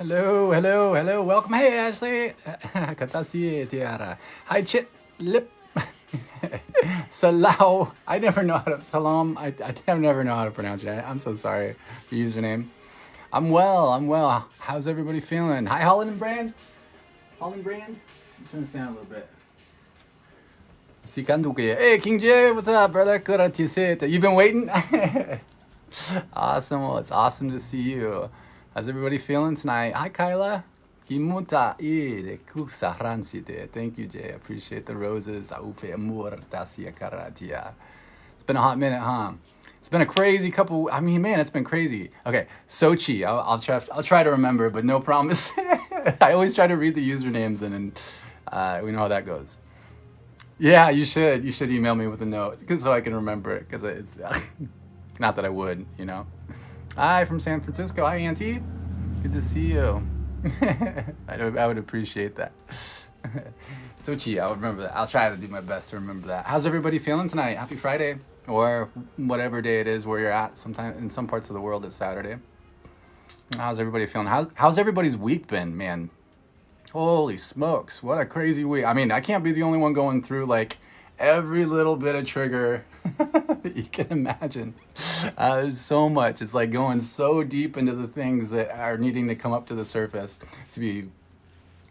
Hello, hello, hello. Welcome. Hey, Ashley. Katasi Tiara. Hi, Chit Lip. Salau. I never know how to salam. I never know how to pronounce it. I'm so sorry for your username. I'm well. I'm well. How's everybody feeling? Hi, Holland and Brand. Holland Brand. I'm trying to stand a little bit. Hey, King J, what's up, brother? You've been waiting? Awesome. Well, it's awesome to see you. How's everybody feeling tonight? Hi, Kyla. Thank you, Jay. Appreciate the roses. It's been a hot minute, huh? It's been a crazy couple. I mean, man, it's been crazy. Okay, Sochi. I'll try to remember, but no promise. I always try to read the usernames, and we know how that goes. Yeah, you should. You should email me with a note so I can remember it. Because it's not that I would, you know. Hi from San Francisco. Hi, Auntie. Good to see you. I would appreciate that. Sochi, I'll remember that. I'll try to do my best to remember that. How's everybody feeling tonight? Happy Friday, or whatever day it is where you're at. Sometimes in some parts of the world, it's Saturday. How's everybody feeling? How's everybody's week been, man? Holy smokes, what a crazy week. I mean, I can't be the only one going through like every little bit of trigger that you can imagine. There's so much. It's like going so deep into the things that are needing to come up to the surface to be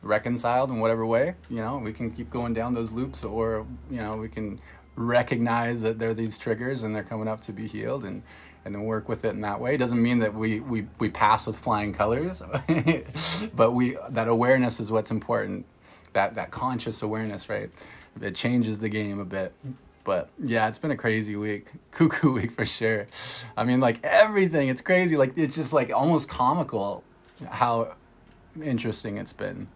reconciled in whatever way. You know, we can keep going down those loops, or, you know, we can recognize that there are these triggers and they're coming up to be healed, and then work with it in that way. It doesn't mean that we pass with flying colors, but that awareness is what's important. That conscious awareness, right? It changes the game a bit. But yeah, it's been a crazy week. Cuckoo week for sure. I mean, like everything, it's crazy. Like, it's just like almost comical how interesting it's been.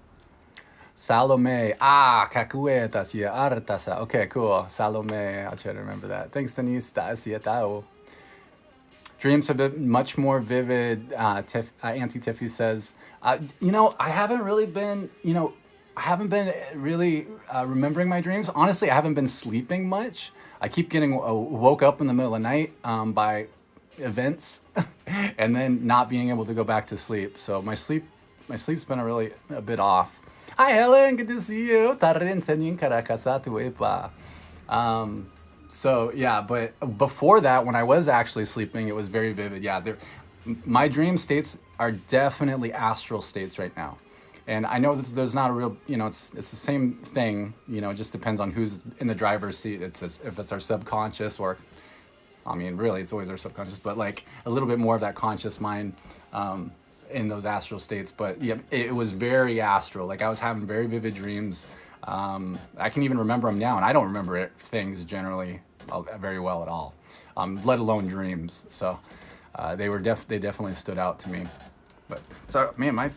Salome. Kakuetas ya artasa. Okay, cool. Salome. I'll try to remember that. Thanks, Denise. Dreams have been much more vivid. Auntie Tiffy says, you know, I haven't been really remembering my dreams. Honestly, I haven't been sleeping much. I keep getting woke up in the middle of the night by events and then not being able to go back to sleep. So my sleep's been a bit off. Hi, Helen. Good to see you. So yeah, but before that, when I was actually sleeping, it was very vivid. Yeah, my dream states are definitely astral states right now. And I know that there's not a real, you know, it's the same thing, you know, it just depends on who's in the driver's seat. If it's our subconscious, or, I mean, really, it's always our subconscious, but like a little bit more of that conscious mind in those astral states. But yeah, it was very astral. Like, I was having very vivid dreams. I can even remember them now, and I don't remember things generally very well at all, let alone dreams. So they definitely stood out to me. But so, man, I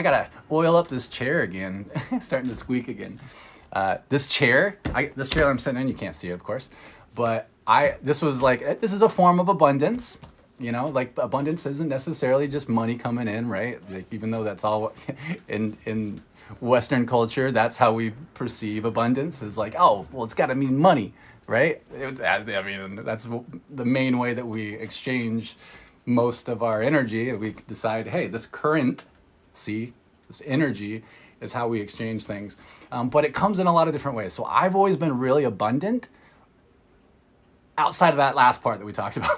gotta oil up this chair again. Starting to squeak again. This chair I'm sitting in, you can't see it, of course, but this is a form of abundance. You know, like, abundance isn't necessarily just money coming in, right? Like, even though that's all in Western culture, that's how we perceive abundance, is like, oh, well, it's got to mean money, right? I mean, that's the main way that we exchange most of our energy. We decide, hey, this energy is how we exchange things. But it comes in a lot of different ways. So I've always been really abundant outside of that last part that we talked about.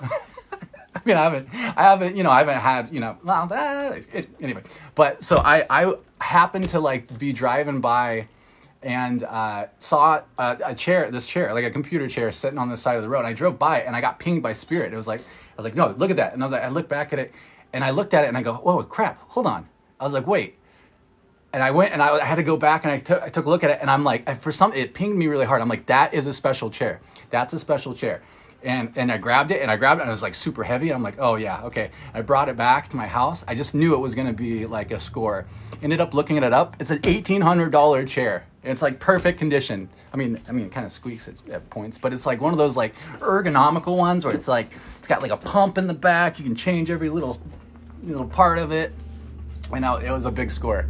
I mean, I haven't had, you know, well, anyway. But so I happened to like be driving by and saw this chair, like a computer chair, sitting on the side of the road. And I drove by and I got pinged by spirit. I was like, no, look at that. And I looked back at it, and I looked at it and I go, whoa, crap, hold on. I was like, wait. And I went and I had to go back, and I took a look at it, and I'm like, it pinged me really hard. I'm like, that is a special chair. That's a special chair. And I grabbed it, and it was like super heavy. And I'm like, oh yeah, okay. I brought it back to my house. I just knew it was going to be like a score. Ended up looking it up. It's an $1,800 chair. And it's like perfect condition. I mean, it kind of squeaks at points, but it's like one of those like ergonomical ones where it's like, it's got like a pump in the back. You can change every little part of it. And it was a big score.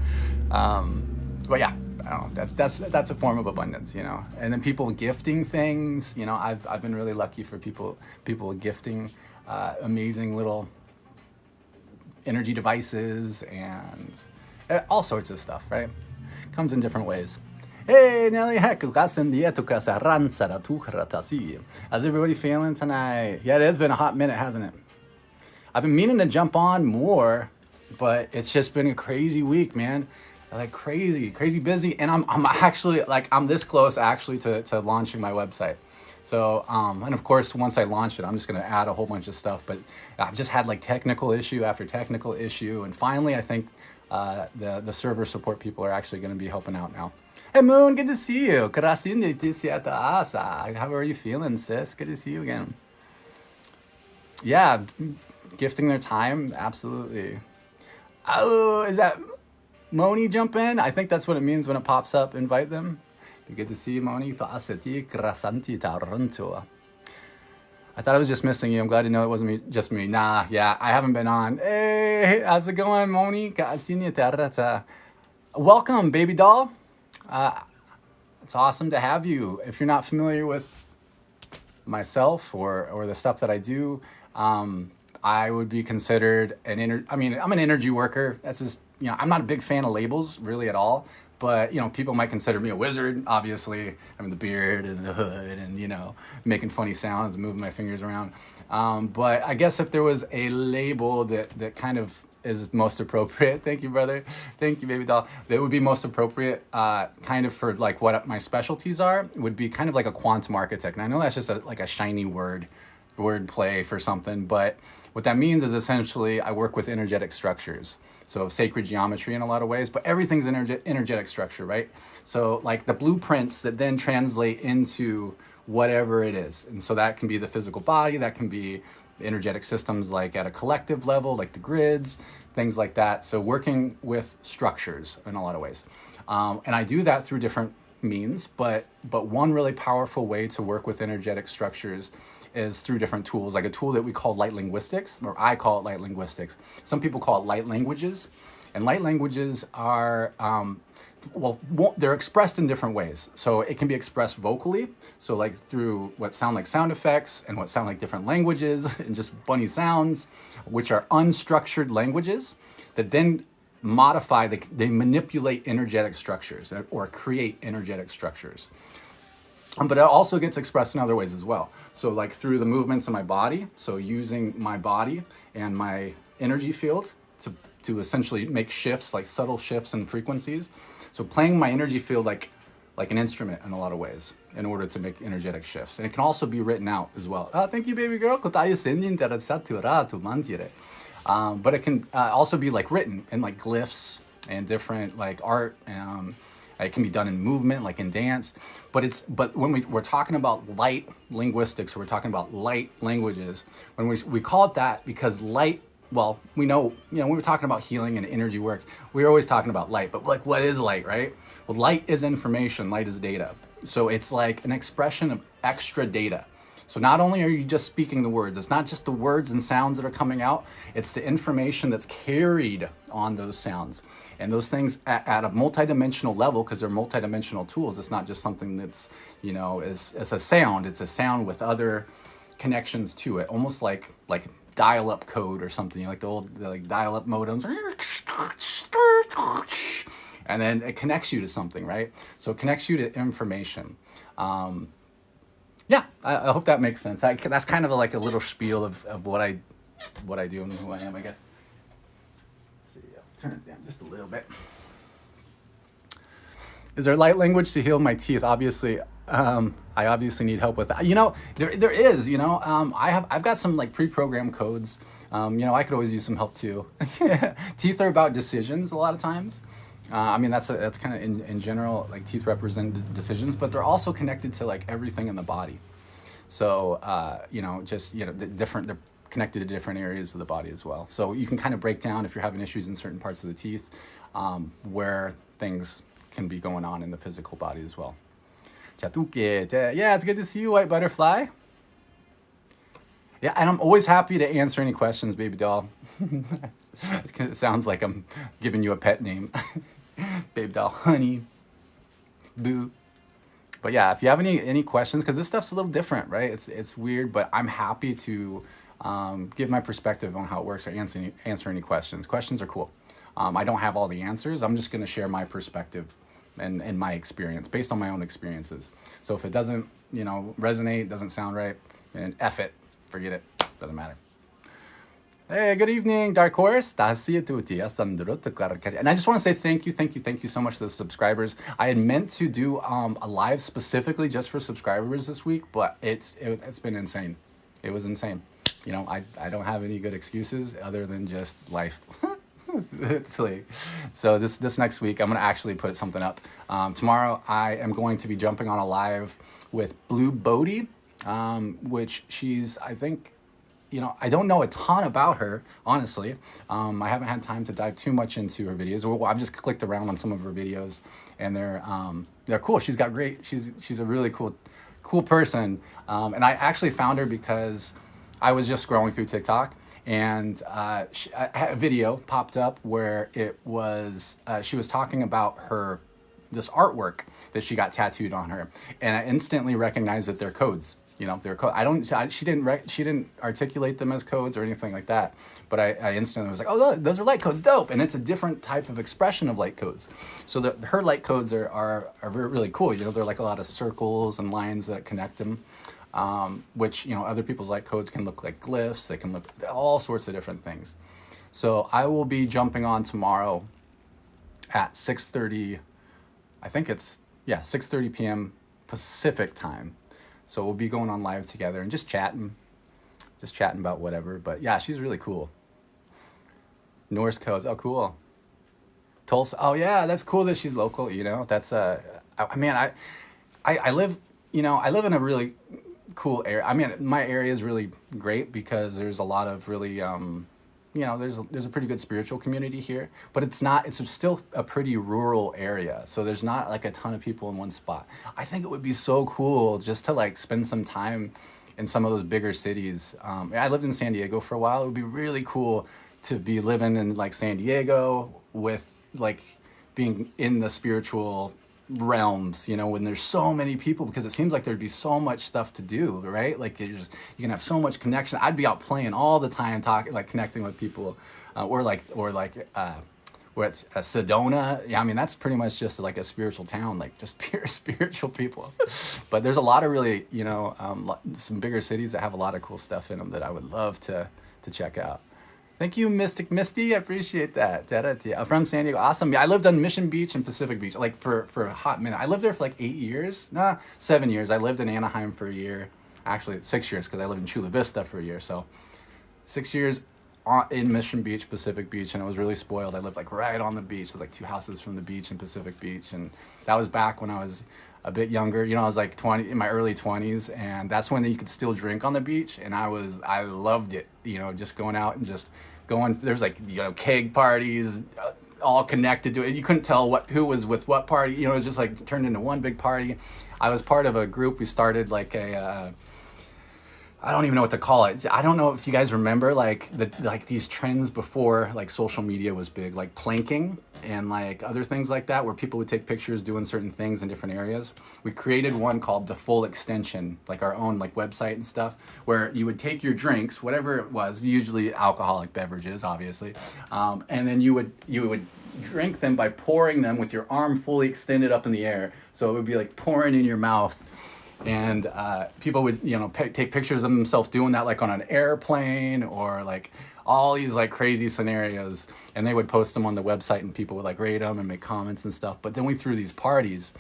But yeah, I don't know, that's a form of abundance, you know. And then people gifting things, you know. I've been really lucky for people gifting amazing little energy devices and all sorts of stuff, right? Comes in different ways. Hey, Nelly, how's everybody feeling tonight? Yeah, it has been a hot minute, hasn't it? I've been meaning to jump on more, but it's just been a crazy week, man. Like crazy busy. And I'm actually, like, I'm this close actually to launching my website. So, and of course, once I launch it, I'm just going to add a whole bunch of stuff. But I've just had like technical issue after technical issue. And finally, I think the server support people are actually going to be helping out now. Hey, Moon, good to see you. How are you feeling, sis? Good to see you again. Yeah, gifting their time, absolutely. Oh, is that Moni jump in? I think that's what it means when it pops up. Invite them. Good to see you, Moni. I thought I was just missing you. I'm glad to know it wasn't just me. Nah, yeah, I haven't been on. Hey, how's it going, Moni? Welcome, baby doll. It's awesome to have you. If you're not familiar with myself or the stuff that I do, I would be considered I'm an energy worker. That's just, I'm not a big fan of labels really at all, but, people might consider me a wizard, obviously. The beard and the hood and, making funny sounds and moving my fingers around. But I guess if there was a label that kind of is most appropriate, thank you, brother. Thank you, baby doll. That would be most appropriate kind of for like what my specialties are, would be kind of like a quantum architect. And I know that's just like a shiny word play for something, but what that means is essentially I work with energetic structures. So sacred geometry in a lot of ways, but everything's energetic structure, right? So like the blueprints that then translate into whatever it is. And so that can be the physical body, that can be energetic systems like at a collective level, like the grids, things like that. So working with structures in a lot of ways. And I do that through different means, but one really powerful way to work with energetic structures is through different tools, like a tool that we call light linguistics, or I call it light linguistics. Some people call it light languages. And light languages are, they're expressed in different ways. So it can be expressed vocally, so like through what sound like sound effects and what sound like different languages and just funny sounds, which are unstructured languages that then modify, they manipulate energetic structures or create energetic structures. But it also gets expressed in other ways as well. So like through the movements of my body, so using my body and my energy field to essentially make shifts, like subtle shifts in frequencies. So playing my energy field like an instrument in a lot of ways in order to make energetic shifts. And it can also be written out as well. Thank you, baby girl. But it can also be like written in like glyphs and different like art. It can be done in movement, like in dance. But when we're talking about light linguistics, or we're talking about light languages, when we call it that because light, well, we know, when we're talking about healing and energy work, we're always talking about light. But like, what is light, right? Well, light is information, light is data. So it's like an expression of extra data. So not only are you just speaking the words, it's not just the words and sounds that are coming out, it's the information that's carried on those sounds. And those things at a multidimensional level, because they're multidimensional tools, it's not just something that's, it's a sound. It's a sound with other connections to it, almost like dial-up code or something, like the old dial-up modems. And then it connects you to something, right? So it connects you to information. Yeah, I hope that makes sense. That's kind of like a little spiel of what I do and who I am, I guess. Let's see, I'll turn it down just a little bit. Is there light language to heal my teeth? Obviously, I obviously need help with that. There is. I've got some like pre-programmed codes. I could always use some help too. Teeth are about decisions a lot of times. That's kind of in general, like teeth represent decisions, but they're also connected to like everything in the body. So, they're connected to different areas of the body as well. So you can kind of break down if you're having issues in certain parts of the teeth, where things can be going on in the physical body as well. Yeah, it's good to see you, White Butterfly. Yeah, and I'm always happy to answer any questions, baby doll. It sounds like I'm giving you a pet name. Baby doll, honey, boo. But yeah, if you have any questions, because this stuff's a little different, right? It's weird, but I'm happy to give my perspective on how it works or answer any questions. Questions are cool. I don't have all the answers. I'm just going to share my perspective and my experience based on my own experiences. So if it doesn't, resonate, doesn't sound right, then F it, forget it, doesn't matter. Hey, good evening, Dark Horse. And I just want to say thank you so much to the subscribers. I had meant to do a live specifically just for subscribers this week, but it's been insane. It was insane. I don't have any good excuses other than just life. It's silly. So this next week, I'm going to actually put something up. Tomorrow, I am going to be jumping on a live with Blue Bodhi, which she's, I think, I don't know a ton about her, honestly. I haven't had time to dive too much into her videos. Well, I've just clicked around on some of her videos, and they're cool. She's a really cool person. And I actually found her because I was just scrolling through TikTok, and I had a video popped up where it was she was talking about this artwork that she got tattooed on her, and I instantly recognized that they're codes. They're she didn't articulate them as codes or anything like that, but I instantly was like, oh, look, those are light codes, dope. And it's a different type of expression of light codes. So her light codes are really cool. They're like a lot of circles and lines that connect them, which other people's light codes can look like glyphs. They can look all sorts of different things. So I will be jumping on tomorrow at 6:30. I think it's 6:30 p.m. Pacific time. So we'll be going on live together and just chatting about whatever. But yeah, she's really cool. Norse codes, oh cool. Tulsa, oh yeah, that's cool that she's local. That's I live, I live in a really cool area. I mean, my area is really great because there's a lot of really, there's a pretty good spiritual community here, but it's still a pretty rural area. So there's not like a ton of people in one spot. I think it would be so cool just to like spend some time in some of those bigger cities. I lived in San Diego for a while. It would be really cool to be living in like San Diego with like being in the spiritual realms, when there's so many people, because it seems like there'd be so much stuff to do, right? Like you can have so much connection. I'd be out playing all the time, talking, like connecting with people, or where it's Sedona. Yeah, I mean that's pretty much just like a spiritual town, like just pure spiritual people. But there's a lot of really, some bigger cities that have a lot of cool stuff in them that I would love to check out. Thank you, Mystic Misty. I appreciate that. From San Diego. Awesome. Yeah, I lived on Mission Beach and Pacific Beach, like for a hot minute. I lived there for like 8 years. 7 years. I lived in Anaheim for a year. Actually, 6 years because I lived in Chula Vista for a year. So 6 years in Mission Beach, Pacific Beach, and I was really spoiled. I lived like right on the beach. It was like 2 houses from the beach in Pacific Beach. And that was back when I was a bit younger. I was like 20, in my early 20s, and that's when you could still drink on the beach. And I loved it, just going out and just going. There's like, keg parties, all connected to it. You couldn't tell who was with what party. It was just like turned into one big party. I was part of a group. We started like I don't even know what to call it. I don't know if you guys remember like these trends before like social media was big, like planking and like other things like that, where people would take pictures doing certain things in different areas. We created one called The Full Extension, like our own like website and stuff, where you would take your drinks, whatever it was, usually alcoholic beverages, obviously, and then you would drink them by pouring them with your arm fully extended up in the air. So it would be like pouring in your mouth. And people would, take pictures of themselves doing that, like on an airplane or like all these like crazy scenarios. And they would post them on the website, and people would like rate them and make comments and stuff. But then we threw these parties,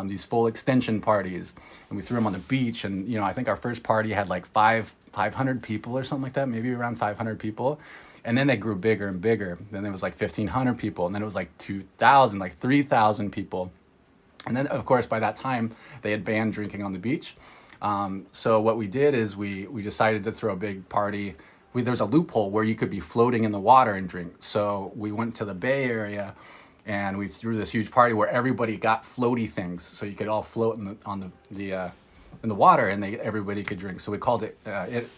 these full extension parties, and we threw them on the beach. And I think our first party had like 500 people or something like that, maybe around 500 people. And then they grew bigger and bigger. Then there was like 1,500 people, and then it was like 2,000, like 3,000 people. And then, of course, by that time, they had banned drinking on the beach. So what we did is we decided to throw a big party. There's a loophole where you could be floating in the water and drink. So we went to the Bay Area, and we threw this huge party where everybody got floaty things. So you could all float in the water, and everybody could drink. So we called it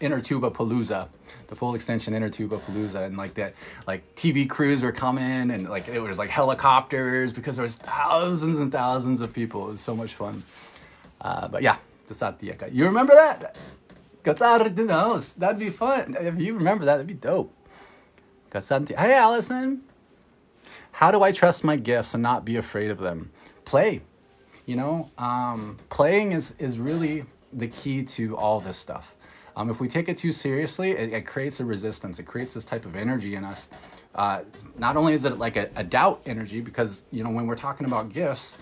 Inner Tuba Palooza, the Full Extension Inner Tuba Palooza. And like that, like TV crews were coming, and like it was like helicopters, because there was thousands and thousands of people. It was so much fun. But yeah, you remember that? Gatsardinos. That'd be fun. If you remember that, that'd be dope. Gasanti. Hey, Allison. How do I trust my gifts and not be afraid of them? Play. Playing is really the key to all this stuff. If we take it too seriously, it creates a resistance. It creates this type of energy in us. Not only is it like a doubt energy, because when we're talking about gifts,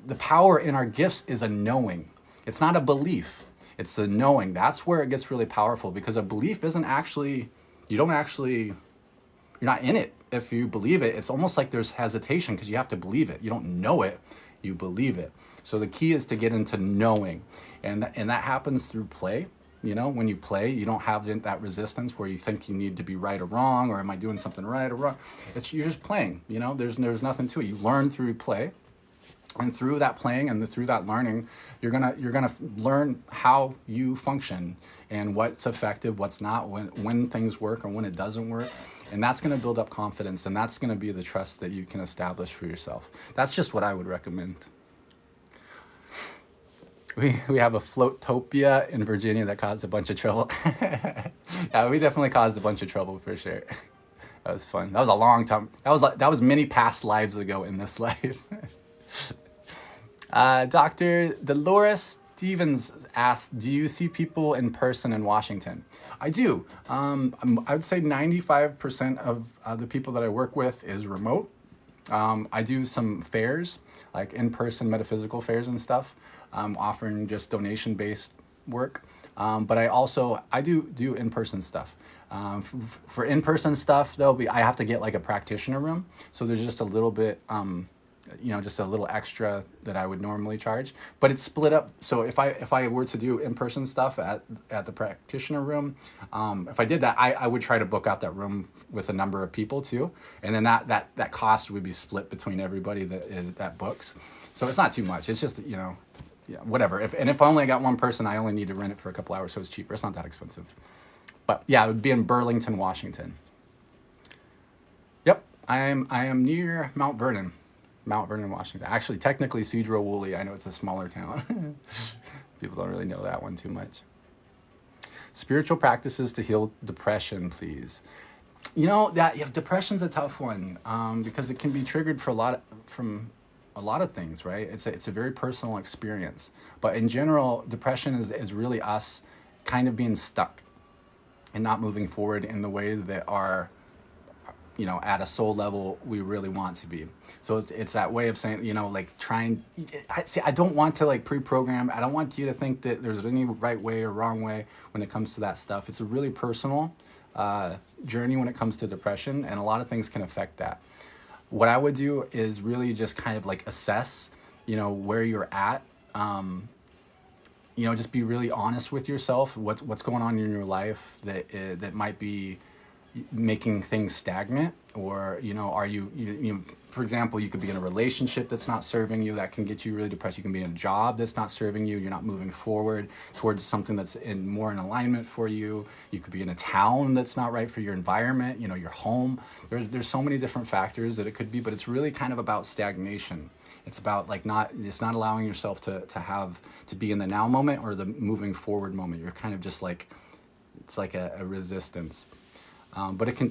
the power in our gifts is a knowing. It's not a belief. It's the knowing. That's where it gets really powerful, because a belief isn't actually, you're not in it. If you believe it, it's almost like there's hesitation because you have to believe it. You don't know it, you believe it. So the key is to get into knowing. And that happens through play. When you play, you don't have that resistance where you think you need to be right or wrong, or am I doing something right or wrong? You're just playing, there's nothing to it. You learn through play. And through that playing and through that learning, you're gonna learn how you function and what's effective, what's not, when things work or when it doesn't work. And that's gonna build up confidence, and that's gonna be the trust that you can establish for yourself. That's just what I would recommend. We have a floatopia in Virginia that caused a bunch of trouble. Yeah, we definitely caused a bunch of trouble for sure. That was fun. That was a long time. That was many past lives ago in this life. Dr. Dolores Stevens asked, do you see people in person in Washington? I do. I would say 95% of the people that I work with is remote. I do some fairs, like in-person metaphysical fairs and stuff, offering just donation-based work. But I do in-person stuff. For in-person stuff, though, I have to get like a practitioner room. So there's just a little bit, just a little extra that I would normally charge, but it's split up. So if I were to do in-person stuff at the practitioner room, if I did that, I would try to book out that room with a number of people too, and then that cost would be split between everybody that books. So it's not too much. It's just whatever. If I only got one person, I only need to rent it for a couple hours, so it's cheaper. It's not that expensive. But yeah, it would be in Burlington, Washington. Yep, I am near Mount Vernon, Washington. Actually, technically, Sedro-Woolley. I know it's a smaller town. People don't really know that one too much. Spiritual practices to heal depression, please. Depression's a tough one because it can be triggered from a lot of things, right? It's a very personal experience. But in general, depression is really us kind of being stuck and not moving forward in the way that are at a soul level we really want to be. So it's that way of saying, I don't want to like pre-program. I don't want you to think that there's any right way or wrong way when it comes to that stuff. It's a really personal journey when it comes to depression, and a lot of things can affect that. What I would do is really just kind of like assess, where you're at. Just be really honest with yourself. What's going on in your life that might be making things stagnant, or are you for example, you could be in a relationship that's not serving you, that can get you really depressed. You can be in a job that's not serving you, you're not moving forward towards something that's more in alignment for you. You could be in a town that's not right for your environment, your home. There's so many different factors that it could be, but it's really kind of about stagnation. It's about it's not allowing yourself to be in the now moment or the moving forward moment. You're kind of just like, it's like a resistance. But it can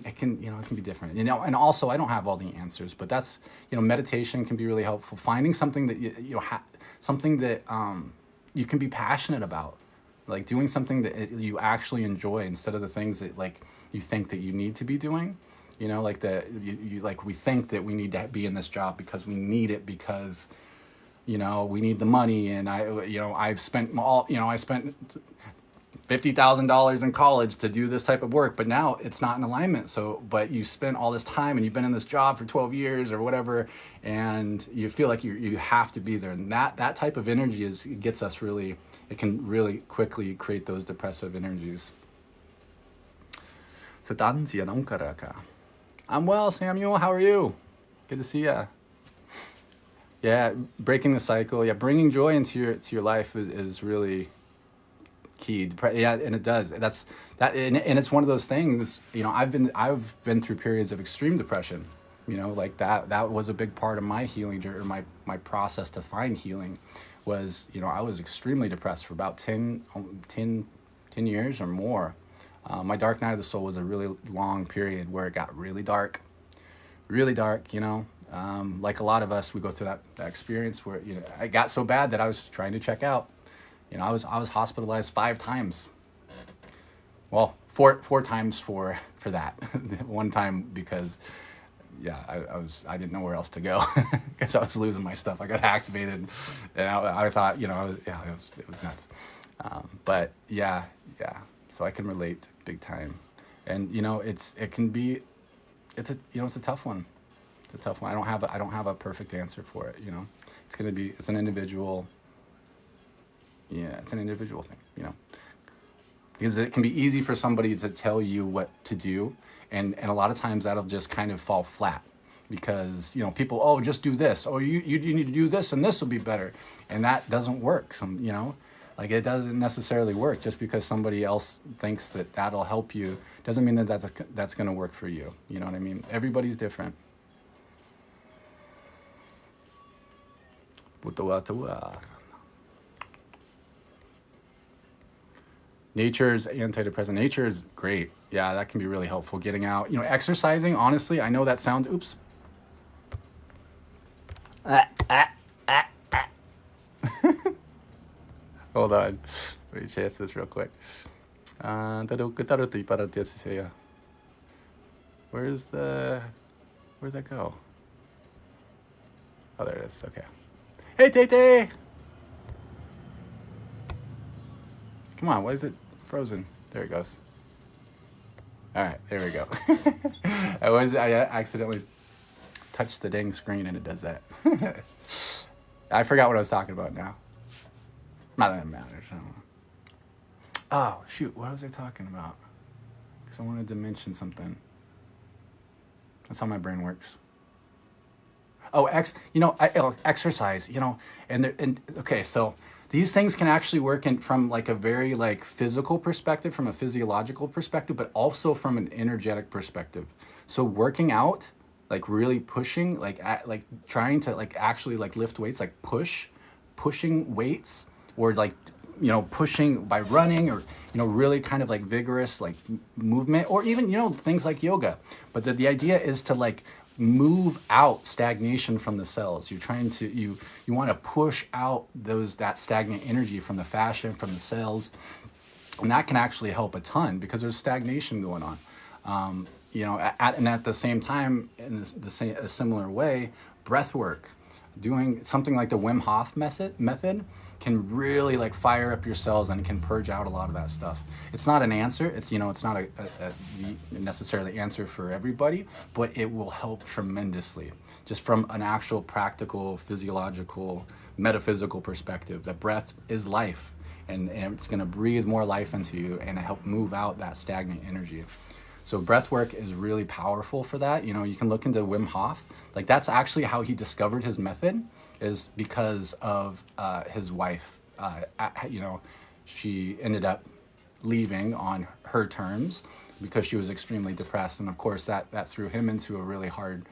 be different, and also I don't have all the answers, but that's, meditation can be really helpful. Finding something that something that you can be passionate about, like doing something that you actually enjoy instead of the things that like you think that you need to be doing, we think that we need to be in this job because we need it, because we need the money, and I've spent I spent $50,000 in college to do this type of work, but now it's not in alignment. So, but you spent all this time and you've been in this job for 12 years or whatever, and you feel like you have to be there. And that type of energy it can really quickly create those depressive energies. So, I'm well, Samuel. How are you? Good to see ya. Yeah, breaking the cycle. Yeah, bringing joy into your life is really key. Yeah, and it does. And it's one of those things. I've been through periods of extreme depression. Like that was a big part of my healing journey, or my process to find healing. Was I was extremely depressed for about 10 10 years or more. My dark night of the soul was a really long period where it got really dark, you know. Like a lot of us, we go through that experience where, you know, I got so bad that I was trying to check out. You know, I was hospitalized 5 times. Well, four times for that. One time because, yeah, I didn't know where else to go because I was losing my stuff. I got activated, and I thought, you know, it was nuts. But yeah. So I can relate big time, and you know, it's a tough one. It's a tough one. I don't have a perfect answer for it. You know, it's an individual. Yeah, it's an individual thing. You know, because it can be easy for somebody to tell you what to do, and a lot of times that'll just kind of fall flat because, you know, people, oh, just do this, or you need to do this and this will be better, and that doesn't work. You know, like it doesn't necessarily work. Just because somebody else thinks that that'll help you doesn't mean that that's going to work for you. You know what I mean? Everybody's different. Nature's antidepressant. Nature is great. Yeah, that can be really helpful. Getting out, you know, exercising. Honestly, I know that sounds. Oops. Hold on. Let me chance this real quick. Where'd that go? Oh, there it is. Okay. Hey, Tay. Come on, why is it frozen? There it goes. All right, there we go. I accidentally touched the dang screen and it does that. I forgot what I was talking about now. Not that it matters. Oh, shoot, what was I talking about? Because I wanted to mention something. That's how my brain works. Oh, exercise, you know, and okay, so these things can actually work from like a very like physical perspective, from a physiological perspective, but also from an energetic perspective. So working out, like really pushing, like trying to like actually like lift weights, like pushing weights, or like, you know, pushing by running, or, you know, really kind of like vigorous like movement, or even, you know, things like yoga. But the idea is to like move out stagnation from the cells. You're trying to, you want to push out that stagnant energy from the fascia, from the cells, and that can actually help a ton because there's stagnation going on. You know, at the same time, in a similar way, breath work, doing something like the Wim Hof method can really like fire up your cells and can purge out a lot of that stuff. It's not an answer. It's, you know, it's not a necessarily answer for everybody, but it will help tremendously just from an actual practical, physiological, metaphysical perspective. That breath is life, and it's going to breathe more life into you and help move out that stagnant energy. So breath work is really powerful for that. You know, you can look into Wim Hof. Like that's actually how he discovered his method, is because of his wife. You know, she ended up leaving on her terms because she was extremely depressed. And of course that threw him into a really hard,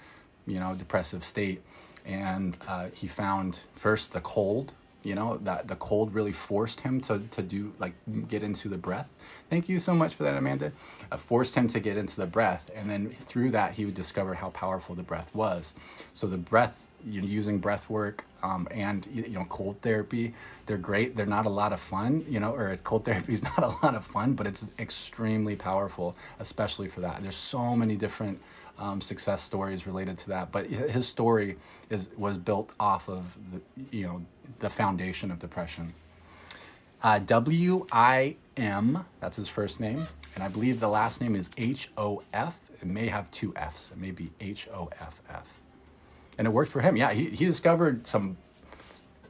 you know, depressive state. And he found first the cold, you know, that the cold really forced him to do, like, get into the breath. Thank you so much for that, Amanda. Forced him to get into the breath. And then through that, he would discover how powerful the breath was. So the breath, using breath work and, you know, cold therapy, they're great. They're not a lot of fun, you know, or cold therapy is not a lot of fun, but it's extremely powerful, especially for that. There's so many different success stories related to that, but his story was built off of the foundation of depression. W-I-M, that's his first name, and I believe the last name is H-O-F. It may have 2 F's. It may be H-O-F-F. And it worked for him. Yeah, he discovered some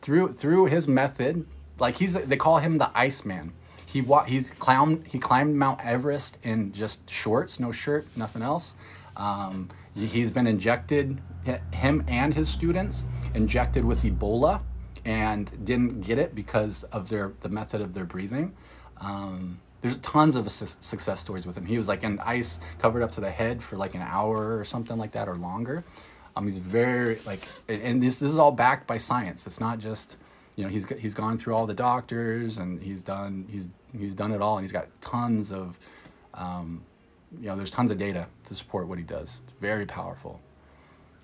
through his method. Like they call him the Iceman. He climbed Mount Everest in just shorts, no shirt, nothing else. He's been injected, him and his students injected with Ebola, and didn't get it because of the method of their breathing. There's tons of success stories with him. He was like in ice covered up to the head for like an hour or something like that, or longer. He's very like, and this is all backed by science. It's not just, he's gone through all the doctors, and he's done it all, and he's got tons of there's tons of data to support what he does. It's very powerful,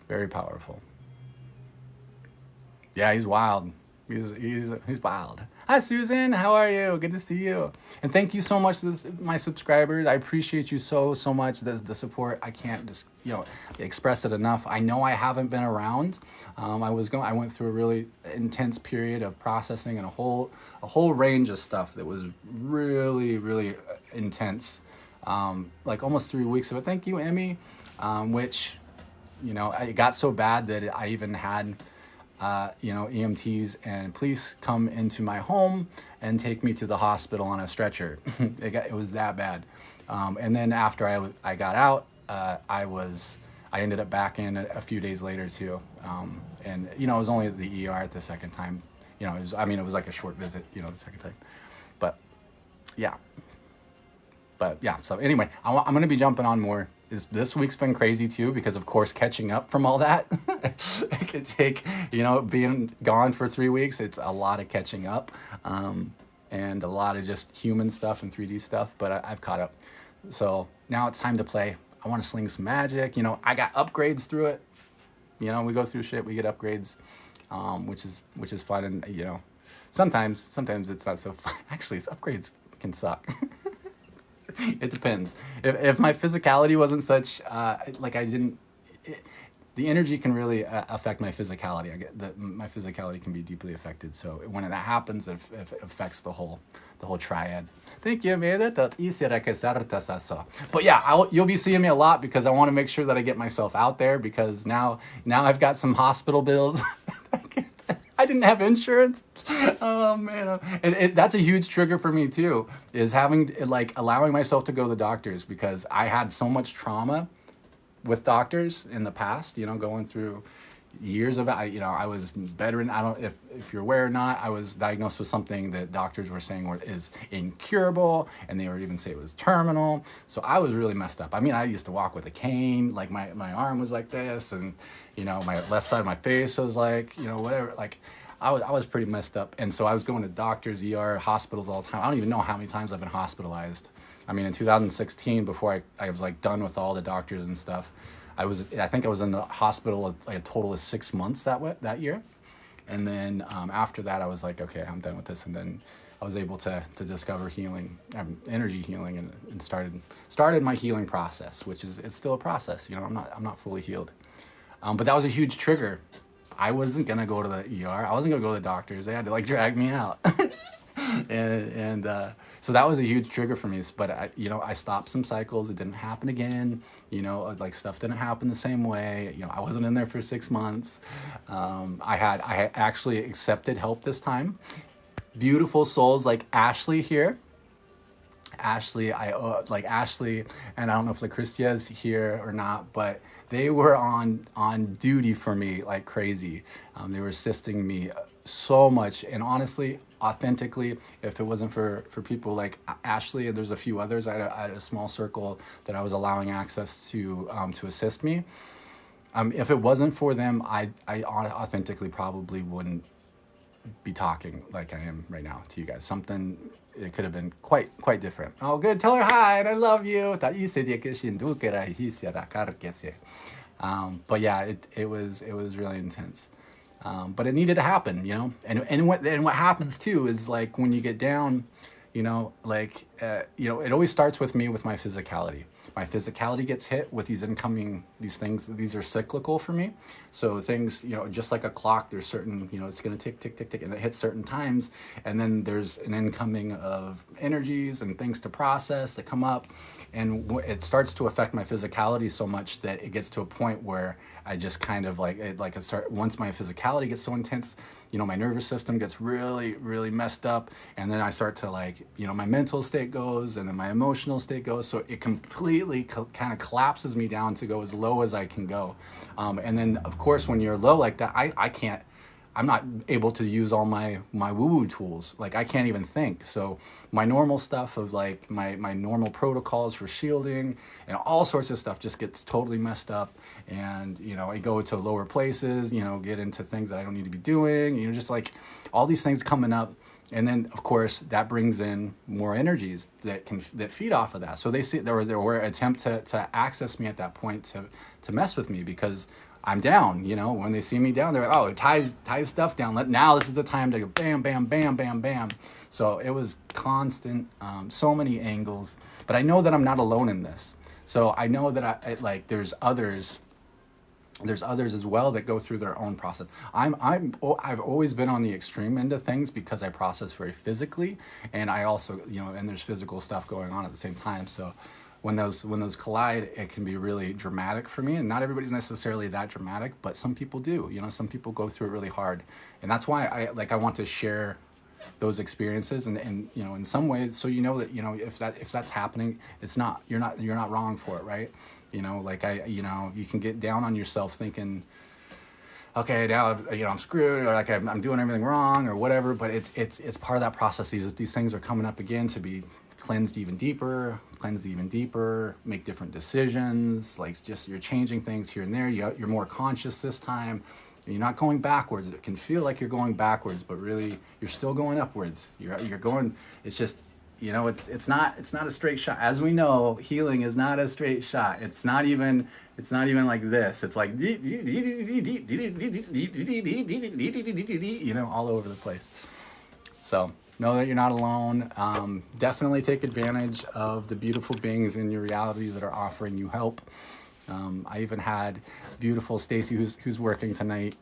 very powerful. Yeah, he's wild. He's wild. Hi, Susan. How are you? Good to see you. And thank you so much to my subscribers. I appreciate you so much. The support, I can't just express it enough. I know I haven't been around. I went through a really intense period of processing and a whole range of stuff that was really intense. Like almost 3 weeks of it. Thank you, Emmy. Which it got so bad that I even had EMTs and police come into my home and take me to the hospital on a stretcher. It was that bad. And then after I got out, I ended up back in a few days later too. And I was only at the ER at the second time. It was like a short visit, the second time. But yeah. So anyway, I'm going to be jumping on more. This week's been crazy too, because of course catching up from all that, it could take, being gone for 3 weeks, it's a lot of catching up, and a lot of just human stuff and 3D stuff, but I've caught up. So now it's time to play. I want to sling some magic. I got upgrades through it. We go through shit, we get upgrades, which is fun. And, sometimes it's not so fun. Actually, upgrades can suck. It depends. If my physicality wasn't such, the energy can really affect my physicality. I get that my physicality can be deeply affected. So when that happens, it affects the whole triad. Thank you, Amanda. But yeah, you'll be seeing me a lot, because I want to make sure that I get myself out there, because now I've got some hospital bills. I didn't have insurance. Oh man, and that's a huge trigger for me too, is allowing myself to go to the doctors, because I had so much trauma with doctors in the past, going through years of, I was veteran. I don't, if you're aware or not, I was diagnosed with something that doctors were saying is incurable, and they would even say it was terminal. So I was really messed up. I used to walk with a cane, like my arm was like this, and my left side of my face was like, whatever, like I was pretty messed up. And so I was going to doctors, ER, hospitals all the time. I don't even know how many times I've been hospitalized. In 2016, before I was like done with all the doctors and stuff, I think I was in the hospital like a total of 6 months that year. And then after that, I was like, okay, I'm done with this. And then I was able to discover healing, energy healing, and started my healing process, which it's still a process. I'm not fully healed. But that was a huge trigger. I wasn't gonna go to the ER. I wasn't gonna go to the doctors. They had to drag me out. and so that was a huge trigger for me. But I stopped some cycles. It didn't happen again. Stuff didn't happen the same way. I wasn't in there for 6 months. I had actually accepted help this time. Beautiful souls like Ashley here. Ashley, Ashley, and I don't know if Lucrecia is here or not, but they were on duty for me like crazy. They were assisting me so much, and honestly, authentically, if it wasn't for people like Ashley, and there's a few others, I had a small circle that I was allowing access to assist me. If it wasn't for them, I authentically probably wouldn't be talking like I am right now to you guys. It could have been quite different. Oh, good. Tell her hi, and I love you. But yeah, it was really intense. But it needed to happen, And what happens too is like when you get down, it always starts with me with my physicality. My physicality gets hit with these things. These are cyclical for me. So things, just like a clock, there's certain, it's going to tick, tick, tick, tick, and it hits certain times. And then there's an incoming of energies and things to process that come up. And it starts to affect my physicality so much that it gets to a point where I just kind of once my physicality gets so intense, my nervous system gets really, really messed up. And then I start to my mental state goes, and then my emotional state goes. So it completely kind of collapses me down to go as low as I can go. And then of course, when you're low like that, I can't, I'm not able to use all my woo-woo tools. Like I can't even think. So my normal stuff of like my normal protocols for shielding and all sorts of stuff just gets totally messed up. And I go to lower places, get into things that I don't need to be doing, just like all these things coming up. And then of course that brings in more energies that feed off of that. So they see there were attempts to access me at that point to mess with me because I'm down. When they see me down, they're like, oh, ties stuff down. Now this is the time to go bam, bam, bam, bam, bam. So it was constant, so many angles. But I know that I'm not alone in this. So I know that there's others as well that go through their own process. I've always been on the extreme end of things because I process very physically, and I also and there's physical stuff going on at the same time. So when those collide, it can be really dramatic for me. And not everybody's necessarily that dramatic, but some people do. Some people go through it really hard, and that's why I want to share those experiences and in some ways, so that if that's happening, it's not you're not wrong for it, right? You can get down on yourself thinking, okay, now I'm screwed, or like I'm doing everything wrong or whatever. But it's part of that process. These things are coming up again to be cleansed even deeper, make different decisions. Like just you're changing things here and there. You're more conscious this time. You're not going backwards. It can feel like you're going backwards, but really you're still going upwards. You're going. It's just it's not a straight shot. As we know, healing is not a straight shot. It's not even like this. It's like all over the place. So know that you're not alone. Definitely take advantage of the beautiful beings in your reality that are offering you help. I even had beautiful Stacy, who's working tonight.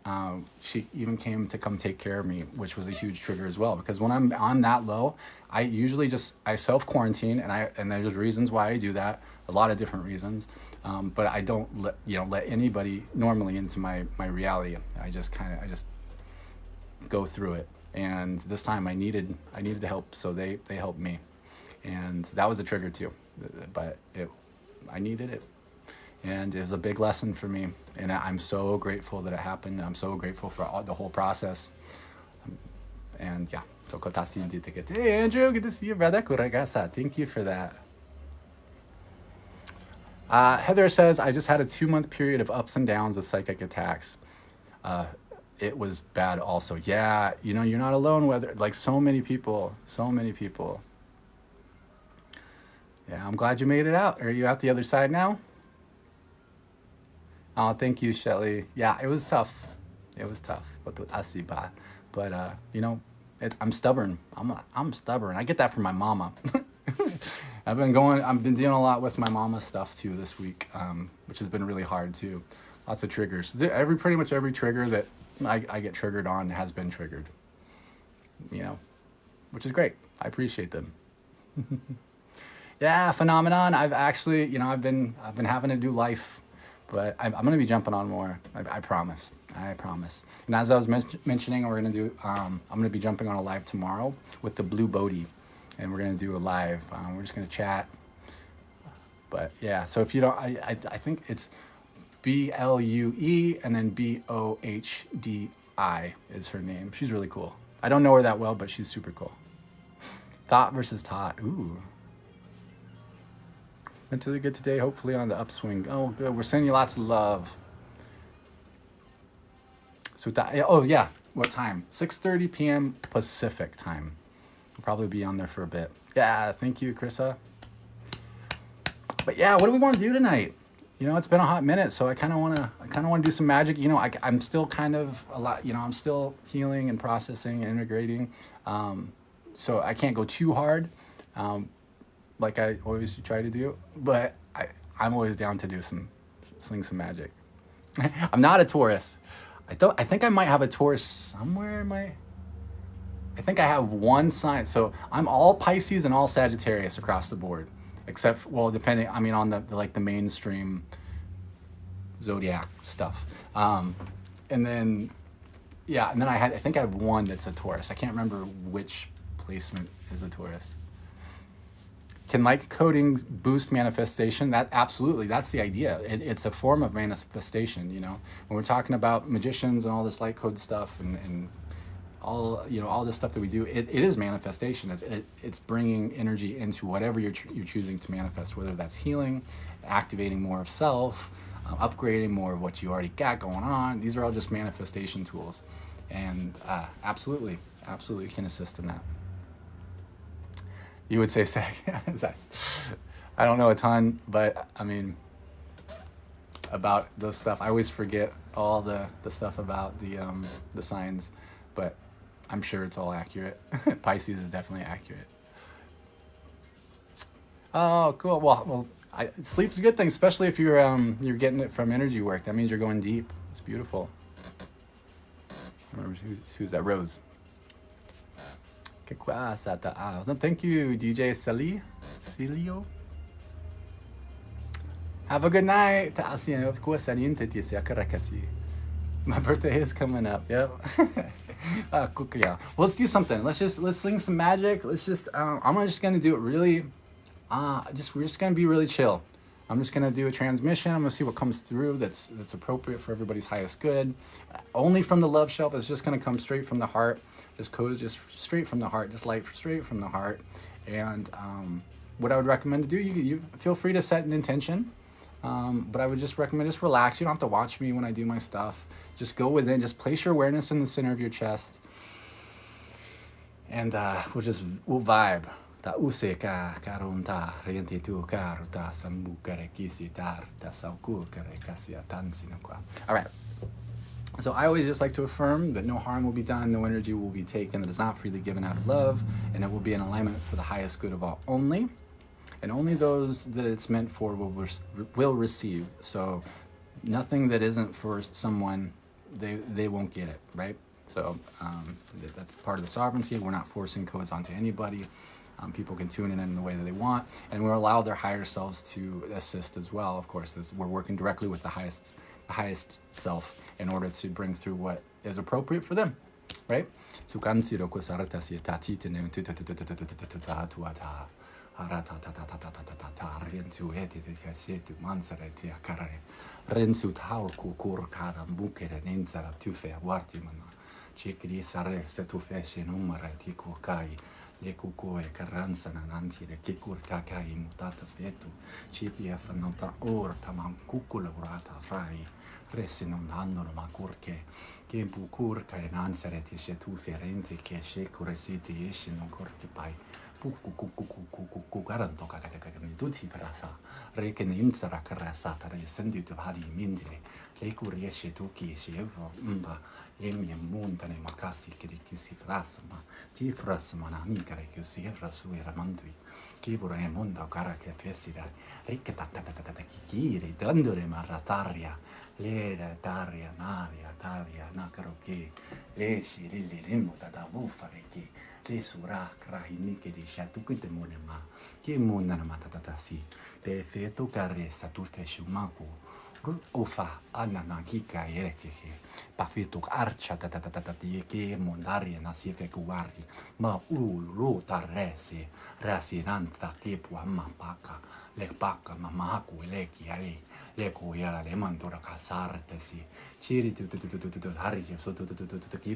She even came to come take care of me, which was a huge trigger as well. Because when I'm on that low, I usually I self quarantine, and there's reasons why I do that. A lot of different reasons, but I don't let anybody normally into my reality. I just go through it. And this time I needed help, so they helped me, and that was a trigger too. But I needed it. And it was a big lesson for me, and I'm so grateful that it happened. I'm so grateful for the whole process. And yeah, hey Andrew, good to see you, brother. Thank you for that. Heather says, I just had a 2-month period of ups and downs with psychic attacks. It was bad also. Yeah, you're not alone. Whether like so many people. Yeah, I'm glad you made it out. Are you out the other side now? Oh, thank you, Shelly. Yeah, it was tough. But I'm stubborn. I'm stubborn. I get that from my mama. I've been dealing a lot with my mama stuff too this week, which has been really hard too. Lots of triggers. Pretty much every trigger that I get triggered on has been triggered. Which is great. I appreciate them. Yeah, phenomenon. I've actually, I've been having to do life. But I'm going to be jumping on more. I promise. And as I was mentioning, we're going to do. I'm going to be jumping on a live tomorrow with the Blue Bodhi, and we're going to do a live. We're just going to chat. But yeah, so if you don't, I think it's BLUE and then BOHDI is her name. She's really cool. I don't know her that well, but she's super cool. Thought versus taught. Ooh. Mentally good today, hopefully on the upswing. Oh, good. We're sending you lots of love. So, oh yeah, what time? 6:30 p.m. Pacific time. I'll probably be on there for a bit. Yeah, thank you, Krissa. But yeah, what do we want to do tonight? It's been a hot minute, so I kind of want to do some magic. I'm still kind of a lot. I'm still healing and processing and integrating. So I can't go too hard. Like I always try to do, but I'm always down to sling some magic. I'm not a Taurus. I think I might have a Taurus somewhere in my. I think I have one sign. So I'm all Pisces and all Sagittarius across the board, except depending. I mean, on the mainstream zodiac stuff. And then I think I have one that's a Taurus. I can't remember which placement is a Taurus. Can light coding boost manifestation? That absolutely, that's the idea. It's a form of manifestation. You know, when we're talking about magicians and all this light code stuff and all, you know, all this stuff that we do, it is manifestation. It's bringing energy into whatever you're choosing to manifest, whether that's healing, activating more of self, upgrading more of what you already got going on. These are all just manifestation tools, and absolutely can assist in that. You would say sex. I don't know a ton, but I mean, about those stuff. I always forget all the stuff about the signs, but I'm sure it's all accurate. Pisces is definitely accurate. Oh, cool. Well, sleep's a good thing, especially if you're getting it from energy work. That means you're going deep. It's beautiful. Who's that? Rose. Thank you, DJ Celio. Have a good night. My birthday is coming up. Yep. Well, let's do something. Let's sing some magic. I'm just gonna do it really. We're just gonna be really chill. I'm just gonna do a transmission. I'm gonna see what comes through that's appropriate for everybody's highest good. Only from the love shelf. It's just gonna come straight from the heart. This code is just straight from the heart, just light straight from the heart. And what I would recommend to do, you feel free to set an intention. But I would just recommend just relax. You don't have to watch me when I do my stuff. Just go within. Just place your awareness in the center of your chest, and we'll vibe. All right. So I always just like to affirm that no harm will be done, no energy will be taken that is not freely given out of love, and it will be in alignment for the highest good of all only. And only those that it's meant for will receive. So nothing that isn't for someone, they won't get it, right? So that's part of the sovereignty. We're not forcing codes onto anybody. People can tune in the way that they want, and we'll allow their higher selves to assist as well. Of course, we're working directly with the highest self in order to bring through what is appropriate for them, right? Le cucoe carranza nananti le chikur kakai mutata fetu cipia fanota orta man cucula urata frai resi non hanno ma curche che bucurca e nansareti se tu ferente che se curesiti esci non corti pai pucu garanto kakakakani tutti prasa reke ne insara carasata re sendi tu hari mindre le curiesce tu chi si evo le mie montane macassi che si frasma ci frasma na amica che si evra su era mandui che vorrei mondo cara che fesira reke tata chi dandore marataria le taria naria taria nakaro che le si lili rimota da buffare che le sura krahini che di shatu che demone ma che monana matata si pe feto caressa tu feshu maku ofa anana kika ereke pa feto archa tata che mondari na si fe guardi ma ulu tarresi rasinanta che può amma paka le paka mamma ku le chiari le kuya le mandora casarte si ciri tu hari so tu che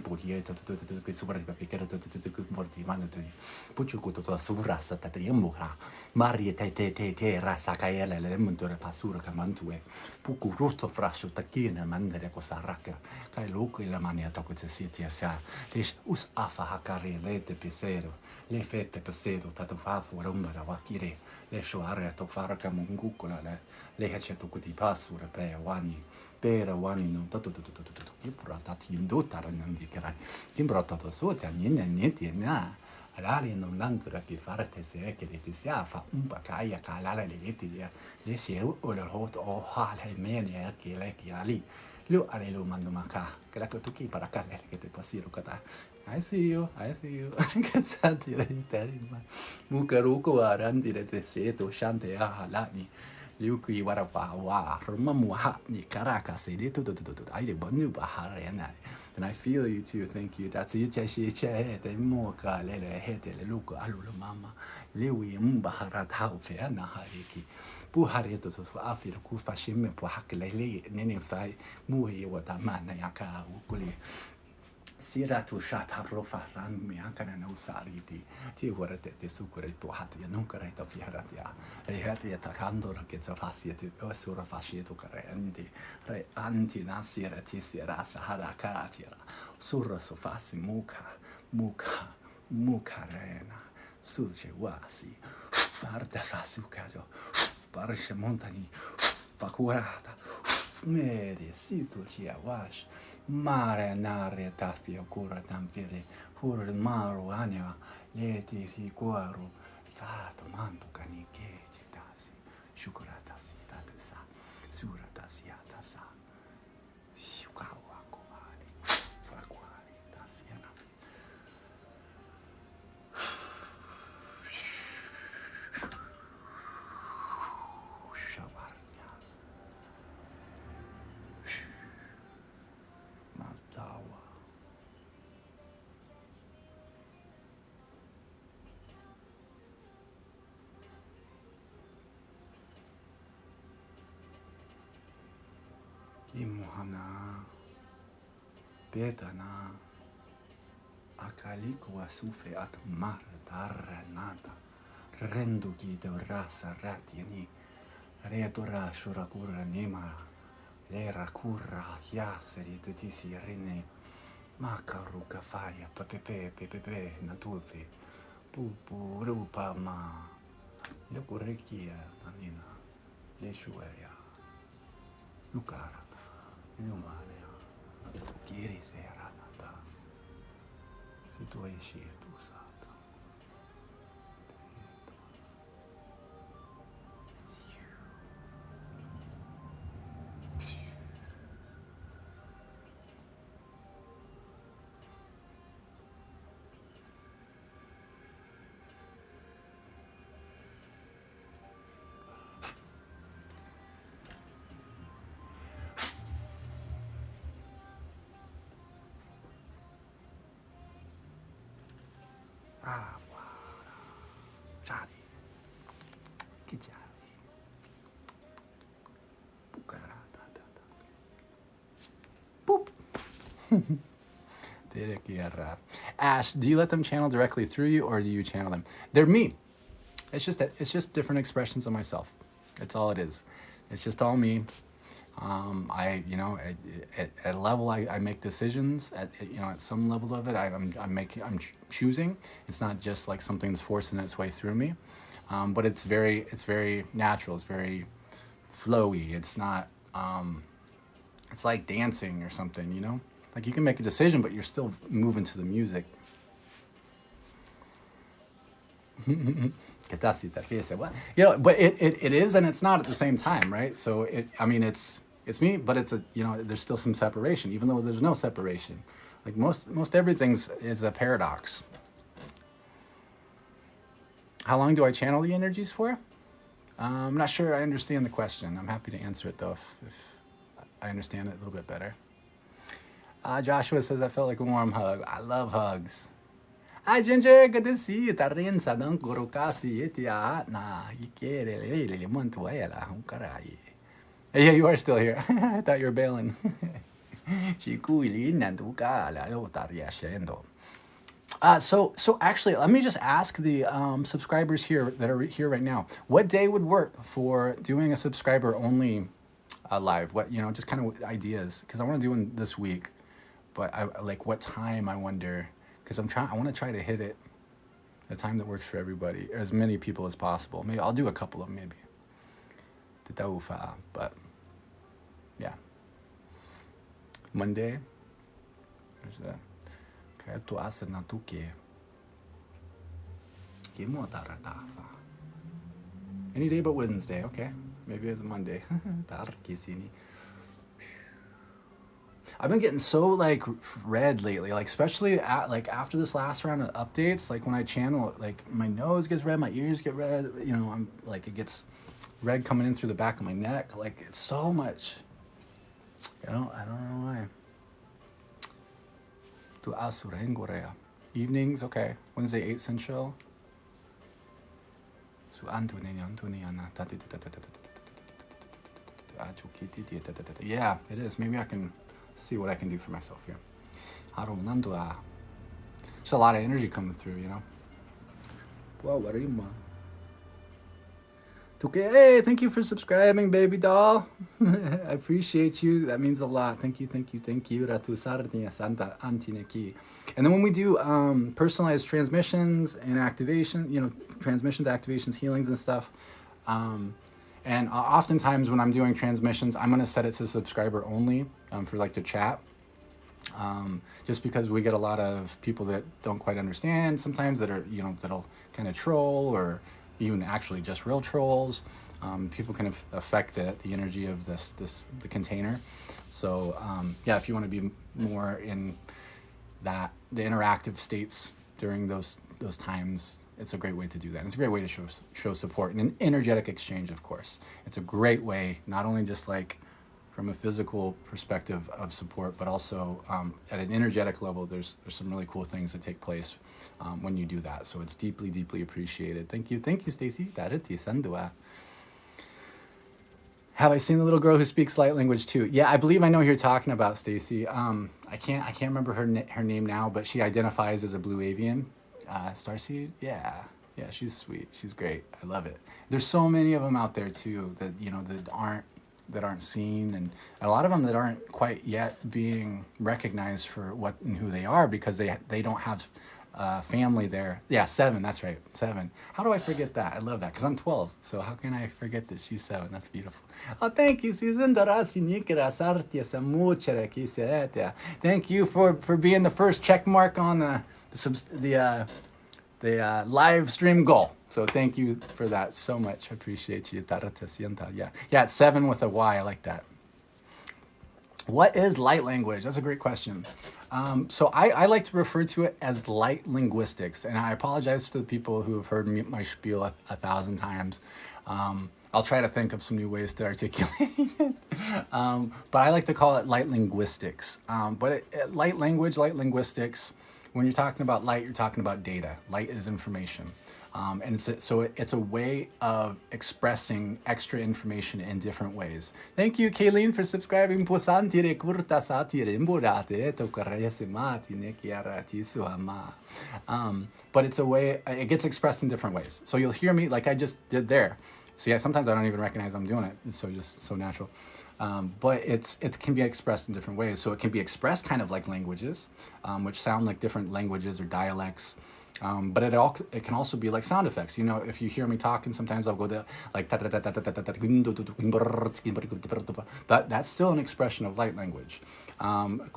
puri che super che morti mano tu puccio to suvra sata triembura marie te rasa caele le mandora pasura che mantue puku rutto frascio tacchina mandere cosa racca kai luco la mania to che si sia ris us afa hakari le te pesero le fette pesero tato fa fuorumba da wakire le shoare to fara kamungucola le hece to kuti pasura pe wani non tutto che però stati indottare non dichiarare che però tutto sotto niente na allora non tanto da che fare te se che ti sia fa un pacaia calare le letti le seu o lo hot o hale mene che le che ali lo ale lo mando maca che la tu chi para calle che te pasiro kata I see you che santi le te ma mukaruko arandi le te se to shante halani Liuki wara wa roma muha ni Caracas e tu ai le bonu bahare na And I feel you too. Thank you. That's it. The moka lele hete le luko alula mama. Lewi mbahara taufe anahariki. Buhareto to afir kufashime puhakelele nene fai muhi watamana yaka ukuli. Siratu shata rofa ran mi ankara no sariti ti horate te sukure to hat ya non kare ta fiaratia e herri ta kandor che sa fasieti o sura fasieto kare andi re anti nasira ti sira sahara katira surra so fasi muka rena sulce wasi parte fasi ucado parisce montani facurata meri situ ci awash mare nare tafia cura tampire fur maru anima leti si cuaru fato manto canike citasi shukurata si tatasa surata si atasa shukawa kuari fakuari tasiana shawarnya madawa imuhana betana akaliku asufe at mar darrenata rendo gita rasa ratieni retora shurakura nema lera curra chiaseri tisi rene makaru kafaya pepepe natufi pupu rupa ma lekurikia tanina leshuaya lukara lumania tukiri seranata situaishi tusata Chari, kichari, pukarata, boop. Ash, do you let them channel directly through you, or do you channel them? They're me. It's just different expressions of myself. That's all it is. It's just all me. I, at a level, I make decisions. At some level of it, I'm choosing. It's not just like something's forcing its way through me, but it's very natural. It's very flowy. It's not. It's like dancing or something. Like you can make a decision, but you're still moving to the music. But it is and it's not at the same time, right? So it's me, but there's still some separation, even though there's no separation. Like most everything's is a paradox. How long do I channel the energies for? I'm not sure I understand the question. I'm happy to answer it though if I understand it a little bit better. Joshua says that felt like a warm hug. I love hugs. Hi Ginger, good to see you. Tarinsa dan kurukasi itia na ikere lele montuela hunkarai. Yeah, you are still here. I thought you were bailing. So actually, let me just ask the subscribers here that are here right now. What day would work for doing a subscriber only live? What just kind of ideas, because I want to do one this week, but I like what time I wonder, because I want to try to hit it a time that works for everybody, or as many people as possible. Maybe I'll do a couple of them, maybe. But yeah, Monday. There's a tu asana tu ke any day but Wednesday. Okay, maybe it's Monday. I've been getting so like red lately, like especially after this last round of updates. Like when I channel, like my nose gets red, my ears get red. I'm like it gets red coming in through the back of my neck. Like it's so much. I don't know why. Tu asura engorea. Evenings, okay. Wednesday 8 Central. Su Antoniana. Yeah, it is. Maybe I can see what I can do for myself here. Just a lot of energy coming through, you know. Wow, what are you, ma? Hey, thank you for subscribing, baby doll. I appreciate you. That means a lot. Thank you, thank you, thank you. And then when we do personalized transmissions and activation, you know, transmissions, activations, healings and stuff, and oftentimes when I'm doing transmissions, I'm going to set it to subscriber only for like to chat. Just because we get a lot of people that don't quite understand sometimes that are, you know, that'll kind of troll or even actually just real trolls. People can affect the energy of the container. So yeah, if you want to be more in the interactive states during those times, it's a great way to do that. And it's a great way to show support and an energetic exchange, of course. It's a great way, not only just like from a physical perspective of support, but also at an energetic level, there's some really cool things that take place when you do that. So it's deeply, deeply appreciated. Thank you, Stacy. Have I seen the little girl who speaks light language too? Yeah, I believe I know who you're talking about, Stacy. I can't remember her name now, but she identifies as a blue avian. Starseed, yeah, she's sweet. She's great. I love it. There's so many of them out there too that, you know, that aren't seen, and a lot of them that aren't quite yet being recognized for what and who they are because they don't have family there. Yeah, 7, that's right, 7. How do I forget that? I love that because I'm 12, so how can I forget that she's 7? That's beautiful. Oh, thank you, Susan. Thank you for being the first check mark on the live stream goal. So thank you for that so much. I appreciate you. Yeah, it's 7 with a Y. I like that. What is light language? That's a great question. So I like to refer to it as light linguistics, and I apologize to the people who have heard my spiel 1,000 times. I'll try to think of some new ways to articulate it. But I like to call it light linguistics. Light language, light linguistics, when you're talking about light, you're talking about data. Light is information. And it's a way of expressing extra information in different ways. Thank you, Kayleen, for subscribing. But it's a way, it gets expressed in different ways. So you'll hear me like I just did there. See, sometimes I don't even recognize I'm doing it. It's so natural. But it can be expressed in different ways. So it can be expressed kind of like languages, which sound like different languages or dialects. But it can also be like sound effects. You know, if you hear me talking, sometimes I'll go there like that's still an expression of light language. Thank you,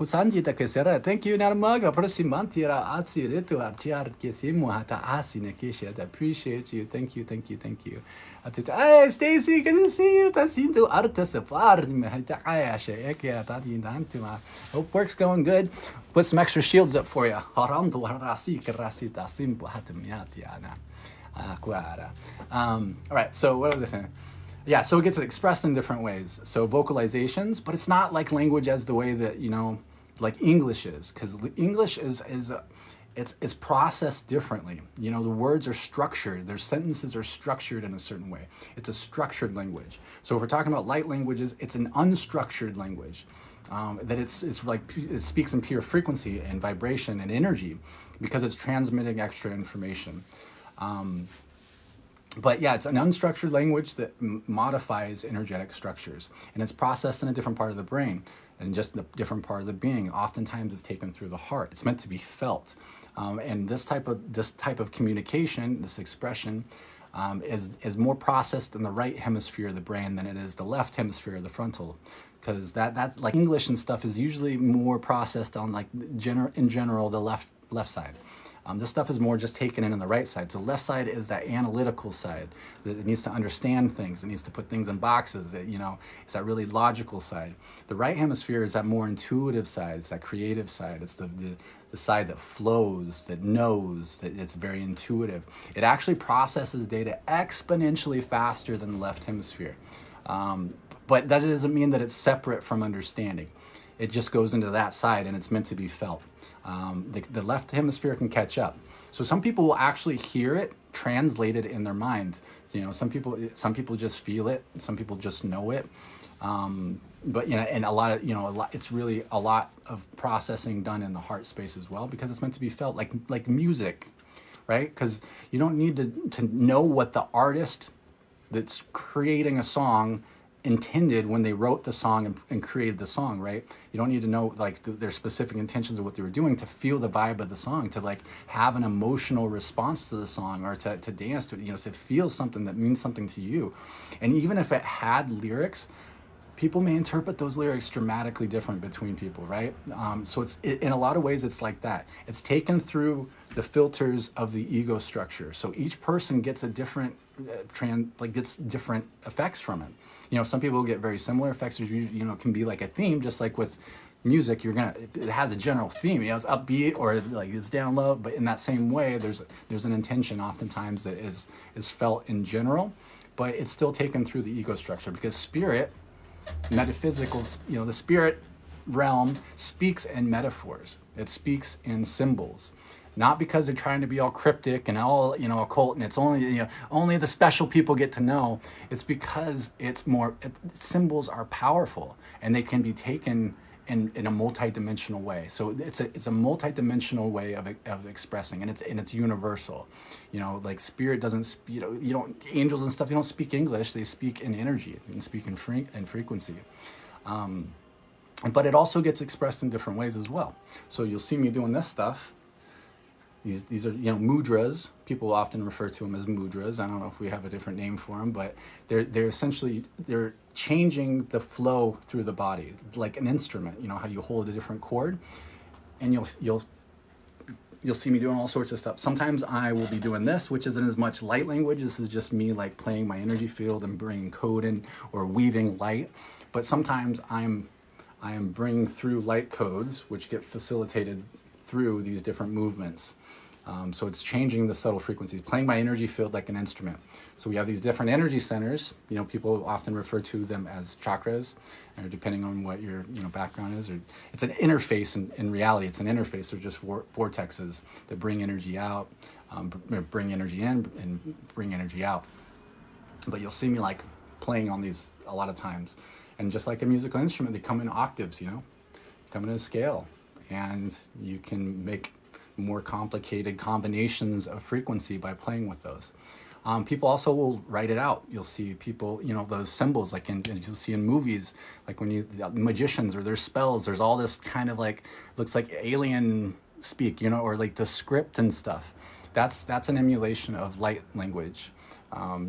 Naramaga. I appreciate you. Thank you. Hey, Stacy, good to see you. Hope work's going good. Put some extra shields up for you. All right, so what was I saying? Yeah, so it gets expressed in different ways. So vocalizations, but it's not like language as the way that, you know, like English is, because English it's processed differently. You know, the words are structured. Their sentences are structured in a certain way. It's a structured language. So if we're talking about light languages, it's an unstructured language. That it's like it speaks in pure frequency and vibration and energy because it's transmitting extra information. But yeah, it's an unstructured language that modifies energetic structures, and it's processed in a different part of the brain and just a different part of the being. Oftentimes it's taken through the heart. It's meant to be felt. And this type of communication, this expression, is more processed in the right hemisphere of the brain than it is the left hemisphere of the frontal. Because that like English and stuff is usually more processed on like in general the left side. This stuff is more just taken in on the right side. So left side is that analytical side that it needs to understand things. It needs to put things in boxes. You know, it's that really logical side. The right hemisphere is that more intuitive side. It's that creative side. It's the side that flows, that knows, that it's very intuitive. It actually processes data exponentially faster than the left hemisphere. But that doesn't mean that it's separate from understanding. It just goes into that side and it's meant to be felt. The left hemisphere can catch up. So some people will actually hear it translated in their mind. So, some people just feel it. Some people just know it. But and a lot of it's really a lot of processing done in the heart space as well, because it's meant to be felt like music, right? Because you don't need to know what the artist that's creating a song intended when they wrote the song and created the song, right? You don't need to know their specific intentions of what they were doing to feel the vibe of the song, to have an emotional response to the song, or to dance to it, to feel something that means something to you. And even if it had lyrics, people may interpret those lyrics dramatically different between people, right? So in a lot of ways, it's like that. It's taken through the filters of the ego structure. So each person gets a different gets different effects from it. Some people get very similar effects. It can be like a theme, just like with music. It has a general theme. It's upbeat or it's down low, but in that same way, there's an intention oftentimes that is felt in general, but it's still taken through the ego structure, because spirit, metaphysical, the spirit realm speaks in metaphors. It speaks in symbols, not because they're trying to be all cryptic and all occult, and it's only the special people get to know. It's because symbols are powerful, and they can be taken in a multi-dimensional way. So it's a multi-dimensional way of expressing, and it's universal. Spirit doesn't, angels and stuff, they don't speak English, they speak in energy and speak in frequency. But it also gets expressed in different ways as well. So you'll see me doing this stuff. These are mudras. People often refer to them as mudras. I don't know if we have a different name for them, but they're essentially changing the flow through the body, like an instrument. How you hold a different chord, and you'll see me doing all sorts of stuff. Sometimes I will be doing this, which isn't as much light language. This is just me playing my energy field and bringing code in or weaving light. But sometimes I am bringing through light codes, which get facilitated through these different movements. So it's changing the subtle frequencies, playing my energy field like an instrument. So we have these different energy centers. People often refer to them as chakras, or depending on what your background is. Or it's an interface. In reality, it's an interface. They're just vortexes that bring energy out, bring energy in, and bring energy out. But you'll see me playing on these a lot of times. And just like a musical instrument, they come in octaves. Come in a scale. And you can make more complicated combinations of frequency by playing with those. People also will write it out. You'll see people, those symbols, you'll see in movies, when magicians or their spells, there's all this kind of looks like alien speak, or the script and stuff. That's an emulation of light language.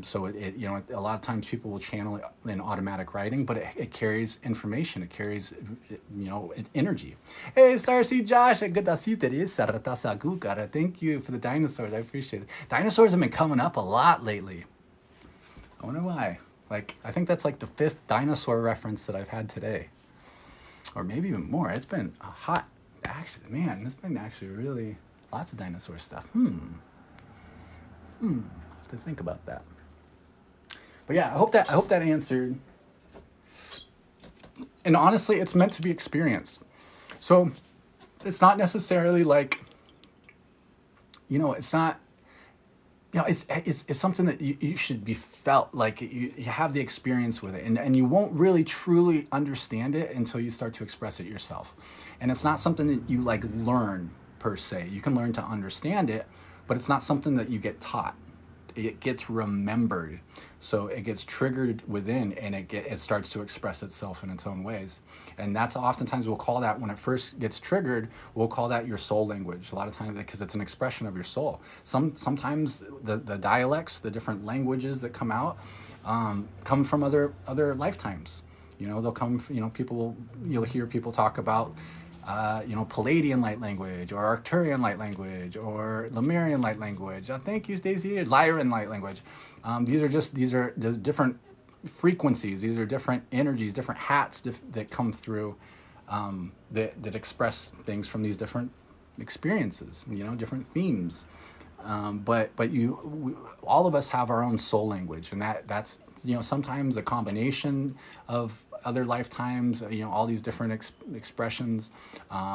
So a lot of times people will channel it in automatic writing, but it carries information. It carries, energy. Hey, Starseed Josh, good to see you. Thank you for the dinosaurs. I appreciate it. Dinosaurs have been coming up a lot lately. I wonder why. I think that's the 5th dinosaur reference that I've had today, or maybe even more. It's been a hot, actually, man. It's been actually really lots of dinosaur stuff. To think about that. But yeah, I hope that answered. And honestly, it's meant to be experienced. So it's not necessarily it's not, it's something that you should be felt, you have the experience with it, and you won't really truly understand it until you start to express it yourself. And it's not something that you learn per se. You can learn to understand it, but it's not something that you get taught. It gets remembered, so it gets triggered within, and it starts to express itself in its own ways. And that's oftentimes, we'll call that, when it first gets triggered, we'll call that your soul language. A lot of times, because it's an expression of your soul. Sometimes the dialects, the different languages that come out, come from other lifetimes. They'll come from, you'll hear people talk about Palladian light language, or Arcturian light language, or Lemurian light language. Thank you, Stacey. Lyran light language. These are different frequencies. These are different energies, different hats that come through, that express things from these different experiences. Different themes. But all of us have our own soul language, and that's sometimes a combination of other lifetimes. All these different expressions.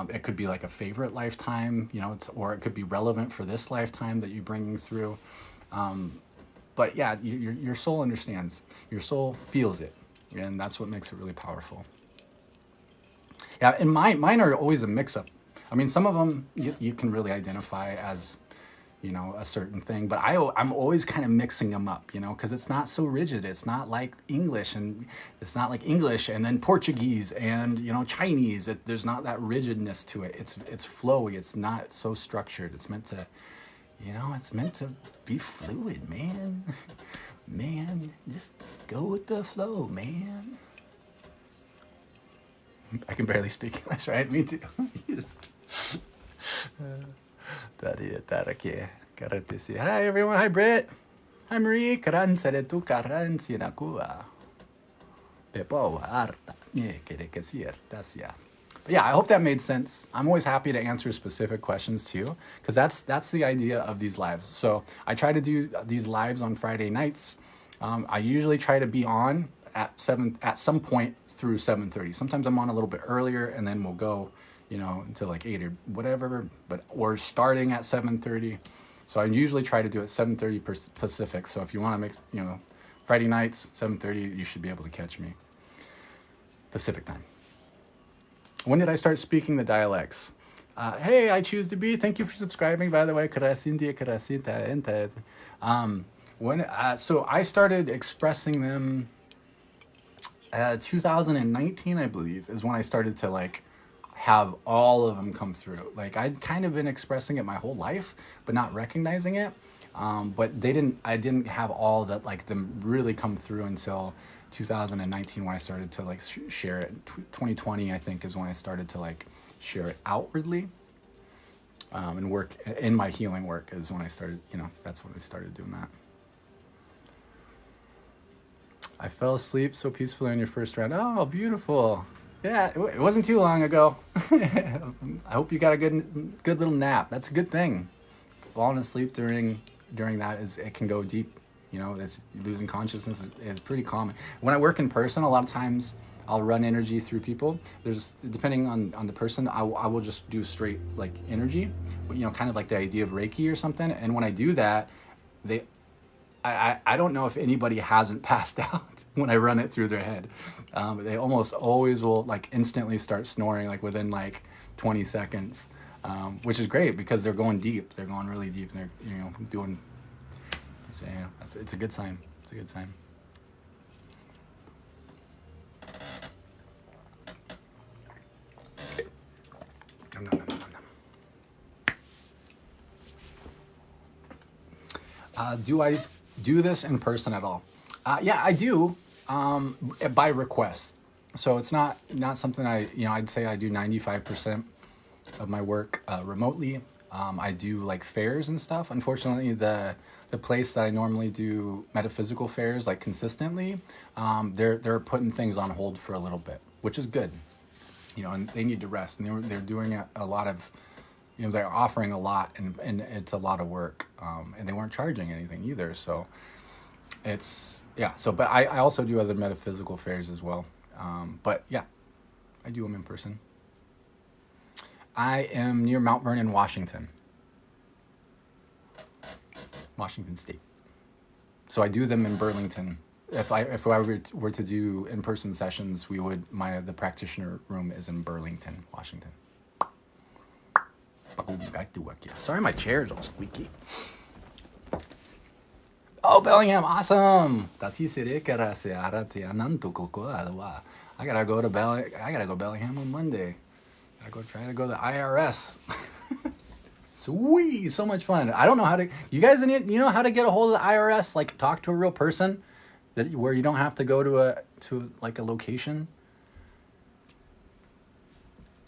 It could be like a favorite lifetime, or it could be relevant for this lifetime that you're bringing through. But yeah, your soul understands. Your soul feels it, and that's what makes it really powerful. Yeah, and mine are always a mix-up. I mean, some of them you can really identify as, a certain thing, but I'm always kind of mixing them up, because it's not so rigid. It's not like English, and it's not like English and then Portuguese and, Chinese. There's not that rigidness to it. It's flowy. It's not so structured. It's meant to, it's meant to be fluid, man. Man, just go with the flow, man. I can barely speak English, right? Me too. Hi everyone. Hi Britt. Hi Marie. Karansere tu karansi nakua. Pepo arta. But yeah, I hope that made sense. I'm always happy to answer specific questions too, because that's the idea of these lives. So I try to do these lives on Friday nights. I usually try to be on at some point through 7:30. Sometimes I'm on a little bit earlier, and then we'll go, until like 8 or whatever. But we're starting at 7:30. So I usually try to do it 7:30 Pacific. So if you want to make, Friday nights 7:30, you should be able to catch me Pacific time. When did I start speaking the dialects? Hey, I choose to be. Thank you for subscribing, by the way. So I started expressing them 2019, I believe, is when I started to have all of them come through. I'd kind of been expressing it my whole life, but not recognizing it. But I didn't have all that them really come through until 2019 when I started to share it. 2020, I think, is when I started to share it outwardly. And work in my healing work is when I started, that's when I started doing that. I fell asleep so peacefully on your first round. Oh, beautiful. Yeah, it wasn't too long ago. I hope you got a good little nap. That's a good thing. Falling asleep during that it can go deep. It's losing consciousness is pretty common. When I work in person, a lot of times I'll run energy through people. Depending on the person, I will just do straight energy, kind of like the idea of Reiki or something. And when I do that, I don't know if anybody hasn't passed out when I run it through their head. They almost always will instantly start snoring within 20 seconds, which is great because they're going deep. They're going really deep. And they're doing. So it's a good sign. It's a good sign. Do I do this in person at all? Yeah, I do, by request. So it's not something I'd say I do 95% of my work remotely. I do fairs and stuff. Unfortunately, the place that I normally do metaphysical fairs consistently, they're putting things on hold for a little bit, which is good. And they need to rest, and they're doing a lot of, they're offering a lot, and it's a lot of work, and they weren't charging anything either. So it's, yeah. So, but I also do other metaphysical fairs as well. But yeah, I do them in person. I am near Mount Vernon, Washington State. So I do them in Burlington. If I were to do in-person sessions, the practitioner room is in Burlington, Washington. Sorry, my chair is all squeaky. Oh, Bellingham, awesome! I gotta go Bellingham on Monday. I go try to go to the IRS. Sweet, so much fun. I don't know how to. You guys, know how to get a hold of the IRS? Talk to a real person, where you don't have to go to a location.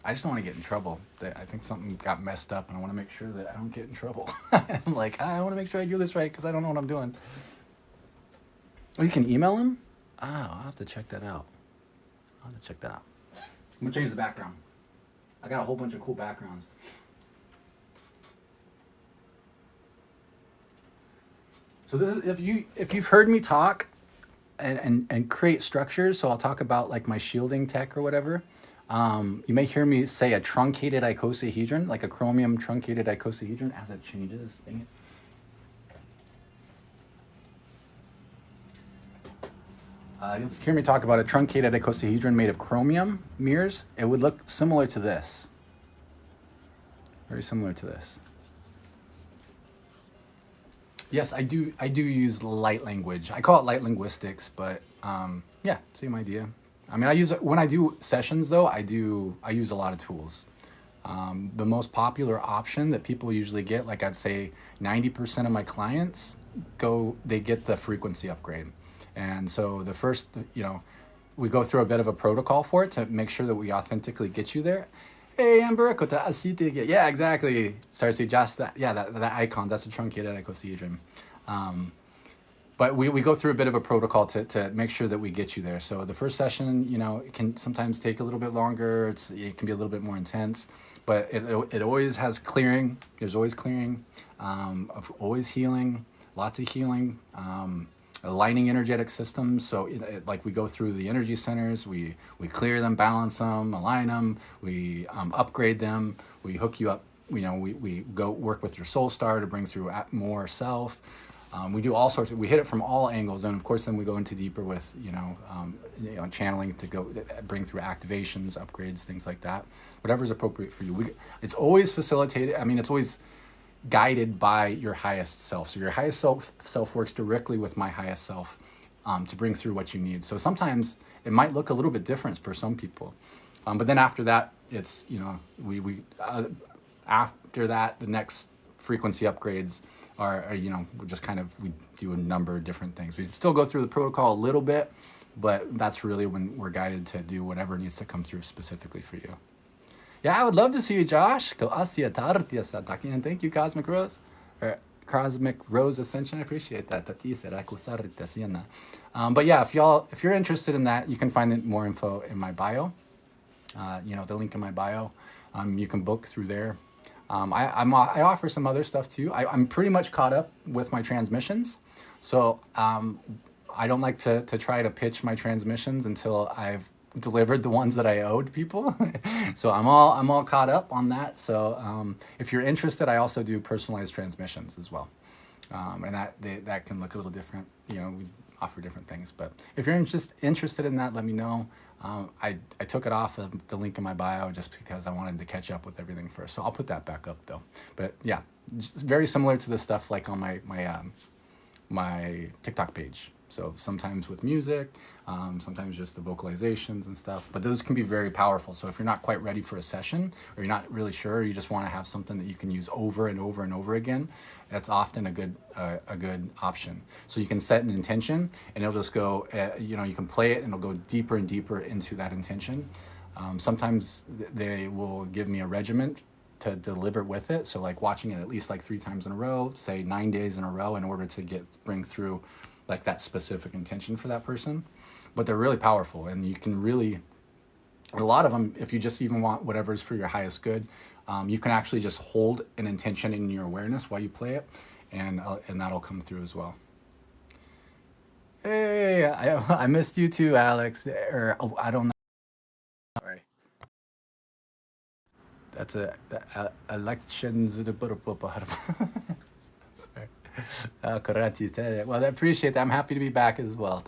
I just don't want to get in trouble. I think something got messed up, and I want to make sure that I don't get in trouble. I'm I want to make sure I do this right because I don't know what I'm doing. Oh, you can email him? Oh, I'll have to check that out. I'm gonna change the background. I got a whole bunch of cool backgrounds. So this is if you've heard me talk and create structures. So I'll talk about like my shielding tech or whatever. You may hear me say a truncated icosahedron, like a chromium truncated icosahedron as it changes. Dang it. You'll hear me talk about a truncated icosahedron made of chromium mirrors. It would look similar to this. Very similar to this. Yes, I do use light language. I call it light linguistics, but yeah, same idea. I mean, when I do sessions though, I use a lot of tools. The most popular option that people usually get, like I'd say 90% of my clients they get the frequency upgrade. And so the first, we go through a bit of a protocol for it to make sure that we authentically get you there. Hey, Amber, yeah, exactly. Sarsi, just that, yeah, that icon, that's a truncated icosahedron. But we go through a bit of a protocol to make sure that we get you there. So the first session, it can sometimes take a little bit longer. It can be a little bit more intense, but it always has clearing. There's always clearing, of always healing, lots of healing. Aligning energetic systems. So like we go through the energy centers, we clear them, balance them, align them, we upgrade them, we hook you up, we go work with your soul star to bring through more self. We do all sorts we hit it from all angles. And of course, then we go into deeper with, channeling to go bring through activations, upgrades, things like that, whatever's appropriate for you. It's always facilitated. I mean, it's always guided by your highest self. So your highest self works directly with my highest self to bring through what you need. So sometimes it might look a little bit different for some people. But then after that, it's, after that, the next frequency upgrades are we just we do a number of different things. We still go through the protocol a little bit, but that's really when we're guided to do whatever needs to come through specifically for you. Yeah, I would love to see you, Josh. And thank you, Cosmic Rose. Or Cosmic Rose Ascension. I appreciate that. But yeah, if you're interested in that, you can find more info in my bio. The link in my bio. You can book through there. I offer some other stuff too. I'm pretty much caught up with my transmissions. So I don't like to try to pitch my transmissions until I've delivered the ones that I owed people. So I'm all caught up on that. So if you're interested, I also do personalized transmissions as well. And that can look a little different. We offer different things, but if you're interested in that, let me know. I took it off of the link in my bio just because I wanted to catch up with everything first. So I'll put that back up though. But yeah, just very similar to the stuff like on my TikTok page. So sometimes with music, sometimes just the vocalizations and stuff, but those can be very powerful. So if you're not quite ready for a session, or you're not really sure, or you just want to have something that you can use over and over and over again, that's often a good option. So you can set an intention and it'll just go, you can play it and it'll go deeper and deeper into that intention. Sometimes they will give me a regiment to deliver with it. So like watching it at least like 3 times in a row, say 9 days in a row, in order to bring through like that specific intention for that person. But they're really powerful, and you can really, a lot of them, if you just even want whatever's for your highest good, you can actually just hold an intention in your awareness while you play it, and that'll come through as well. Hey, I missed you too, Alex. Or I don't know. Sorry. That's elections. Sorry. Well, I appreciate that. I'm happy to be back as well.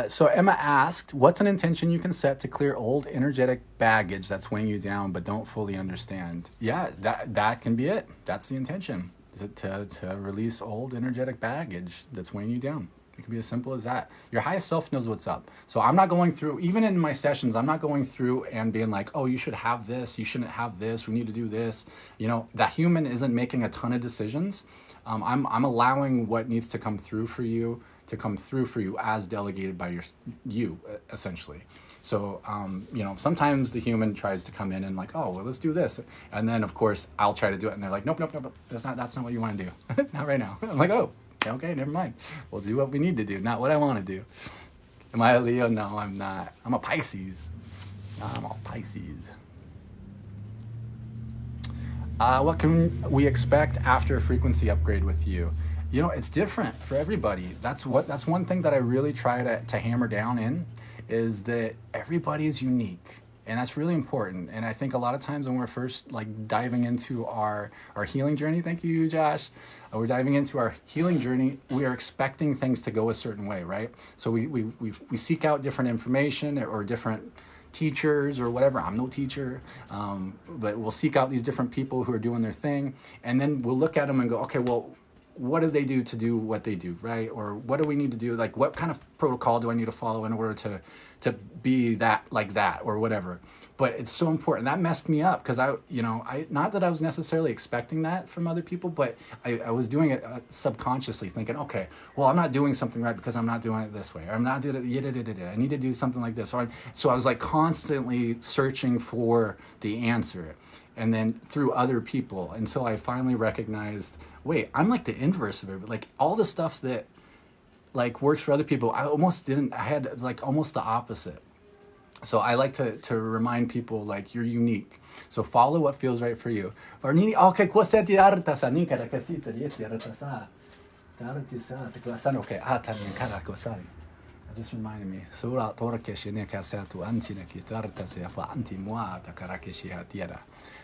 So Emma asked, what's an intention you can set to clear old energetic baggage that's weighing you down but don't fully understand? Yeah, that can be it. That's the intention, to release old energetic baggage that's weighing you down. It can be as simple as that. Your highest self knows what's up. So I'm not going through, even in my sessions, I'm not going through and being like, oh, you should have this, you shouldn't have this, we need to do this. That human isn't making a ton of decisions. I'm allowing what needs to come through for you to come through for you as delegated by you, essentially. So, sometimes the human tries to come in and like, oh, well, let's do this. And then, of course, I'll try to do it. And they're like, nope. That's not what you want to do. Not right now. I'm like, oh. Okay, never mind. We'll do what we need to do, not what I want to do. Am I a Leo? No, I'm not. I'm a Pisces. I'm a Pisces. What can we expect after a frequency upgrade with you? You know, it's different for everybody. That's one thing that I really try to hammer down in is that everybody is unique. And that's really important. And I think a lot of times when we're first like diving into our healing journey, thank you, Josh. We're diving into our healing journey, we are expecting things to go a certain way, right? So we seek out different information or different teachers or whatever. I'm no teacher, but we'll seek out these different people who are doing their thing, and then we'll look at them and go, okay, well, what do they do what they do, right? Or what do we need to do? Like, what kind of protocol do I need to follow in order to be that like that or whatever? But it's so important. That messed me up because I not that I was necessarily expecting that from other people, but I was doing it subconsciously, thinking, okay, well, I'm not doing something right because I'm not doing it this way. Or I'm not doing it. I need to do something like this. So I was like constantly searching for the answer, and then through other people until I finally recognized, wait, I'm like the inverse of it. Like all the stuff that like works for other people, I almost didn't. I had like almost the opposite. So I like to remind people like you're unique. So follow what feels right for you. Varnini, okay, cosa ti arta sa ni kara kasita yeti arta sa. Tarti sa te klasan okay, ata ni kara kosari. That just reminded me. Sura torkeshi ne kasatu anti ne kitarta se fa anti moi ta karakeshi hatiera.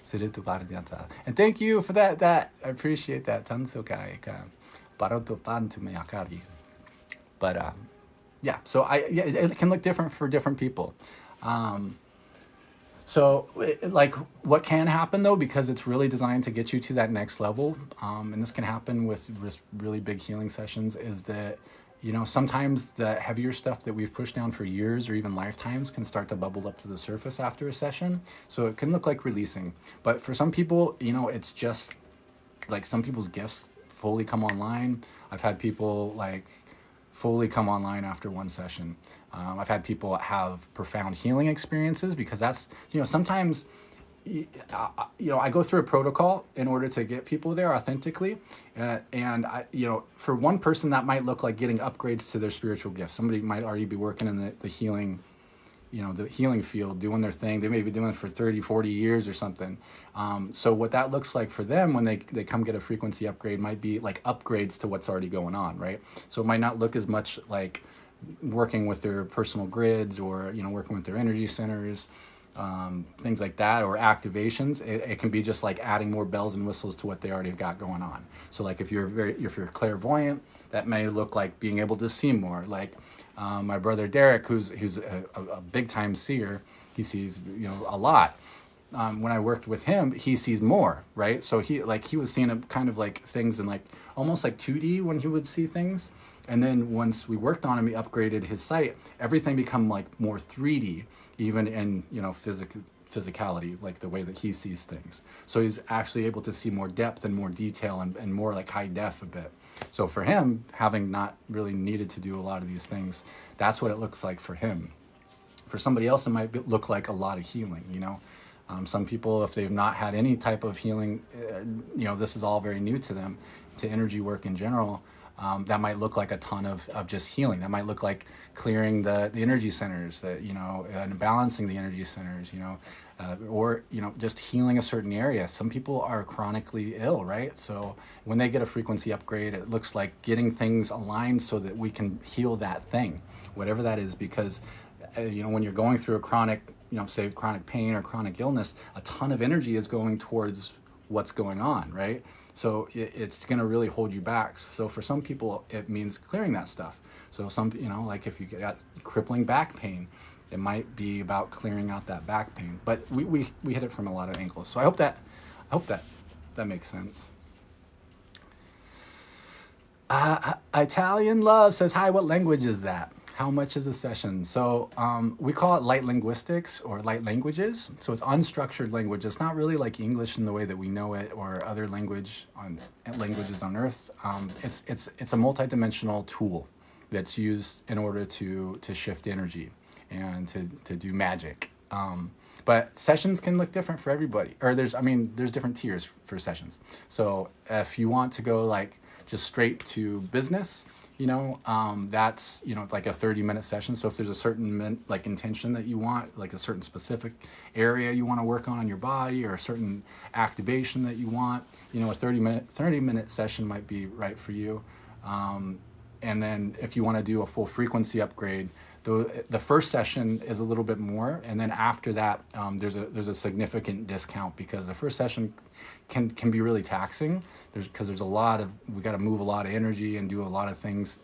Sirutu pardiata. And thank you for that. I appreciate that. Tanso kai ka baroto pantu me akari. But yeah, so it can look different for different people. So like what can happen though, because it's really designed to get you to that next level, and this can happen with really big healing sessions, is that, you know, sometimes the heavier stuff that we've pushed down for years or even lifetimes can start to bubble up to the surface after a session. So it can look like releasing. But for some people, you know, it's just like some people's gifts fully come online. I've had people like fully come online after one session. I've had people have profound healing experiences because that's, you know, sometimes, you know, I go through a protocol in order to get people there authentically. And, you know, for one person that might look like getting upgrades to their spiritual gifts. Somebody might already be working in the healing, you know, the healing field, doing their thing. They may be doing it for 30, 40 years or something. So what that looks like for them when they come get a frequency upgrade might be like upgrades to what's already going on, right? So it might not look as much like working with their personal grids or, you know, working with their energy centers, things like that, or activations. It can be just like adding more bells and whistles to what they already got going on. So like if you're clairvoyant, that may look like being able to see more. Like my brother Derek, who's a big time seer, he sees, you know, a lot. When I worked with him, he sees more, right? So he was seeing a kind of like things in like almost like 2D when he would see things. And then once we worked on him, he upgraded his sight, everything become like more 3D, even in, you know, physicality, like the way that he sees things. So he's actually able to see more depth and more detail and more like high def a bit. So for him, having not really needed to do a lot of these things, that's what it looks like for him. For somebody else, it might look like a lot of healing, you know. Some people, if they've not had any type of healing, you know, this is all very new to them, to energy work in general. That might look like a ton of just healing. That might look like clearing the energy centers, that, you know, and balancing the energy centers, you know, or, you know, just healing a certain area. Some people are chronically ill, right? So when they get a frequency upgrade, it looks like getting things aligned so that we can heal that thing, whatever that is, because, you know, when you're going through a chronic, you know, say chronic pain or chronic illness, a ton of energy is going towards what's going on, right? So it's going to really hold you back. So for some people, it means clearing that stuff. So some, you know, like if you got crippling back pain, it might be about clearing out that back pain. But we hit it from a lot of angles. So I hope that makes sense. Italian Love says, hi, what language is that? How much is a session? So we call it light linguistics or light languages. So it's unstructured language. It's not really like English in the way that we know it or other languages on Earth. It's a multidimensional tool that's used in order to shift energy and to do magic. But sessions can look different for everybody. Or there's different tiers for sessions. So if you want to go like just straight to business, that's, like a 30-minute session. So if there's a certain like intention that you want, like a certain specific area you want to work on your body, or a certain activation that you want, a 30-minute session might be right for you. And then if you want to do a full frequency upgrade, the first session is a little bit more, and then after that, there's a significant discount, because the first session can be really taxing. Because there's we got to move a lot of energy and do a lot of things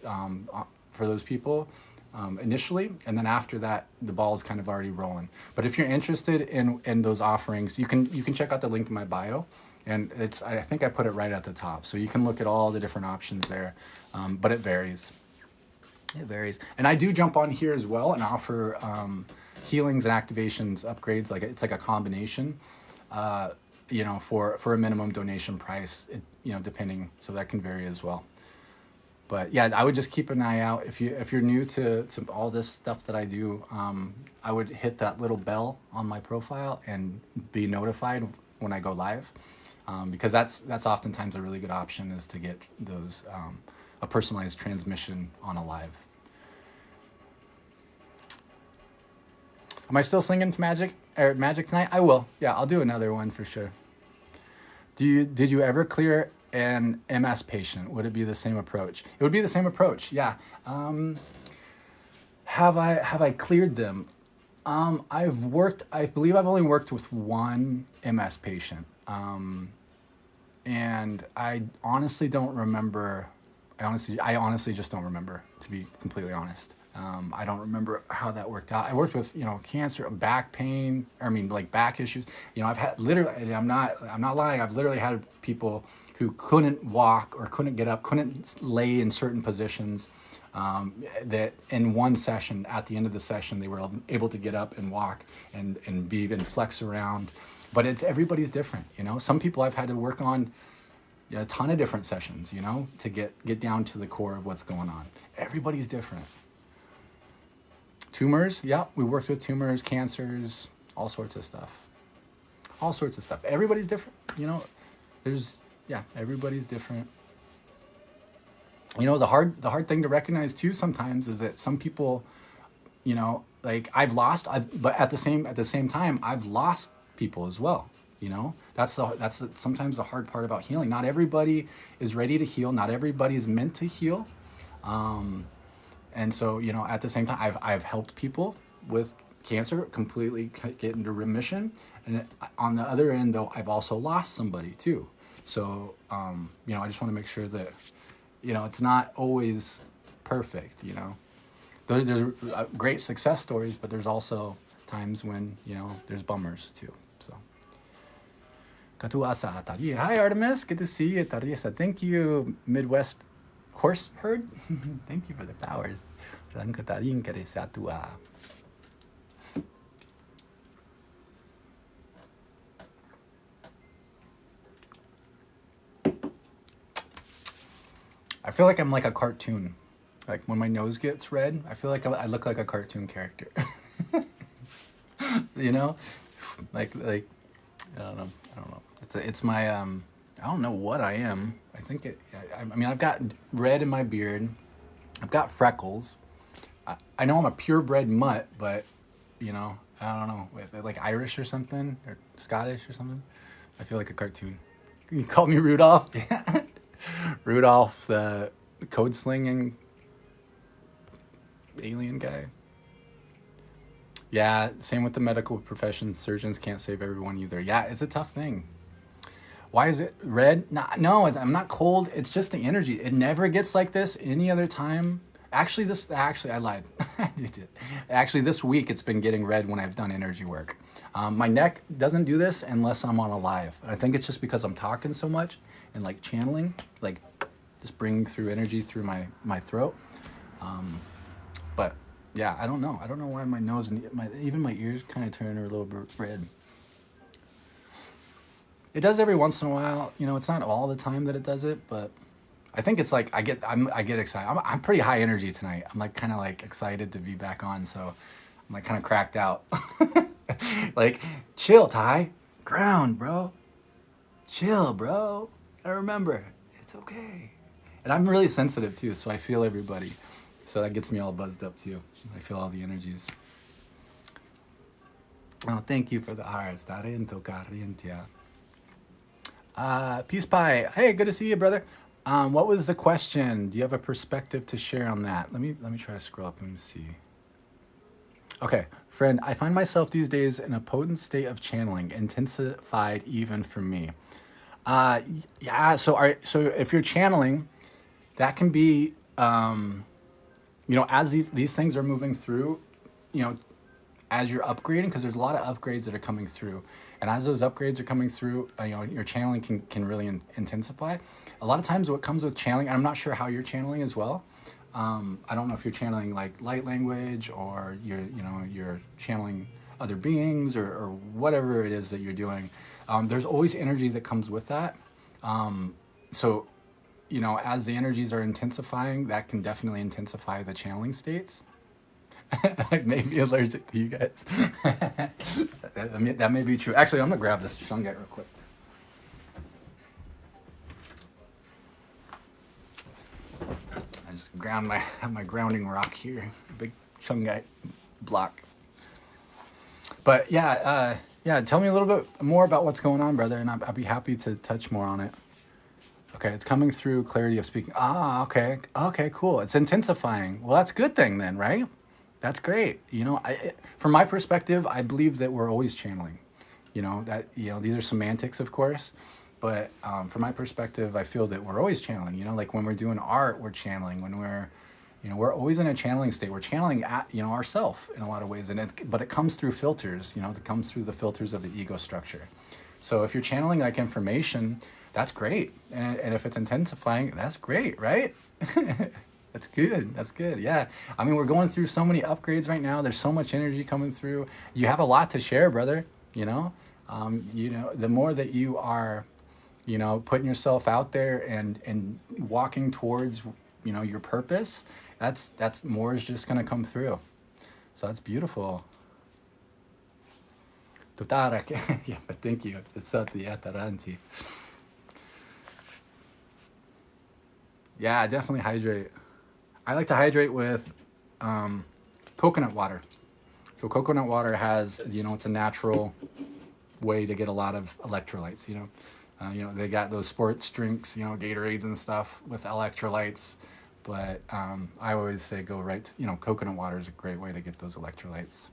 for those people initially, and then after that, the ball is kind of already rolling. But if you're interested in those offerings, you can check out the link in my bio. And I think I put it right at the top, so you can look at all the different options there, but it varies. It varies. And I do jump on here as well and offer healings and activations, upgrades. It's like a combination, for a minimum donation price, depending. So that can vary as well. But yeah, I would just keep an eye out. If you're new to all this stuff that I do, I would hit that little bell on my profile and be notified when I go live. Because that's oftentimes a really good option, is to get those a personalized transmission on a live. Am I still singing to Magic tonight? I will. Yeah, I'll do another one for sure. Did you ever clear an MS patient? Would it be the same approach? It would be the same approach. Yeah. Have I cleared them? I believe I've only worked with one MS patient. And I honestly don't remember. I honestly just don't remember, to be completely honest. I don't remember how that worked out. I worked with, cancer, back pain, like back issues. I've had literally, I'm not lying. I've literally had people who couldn't walk or couldn't get up, couldn't lay in certain positions, that in one session, at the end of the session, they were able to get up and walk and flex around. But everybody's different, Some people I've had to work on a ton of different sessions, to get down to the core of what's going on. Everybody's different. Tumors, yeah, we worked with tumors, cancers, all sorts of stuff. Everybody's different, everybody's different. The hard thing to recognize too sometimes is that some people, like but at the same time, I've lost people as well. That's sometimes the hard part about healing. Not everybody is ready to heal. Not everybody is meant to heal. And so, at the same time, I've helped people with cancer completely get into remission. And on the other end, though, I've also lost somebody too. So, I just want to make sure that, it's not always perfect, There's great success stories, but there's also times when, there's bummers too. So. Hi, Artemis. Good to see you, Teresa. Thank you, Midwest Horse Herd. Thank you for the powers. I feel like I'm like a cartoon. Like when my nose gets red, I feel like I look like a cartoon character. Like I don't know. It's my I don't know what I am. I think I've got red in my beard. I've got freckles. I know I'm a purebred mutt, but I don't know, like Irish or something, or Scottish or something. I feel like a cartoon. You call me Rudolph? Yeah. Rudolph, the code slinging alien guy. Yeah, same with the medical profession. Surgeons can't save everyone either. Yeah, it's a tough thing. Why is it red? No, I'm not cold. It's just the energy. It never gets like this any other time. Actually, I lied. Actually, this week it's been getting red when I've done energy work. My neck doesn't do this unless I'm on a live. I think it's just because I'm talking so much and like channeling, like just bringing through energy through my throat. But yeah, I don't know. I don't know why my nose and even my ears kind of turn a little bit red. It does every once in a while. It's not all the time that it does it, but I think it's like I get excited. I'm pretty high energy tonight. I'm like kind of like excited to be back on, so I'm like kind of cracked out. Like, chill, Ty. Ground, bro. Chill, bro. I remember. It's okay. And I'm really sensitive too, so I feel everybody. So that gets me all buzzed up too. I feel all the energies. Oh, thank you for the hearts. Tarento carientia. Peace pie. Hey, good to see you, brother. What was the question? Do you have a perspective to share on that? Let me try to scroll up and see. Okay, friend, I find myself these days in a potent state of channeling, intensified even for me. Yeah, so if you're channeling, that can be, as these things are moving through, you know, as you're upgrading, because there's a lot of upgrades that are coming through, and as those upgrades are coming through, your channeling can really intensify. A lot of times, what comes with channeling, and I'm not sure how you're channeling as well. I don't know if you're channeling like light language, or you're channeling other beings, or whatever it is that you're doing. There's always energy that comes with that. So, as the energies are intensifying, that can definitely intensify the channeling states. I may be allergic to you guys. That may be true. Actually, I'm gonna grab this shungite real quick. I just have my grounding rock here, big shungite block. But yeah, tell me a little bit more about what's going on, brother, and I'd be happy to touch more on it. Okay, it's coming through clarity of speaking. Okay, cool. It's intensifying. Well, that's a good thing then, right? That's great. From my perspective, I believe that we're always channeling. These are semantics, of course, but from my perspective, I feel that we're always channeling. Like when we're doing art, we're channeling. When we're always in a channeling state. We're channeling at ourselves in a lot of ways, but it comes through filters. It comes through the filters of the ego structure. So if you're channeling like information, that's great, and if it's intensifying, that's great, right? That's good. Yeah. I mean, we're going through so many upgrades right now. There's so much energy coming through. You have a lot to share, brother. The more that you are, putting yourself out there and walking towards, your purpose, that's more is just going to come through. So that's beautiful. Yeah, but thank you. Yeah, definitely hydrate. I like to hydrate with coconut water. So coconut water has, it's a natural way to get a lot of electrolytes. They got those sports drinks, Gatorades and stuff with electrolytes. But I always say go right to, coconut water is a great way to get those electrolytes.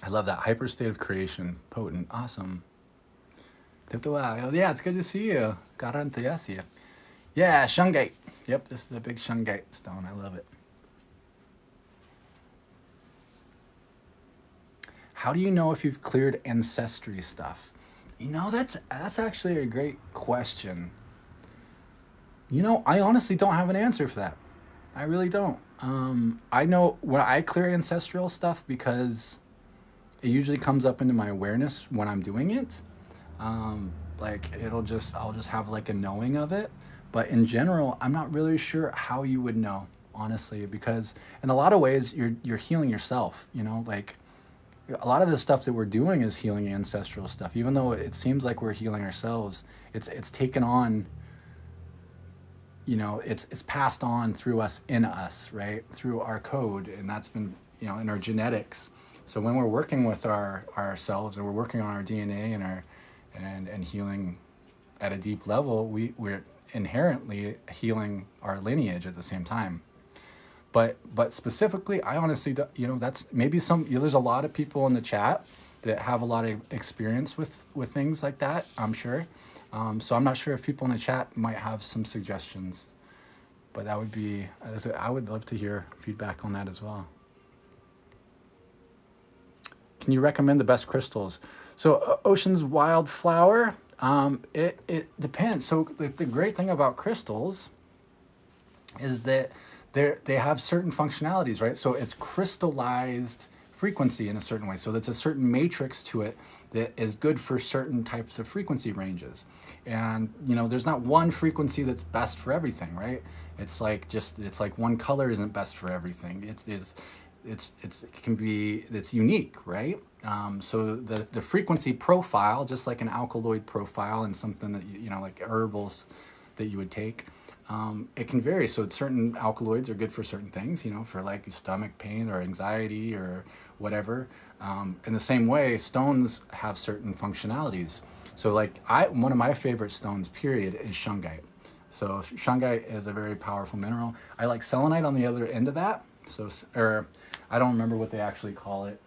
I love that hyper state of creation. Potent. Awesome. Yeah, it's good to see you. Yeah, shungite. Yep, this is a big shungite stone. I love it. How do you know if you've cleared ancestry stuff? That's actually a great question. I honestly don't have an answer for that. I really don't. I know when I clear ancestral stuff because it usually comes up into my awareness when I'm doing it. I'll just have like a knowing of it. But in general, I'm not really sure how you would know, honestly, because in a lot of ways you're healing yourself. A lot of the stuff that we're doing is healing ancestral stuff. Even though it seems like we're healing ourselves, it's taken on. It's passed on through us, in us, right? Through our code, and that's been in our genetics. So when we're working with ourselves and we're working on our DNA and healing at a deep level, we're inherently healing our lineage at the same time. But specifically, I honestly, that's maybe there's a lot of people in the chat that have a lot of experience with things like that, I'm sure. So I'm not sure if people in the chat might have some suggestions, but I would love to hear feedback on that as well. Can you recommend the best crystals? So Ocean's Wildflower, it depends. So the great thing about crystals is that they have certain functionalities, right? So it's crystallized frequency in a certain way. So that's a certain matrix to it that is good for certain types of frequency ranges. And, there's not one frequency that's best for everything, right? It's like one color isn't best for everything. it's unique, right? So the frequency profile, just like an alkaloid profile and something that like herbals that you would take, it can vary. So certain alkaloids are good for certain things, for like stomach pain or anxiety or whatever. In the same way, stones have certain functionalities. So like one of my favorite stones, period, is shungite. So shungite is a very powerful mineral. I like selenite on the other end of that. So, or I don't remember what they actually call it.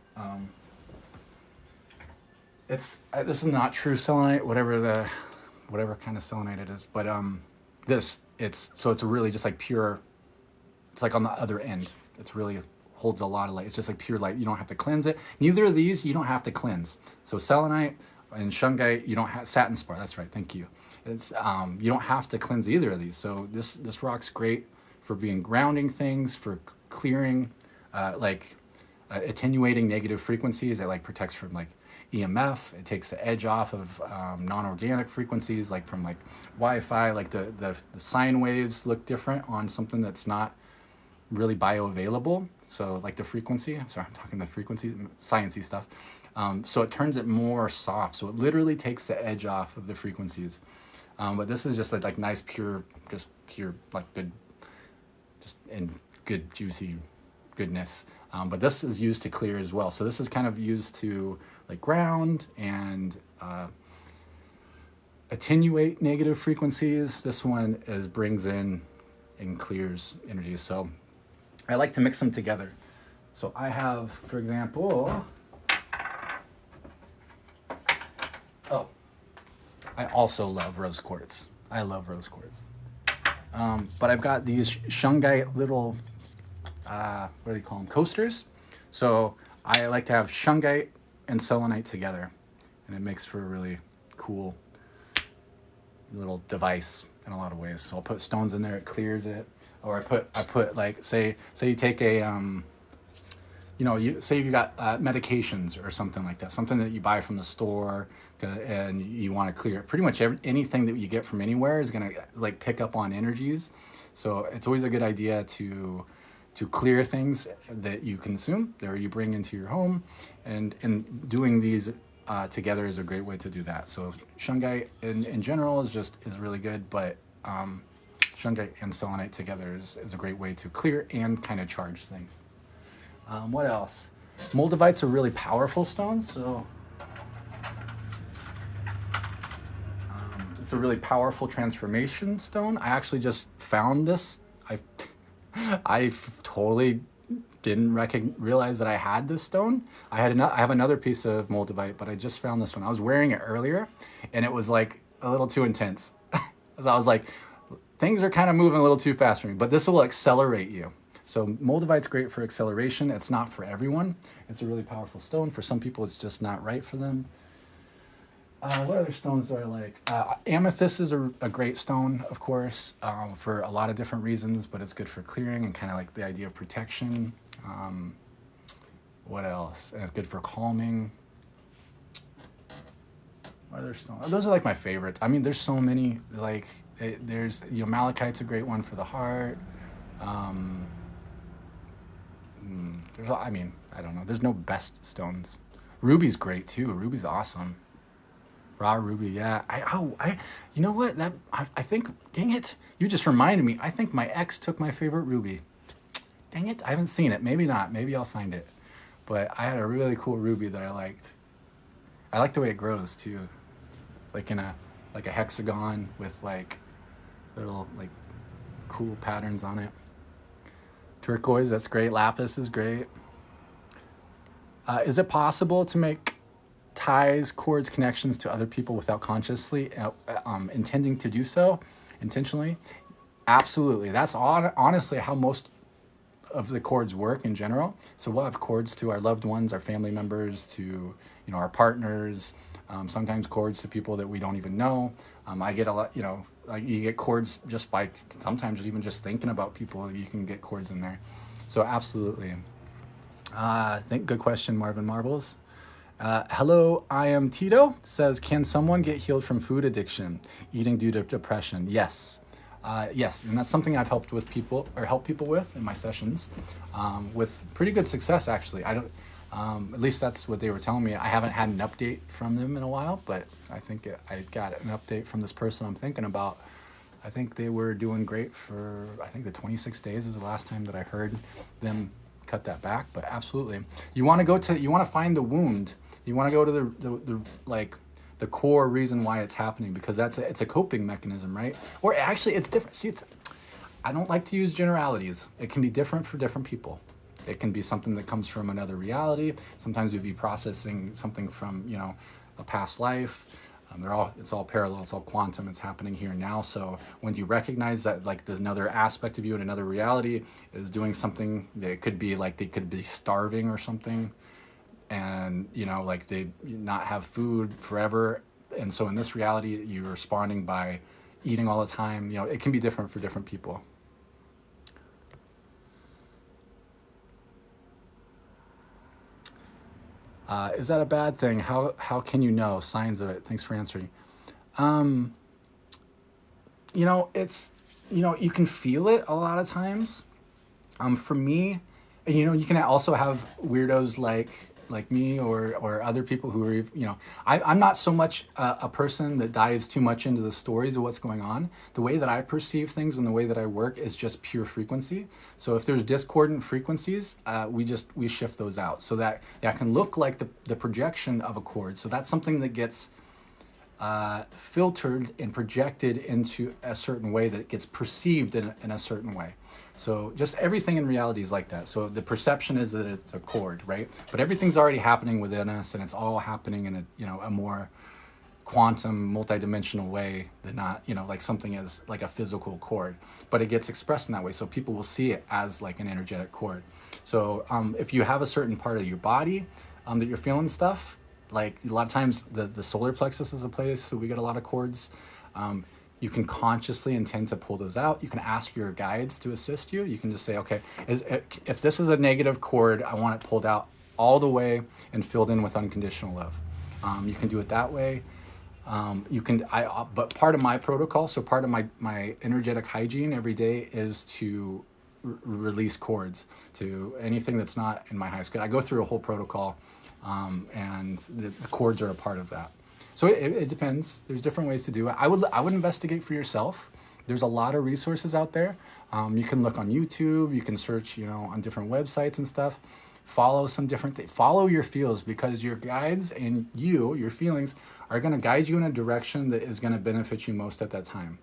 This is not true selenite, whatever kind of selenite it is. But it's really just like pure. It's like on the other end. It's really holds a lot of light. It's just like pure light. You don't have to cleanse it. Neither of these you don't have to cleanse. So selenite and shungite, you don't have satin spar. That's right. Thank you. It's you don't have to cleanse either of these. So this rock's great for being grounding things, for clearing, attenuating negative frequencies. It like protects from like EMF. It takes the edge off of non-organic frequencies, like from like Wi-Fi. Like the sine waves look different on something that's not really bioavailable. So like the frequency. Sorry, I'm talking the frequency, sciencey stuff. So it turns it more soft. So it literally takes the edge off of the frequencies. But this is just like nice, pure, like good, just in good, juicy goodness. But this is used to clear as well. So this is kind of used to like ground and attenuate negative frequencies. This one brings in and clears energy. So I like to mix them together. So I have, for example, I also love rose quartz. I love rose quartz. But I've got these shungite little, what do you call them? Coasters. So I like to have shungite and selenite together. And it makes for a really cool little device in a lot of ways. So I'll put stones in there, it clears it. Or I put like, say you take a, say you got medications or something like that, something that you buy from the store, and you want to clear it. Pretty much anything that you get from anywhere is going to like pick up on energies. So it's always a good idea to clear things that you consume or you bring into your home, and doing these together is a great way to do that. So shungite in general is really good, but shungite and selenite together is a great way to clear and kind of charge things. What else? Moldavite's a really powerful stone, so it's a really powerful transformation stone. I actually just found this. I totally didn't realize that I had this stone. I have another piece of moldavite, but I just found this one. I was wearing it earlier, and it was like a little too intense. So I was like, things are kind of moving a little too fast for me, but this will accelerate you. So moldavite's great for acceleration. It's not for everyone. It's a really powerful stone. For some people, it's just not right for them. What other stones do I like? Amethyst is a great stone, of course, for a lot of different reasons, but it's good for clearing and kind of like the idea of protection. What else? And it's good for calming. What other stones? Those are like my favorites. I mean, there's so many. Like, there's, malachite's a great one for the heart. I don't know. There's no best stones. Ruby's great too. Ruby's awesome. Raw ruby, yeah. You know what? I think, dang it, you just reminded me. I think my ex took my favorite ruby. Dang it, I haven't seen it. Maybe not. Maybe I'll find it. But I had a really cool ruby that I liked. I like the way it grows too, like in a hexagon with like little like cool patterns on it. Turquoise, that's great. Lapis is great. Is it possible to make ties, cords, connections to other people without consciously intending to do so, intentionally? Absolutely. That's honestly how most of the cords work in general. So we'll have cords to our loved ones, our family members, to our partners, sometimes cords to people that we don't even know. I get a lot, like you get cords just by sometimes even just thinking about people, you can get cords in there. So absolutely. Good question, Marvin Marbles. Hello, I am Tito. Says, can someone get healed from food addiction, eating due to depression? Yes. Yes, and that's something I've helped with people or help people with in my sessions, with pretty good success actually. I don't, at least that's what they were telling me. I haven't had an update from them in a while, but I think I got an update from this person I'm thinking about. I think they were doing great for, I think the 26 days is the last time that I heard them cut that back. But absolutely, you want to you want to find the wound. You want to go to the like the core reason why it's happening, because it's a coping mechanism, right? Or actually, it's different. See, I don't like to use generalities. It can be different for different people. It can be something that comes from another reality. Sometimes you'd be processing something from, a past life. It's all parallel, it's all quantum, it's happening here now. So when you recognize that like there's another aspect of you in another reality is doing something, it could be like they could be starving or something, and like they not have food forever. And so in this reality, you're responding by eating all the time. It can be different for different people. Is that a bad thing? How can you know signs of it? Thanks for answering. Um, it's you can feel it a lot of times. For me, you can also have weirdos like me or other people who are, I'm not so much a person that dives too much into the stories of what's going on. The way that I perceive things and the way that I work is just pure frequency. So if there's discordant frequencies, we shift those out so that can look like the projection of a chord. So that's something that gets filtered and projected into a certain way that gets perceived in a certain way. So just everything in reality is like that. So the perception is that it's a chord, right? But everything's already happening within us, and it's all happening in a more quantum, multidimensional way than not, like something as like a physical chord. But it gets expressed in that way, so people will see it as like an energetic chord. So if you have a certain part of your body that you're feeling stuff, like a lot of times the solar plexus is a place, so we get a lot of chords. You can consciously intend to pull those out. You can ask your guides to assist you. You can just say, okay, if this is a negative chord, I want it pulled out all the way and filled in with unconditional love. You can do it that way. But part of my protocol, so part of my energetic hygiene every day is to release chords to anything that's not in my highest good. I go through a whole protocol, and the chords are a part of that. So it depends. There's different ways to do it. I would investigate for yourself. There's a lot of resources out there. You can look on YouTube. You can search, on different websites and stuff. Follow some different things. Follow your feels, because your guides and your feelings are going to guide you in a direction that is going to benefit you most at that time.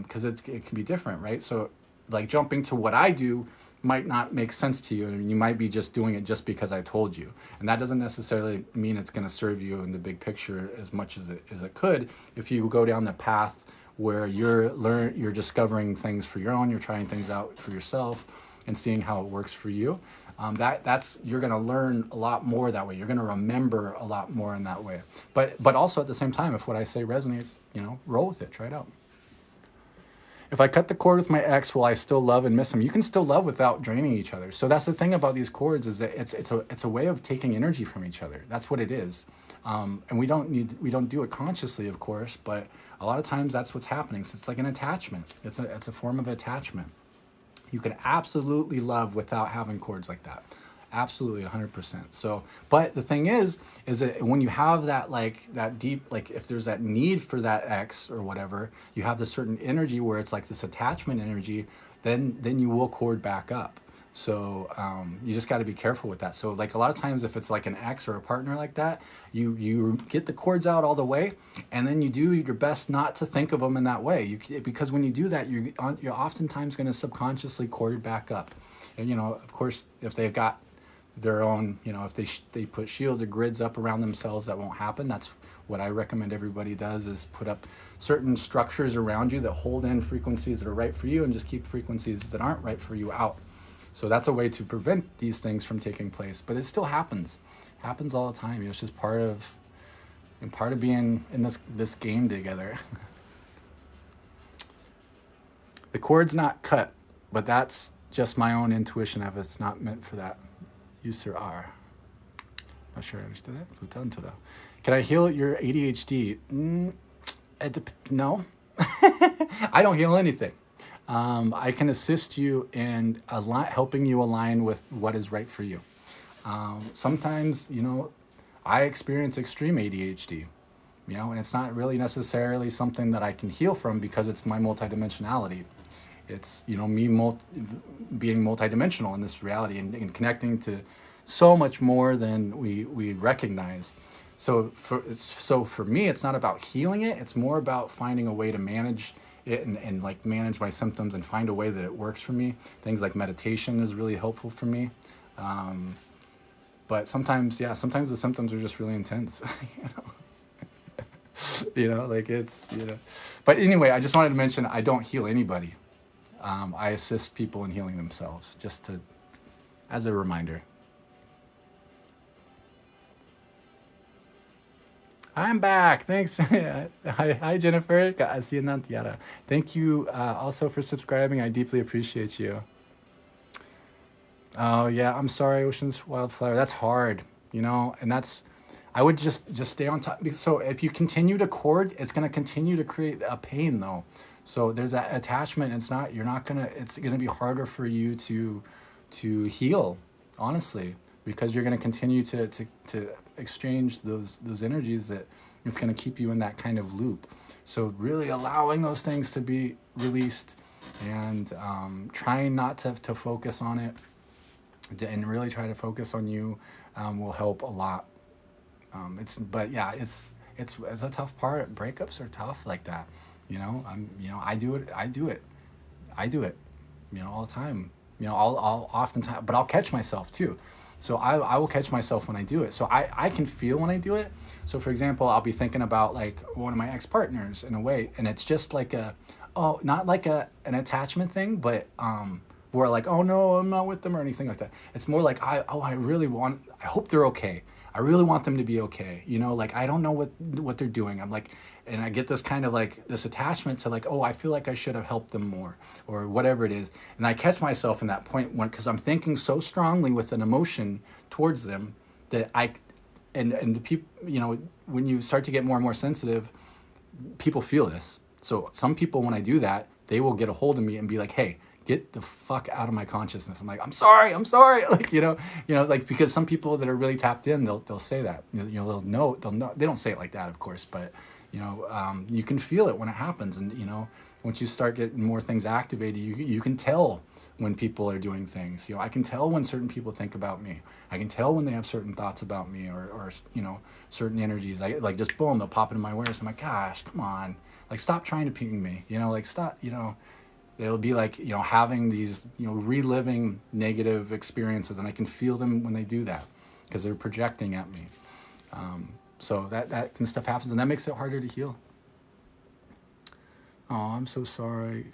Because it can be different, right? So like jumping to what I do might not make sense to you, and you might be just doing it just because I told you, and that doesn't necessarily mean it's going to serve you in the big picture as much as it could if you go down the path where you're discovering things for your own, you're trying things out for yourself and seeing how it works for you. You're going to learn a lot more that way. You're going to remember a lot more in that way. But also at the same time, if what I say resonates, roll with it, try it out. If I cut the cord with my ex, will I still love and miss him? You can still love without draining each other. So that's the thing about these cords, is that it's a way of taking energy from each other. That's what it is. And we don't do it consciously, of course, but a lot of times that's what's happening. So it's like an attachment. It's a form of attachment. You can absolutely love without having cords like that. Absolutely, 100%. So, but the thing is that when you have that deep, like if there's that need for that X or whatever, you have this certain energy where it's like this attachment energy, then you will cord back up. So you just got to be careful with that. So like a lot of times if it's like an ex or a partner like that, you get the cords out all the way, and then you do your best not to think of them in that way. Because when you do that, you're oftentimes going to subconsciously cord back up. And of course, if they've got their own, if they put shields or grids up around themselves, that won't happen. That's what I recommend everybody does, is put up certain structures around you that hold in frequencies that are right for you, and just keep frequencies that aren't right for you out. So that's a way to prevent these things from taking place. But it still happens all the time. It's just part of being in this game together. The cord's not cut, but that's just my own intuition of it's not meant for that. You, sir, are. Not sure I understood that. Can I heal your ADHD? No. I don't heal anything. I can assist you in helping you align with what is right for you. Sometimes, I experience extreme ADHD, and it's not really necessarily something that I can heal from because it's my multidimensionality. It's, me being multidimensional in this reality and connecting to so much more than we recognize. So for me, it's not about healing it. It's more about finding a way to manage it and like manage my symptoms and find a way that it works for me. Things like meditation is really helpful for me. But sometimes, yeah, sometimes the symptoms are just really intense. Like it's. But anyway, I just wanted to mention I don't heal anybody. I assist people in healing themselves, as a reminder. I'm back. Thanks. Hi, Jennifer. Thank you also for subscribing. I deeply appreciate you. Oh yeah, I'm sorry, Ocean's Wildflower. That's hard, and I would just stay on top. So if you continue to cord, it's going to continue to create a pain though. So there's that attachment. It's going to be harder for you to heal, honestly, because you're going to continue to exchange those energies that it's going to keep you in that kind of loop. So really allowing those things to be released and trying not to focus on it and really try to focus on you will help a lot. It's a tough part. Breakups are tough like that. I do it, all the time. I'll oftentimes, but I'll catch myself too. So I will catch myself when I do it. So I can feel when I do it. So for example, I'll be thinking about like one of my ex-partners in a way, and it's just like not like an attachment thing, but where like, oh no, I'm not with them or anything like that. It's more like I hope they're okay. I really want them to be okay. Like I don't know what they're doing. I'm like, and I get this kind of like this attachment to like, oh, I feel like I should have helped them more or whatever it is. And I catch myself in that point because I'm thinking so strongly with an emotion towards them that and the people, when you start to get more and more sensitive, people feel this. So some people, when I do that, they will get a hold of me and be like, hey, get the fuck out of my consciousness. I'm like, I'm sorry. Like, like, because some people that are really tapped in, they'll say that, they'll know, they don't say it like that, of course, but you can feel it when it happens. And, once you start getting more things activated, you can tell when people are doing things. I can tell when certain people think about me. I can tell when they have certain thoughts about me or certain energies. Like just boom, they'll pop into my awareness. I'm like, gosh, come on. Like, stop trying to ping me, like stop, they'll be like, having these, reliving negative experiences, and I can feel them when they do that because they're projecting at me. So that kind of stuff happens, and that makes it harder to heal. Oh, I'm so sorry.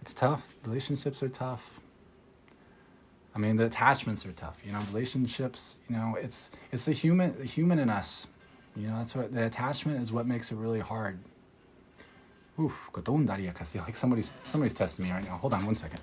It's tough. Relationships are tough. I mean, the attachments are tough. Relationships. It's the human in us. That's what the attachment is. What makes it really hard. Oof, like somebody's testing me right now. Hold on one second.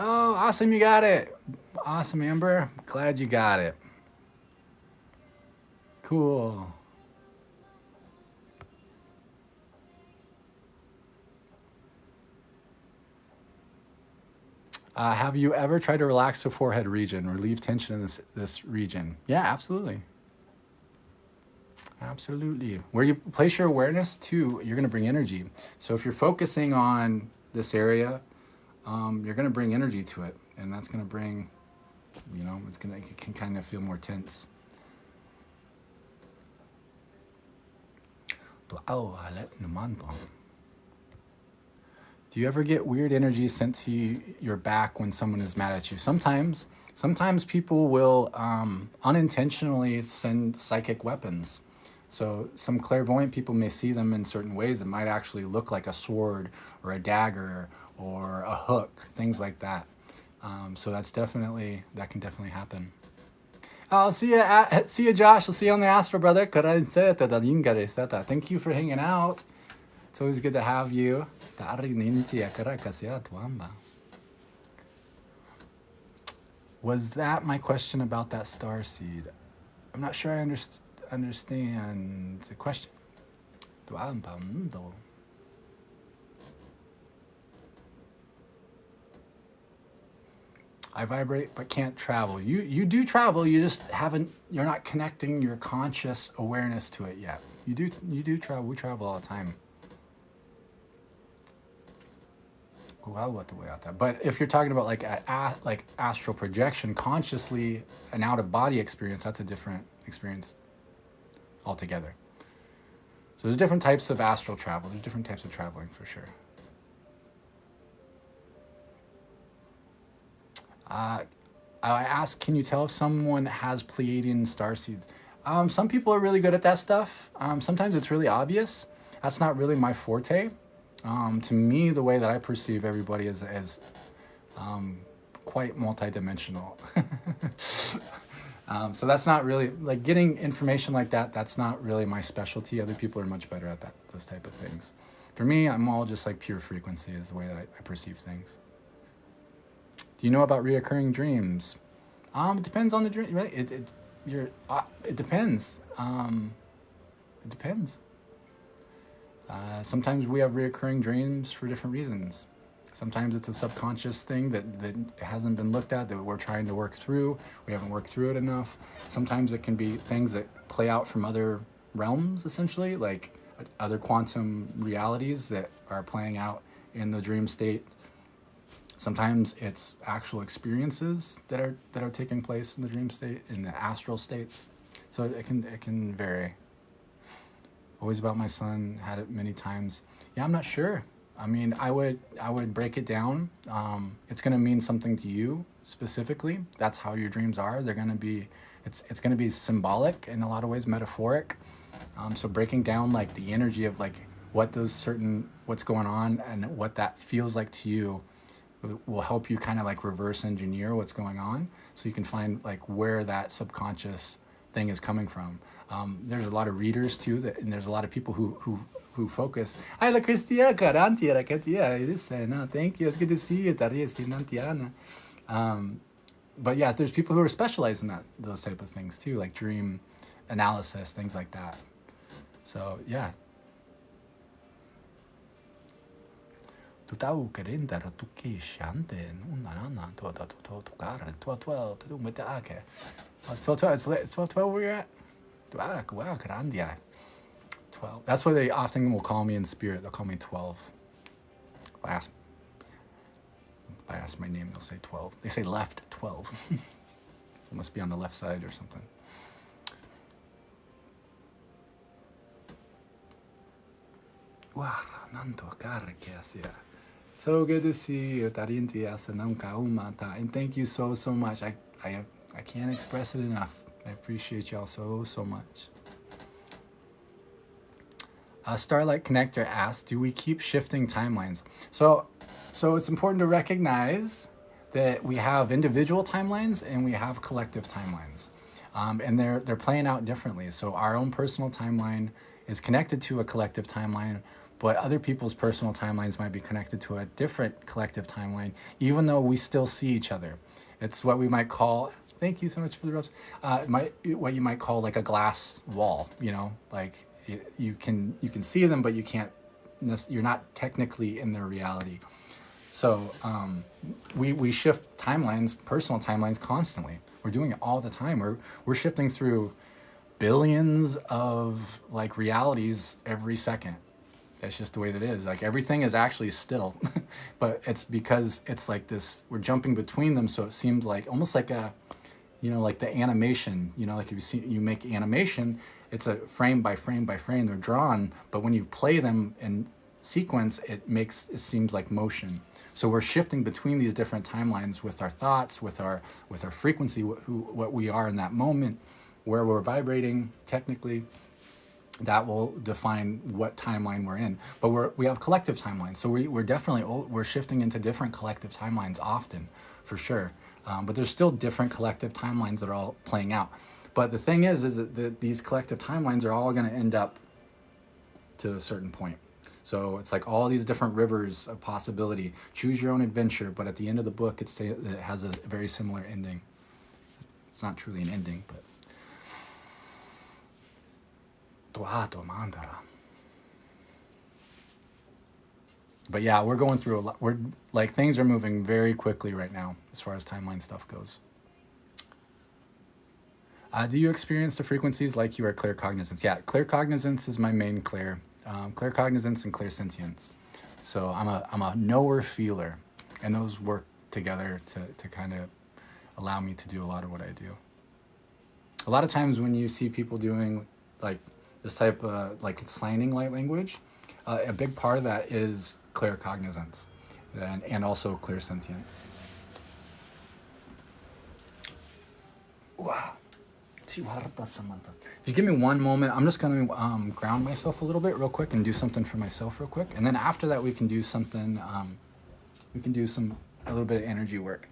Oh, awesome, you got it. Awesome, Amber. Glad you got it. Cool. Have you ever tried to relax the forehead region, relieve tension in this region? Yeah, absolutely. Absolutely. Where you place your awareness to, you're going to bring energy. So if you're focusing on this area, you're going to bring energy to it, and that's going to bring, it can kind of feel more tense. Do you ever get weird energy sent to your back when someone is mad at you? Sometimes people will unintentionally send psychic weapons. So some clairvoyant people may see them in certain ways. It might actually look like a sword or a dagger or a hook, things like that. So that can definitely happen. I'll see you, Josh. I'll see you on the Astro, brother. Thank you for hanging out. It's always good to have you. Was that my question about that star seed? I'm not sure I understand the question. I vibrate but can't travel. You do travel, you're not connecting your conscious awareness to it yet. You do travel. We travel all the time. But if you're talking about like astral projection, consciously an out of body experience, that's a different experience altogether. So there's different types of astral travel. There's different types of traveling for sure. I asked, can you tell if someone has Pleiadian starseeds? Some people are really good at that stuff. Sometimes it's really obvious. That's not really my forte. To me, the way that I perceive everybody is quite multidimensional. So that's not really, like getting information like that, that's not really my specialty. Other people are much better at those type of things. For me, I'm all just like pure frequency is the way that I perceive things. Do you know about reoccurring dreams? It depends on the dream, right? It depends. It depends. Sometimes we have reoccurring dreams for different reasons. Sometimes it's a subconscious thing that hasn't been looked at, that we're trying to work through. We haven't worked through it enough. Sometimes it can be things that play out from other realms, essentially, like other quantum realities that are playing out in the dream state. Sometimes it's actual experiences that are taking place in the dream state, in the astral states. So it can vary. Always about my son, had it many times. Yeah, I'm not sure. I mean, I would break it down. It's going to mean something to you specifically. That's how your dreams are. They're going to be, it's going to be symbolic in a lot of ways, metaphoric. So breaking down like the energy of like what's going on and what that feels like to you will help you kind of like reverse engineer what's going on, so you can find like where that subconscious thing is coming from. There's a lot of readers too, and there's a lot of people who focus. Hi, la Cristia, Carantia, Katia. No, thank you. It's good to see you, Taria. But yes, there's people who are specialized in those type of things too, like dream analysis, things like that. So yeah. Tutau kerendara tuki shante nana to kar 12 to do metake. It's 12. It's 12 where you're at. Wow, Grandia. 12. That's why they often will call me in spirit. They'll call me 12. If I ask my name, they'll say 12. They say left 12. It must be on the left side or something. Wow, nanto carcasia. So good to see you, and thank you so much. I can't express it enough. I appreciate y'all so much. Starlight Connector asks, do we keep shifting timelines? So it's important to recognize that we have individual timelines and we have collective timelines. And they're playing out differently. So our own personal timeline is connected to a collective timeline, but other people's personal timelines might be connected to a different collective timeline, even though we still see each other. It's what we might call, thank you so much for the rose, what you might call like a glass wall, like you can see them, but you're not technically in their reality. So we shift timelines, personal timelines constantly. We're doing it all the time. We're shifting through billions of like realities every second. That's just the way that it is. Like everything is actually still, but it's because it's like this, we're jumping between them. So it seems like almost like a, like the animation, like you make animation, it's a frame by frame by frame, they're drawn, but when you play them and sequence, it seems like motion. So we're shifting between these different timelines with our thoughts, with our frequency, what we are in that moment, where we're vibrating. Technically, that will define what timeline we're in. But we have collective timelines, so we're definitely we're shifting into different collective timelines often, for sure. But there's still different collective timelines that are all playing out. But the thing is that these collective timelines are all going to end up to a certain point. So it's like all these different rivers of possibility. Choose your own adventure, but at the end of the book, it has a very similar ending. It's not truly an ending, but. But yeah, we're going through a lot. We're like, things are moving very quickly right now as far as timeline stuff goes. Do you experience the frequencies like you are clear cognizance? Yeah, clear cognizance is my main clear. Clear cognizance and clear sentience. So I'm a knower feeler, and those work together to kind of allow me to do a lot of what I do. A lot of times when you see people doing like this type of like signing light language, a big part of that is clear cognizance and also clear sentience. Wow. If you give me one moment, I'm just going to ground myself a little bit real quick and do something for myself real quick. And then after that, we can do something, we can do a little bit of energy work.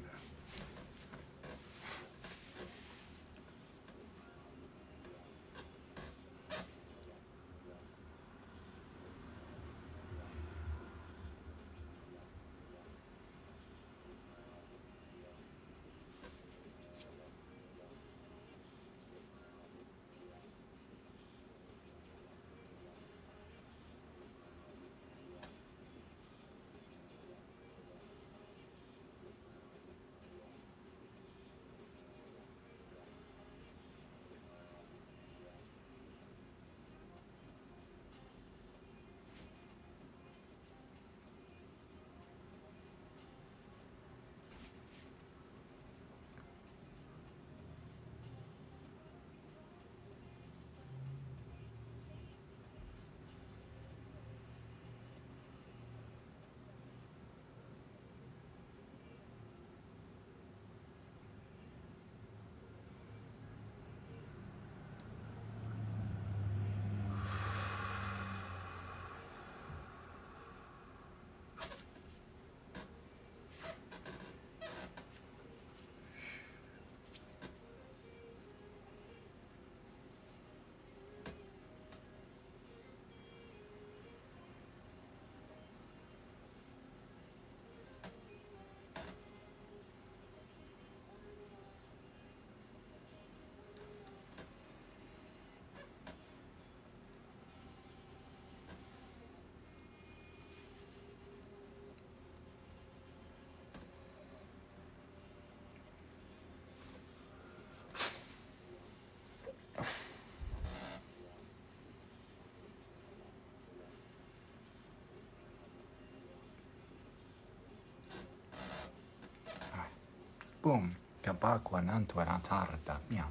Boom. Kabakwa nantuara tarta. Meow.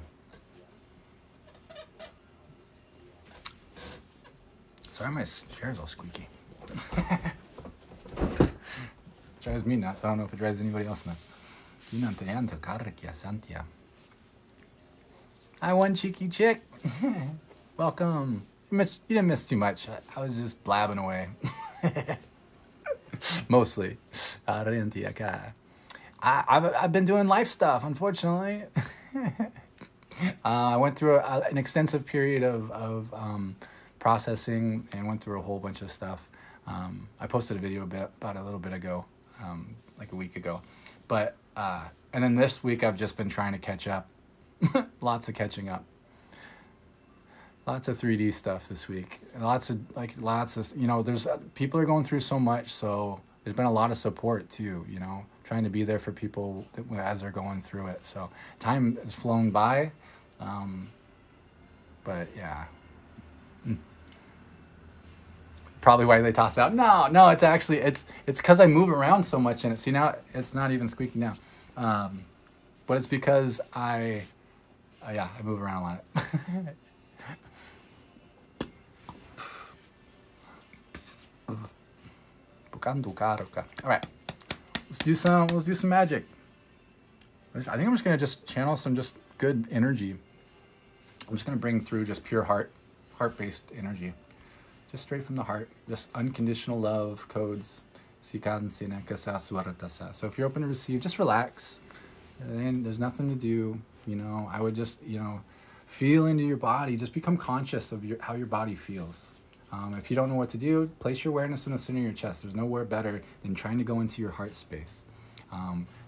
Sorry, my chair's all squeaky. Drives me nuts. I don't know if it drives anybody else nuts. Hi, one cheeky chick. Welcome. You didn't miss too much. I was just blabbing away. Mostly. I've been doing life stuff, unfortunately. I went through an extensive period of processing and went through a whole bunch of stuff. I posted a video about a little bit ago, like a week ago. But and then this week I've just been trying to catch up. Lots of catching up. Lots of 3D stuff this week. Lots of there's people are going through so much, so there's been a lot of support too, trying to be there for people as they're going through it. So time has flown by, but yeah. Probably why they toss out. No, it's actually, it's because I move around so much in it. See, now it's not even squeaking now. But it's because I move around a lot. right, let's do some magic. I think I'm just gonna just channel some just good energy. I'm just gonna bring through just pure heart-based energy, just straight from the heart, just unconditional love codes. So if you're open to receive, just relax. And there's nothing to do. I would just feel into your body. Just become conscious of how your body feels. If you don't know what to do, place your awareness in the center of your chest. There's nowhere better than trying to go into your heart space.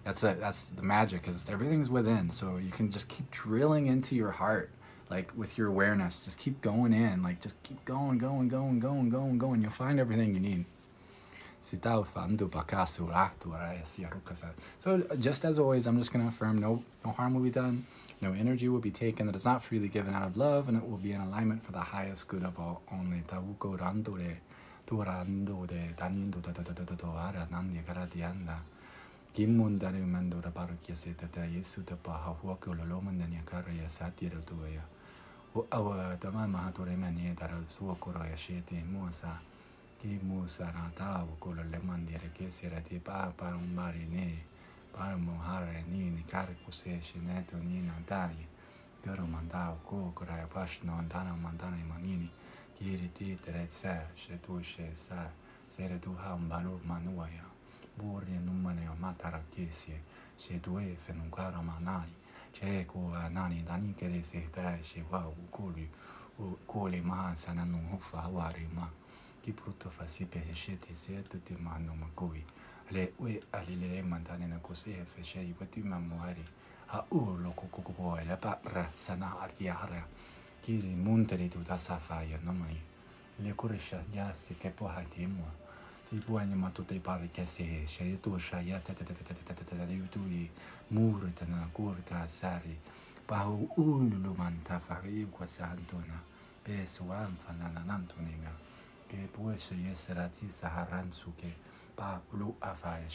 That's the magic, is everything's within. So you can just keep drilling into your heart, like with your awareness. Just keep going in, like just keep going. You'll find everything you need. So just as always, I'm just going to affirm no harm will be done, no energy will be taken that is not freely given out of love, and it will be in alignment for the highest good of all only. Ki musarata ukolo lemandire che sirati pa un marine para mohare ni kare kuse shineto ni nandari garo mandao ko kora pashno andana mandana manini kiri ti teresa shetu shesa sere tu ha un balu manuaya burri numane matara kesie shedue fenunkara manai che ko nani dani kere se ta shiwa ukuli ukuli ma sananu hufa wari ma ki brutto fa si pescete se tutti manno makui le ue alile mandane na così e fece i pati mamuari a lo coco e la parra sana archiara ki montere tu da safaya no mai le curescia ya si che può hatimo ti può anima tutte i pari che si sceglie tu sceglie tu i muri tana curca sari pa ululu manta fari qua santona peso anfanana nantonega che può essere saharansu che pa lu afai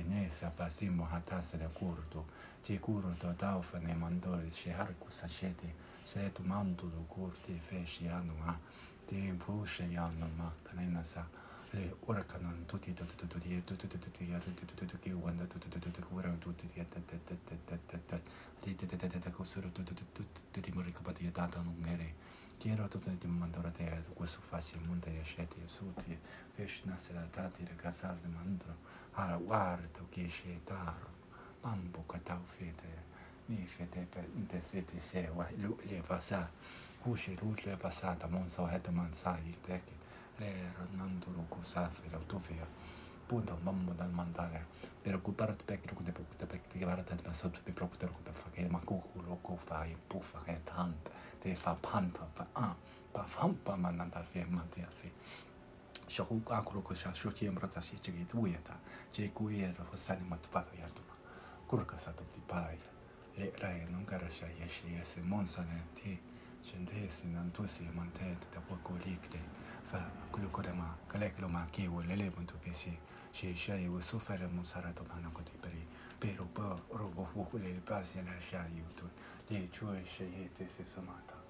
ne sa fasimo hatase da curto ti curto daufane mandore she harku sachete se tu manto do curti feshi anuma ti pushe yanuma panena sa le ora canon tutti che wanda tutti ora tutti tutti data numere Quiero tutto di mandare te questo facile monte di scetti e suti pesci nasseratati da casar di mandro ara guarda che scettaro bambo catau fete ni fete per intesiti se wa lu le passa cusci rut le passata mon so het man sai tek le ronanduro cosafe la tufia punto mammo dal mandare per occuparti per che guarda il passato per preoccupare per fare ma culo co fai puffa che tanto te fa pampa pa fampa mananda fe mantia fe shoku akuro ko sha shoki embrata si chigi tueta je kuero sani matpa yatuma kurka sato di pai e rai non gara sha yeshi ese monsane ti gente si non tu si mante te poco likle fa kulo kodama kaleklo ma ki wo lele buntu pesi she shai wo sofere monsarato manako ti peri pero po robo fuku le pasi la sha yuto le chue shayete fe somata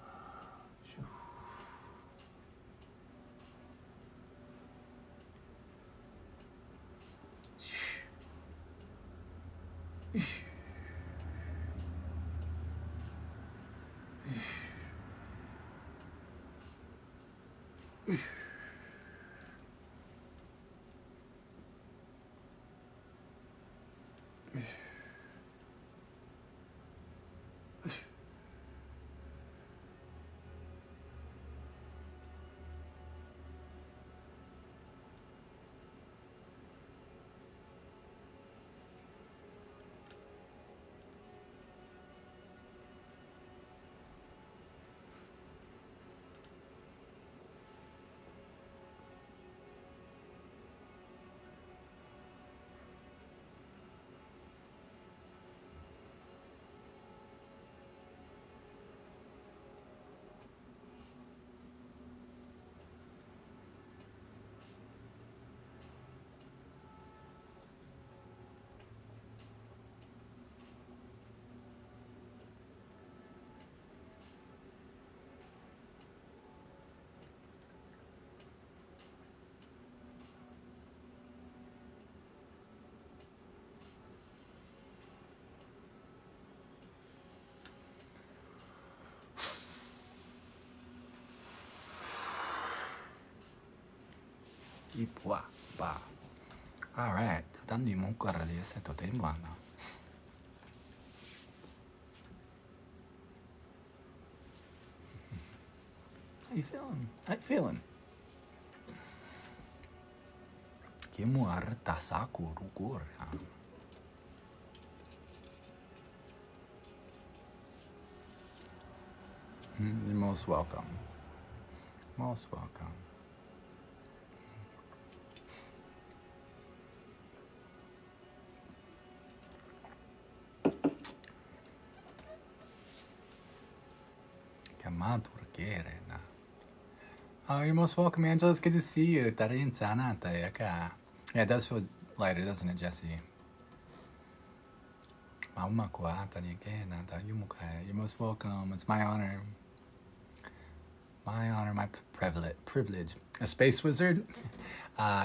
Ipua, ba. All right. Danni mo guarda di essere tutto in buono. How you feeling? How you feeling? Kimuar tasaku rugur. You're most welcome. Most welcome. Oh, you're most welcome, Angela. It's good to see you. Yeah, it does feel lighter, doesn't it, Jesse? You're most welcome. It's my honor. My honor, my privilege. A space wizard?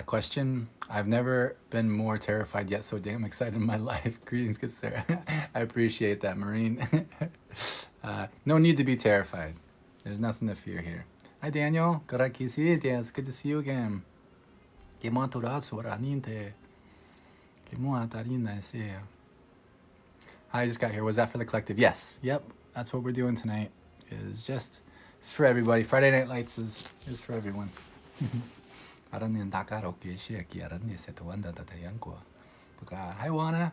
Question. I've never been more terrified yet so damn excited in my life. Greetings, good sir. I appreciate that, Marine. No need to be terrified. There's nothing to fear here. Hi, Daniel. It's good to see you again. I just got here. Was that for the collective? Yes. Yep. That's what we're doing tonight. It's for everybody. Friday Night Lights is for everyone. Hi, Wana.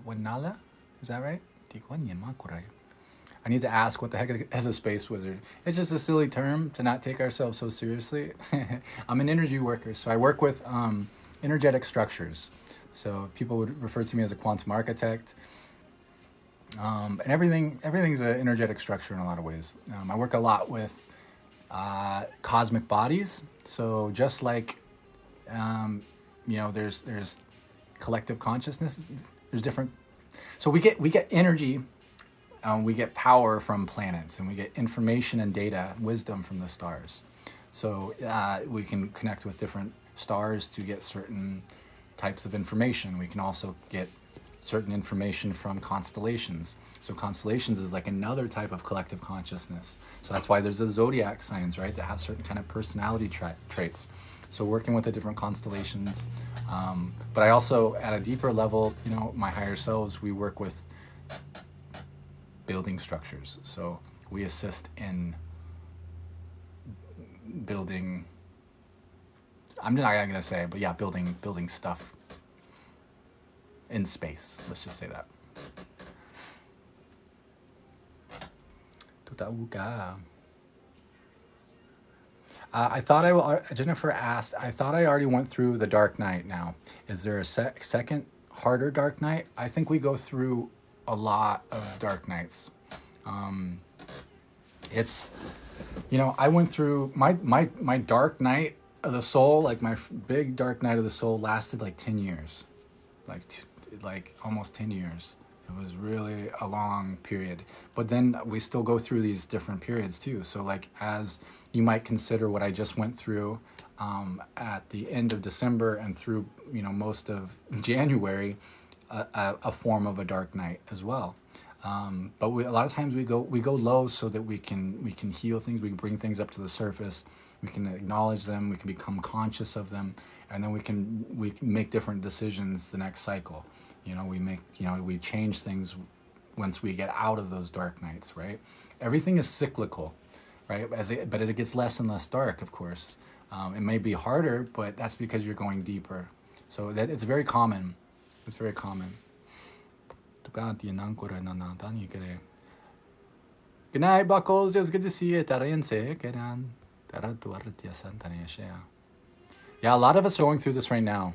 Wanala? Is that right? I need to ask what the heck is a space wizard. It's just a silly term to not take ourselves so seriously. I'm an energy worker, so I work with energetic structures. So people would refer to me as a quantum architect. And everything's an energetic structure in a lot of ways. I work a lot with cosmic bodies. So just like there's collective consciousness. There's different. So we get energy. We get power from planets, and we get information and data, wisdom from the stars. So we can connect with different stars to get certain types of information. We can also get certain information from constellations. So constellations is like another type of collective consciousness. So that's why there's the zodiac signs, right, that have certain kind of personality traits. So working with the different constellations. But I also, at a deeper level, my higher selves, we work with building structures. So we assist in building, I'm not going to say, but yeah, building stuff in space. Let's just say that. Jennifer asked, I thought I already went through the Dark Night now. Is there a second, harder Dark Night? I think we go through a lot of Dark Nights. I went through my Dark Night of the soul, like my big Dark Night of the soul lasted like 10 years. Like almost 10 years. It was really a long period. But then we still go through these different periods too. So like as you might consider what I just went through at the end of December and through most of January, a form of a dark night as well. But a lot of times we go low so that we can heal things. We can bring things up to the surface. We can acknowledge them. We can become conscious of them, and then we can make different decisions the next cycle. We change things once we get out of those dark nights, right? Everything is cyclical, right? But it gets less and less dark, of course. It may be harder, but that's because you're going deeper. So that it's very common. It's very common. Good night, Buckles. It was good to see you. Yeah, a lot of us are going through this right now.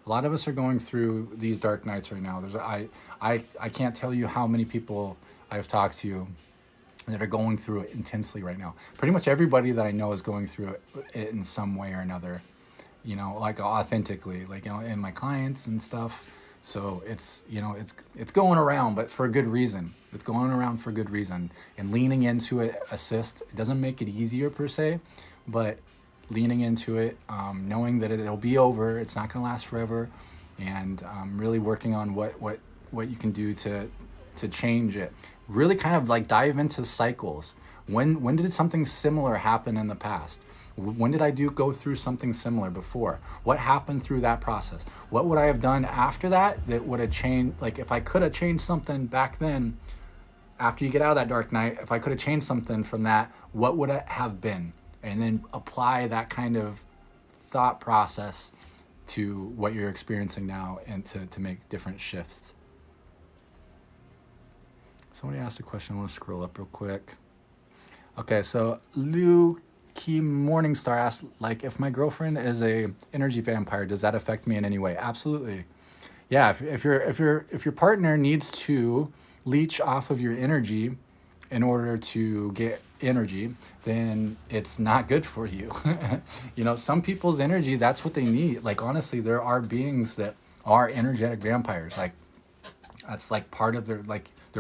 A lot of us are going through these dark nights right now. I can't tell you how many people I've talked to that are going through it intensely right now. Pretty much everybody that I know is going through it in some way or another, like authentically, like, in my clients and stuff. So it's going around, but for a good reason. It's going around for good reason. And leaning into it assists. It doesn't make it easier per se, but leaning into it, knowing that it'll be over, it's not going to last forever, and really working on what you can do to to change it. Really kind of like dive into cycles. When did something similar happen in the past? When did I go through something similar before? What happened through that process? What would I have done after that would have changed? Like if I could have changed something back then, after you get out of that dark night, if I could have changed something from that, what would it have been? And then apply that kind of thought process to what you're experiencing now and to make different shifts. Somebody asked a question. I want to scroll up real quick. Okay, so Luke Morningstar asked, like, if my girlfriend is a energy vampire, does that affect me in any way? Absolutely. Yeah, if your partner needs to leech off of your energy in order to get energy, then it's not good for you. You know, some people's energy, that's what they need. Like, honestly, there are beings that are energetic vampires. Like, that's like part of their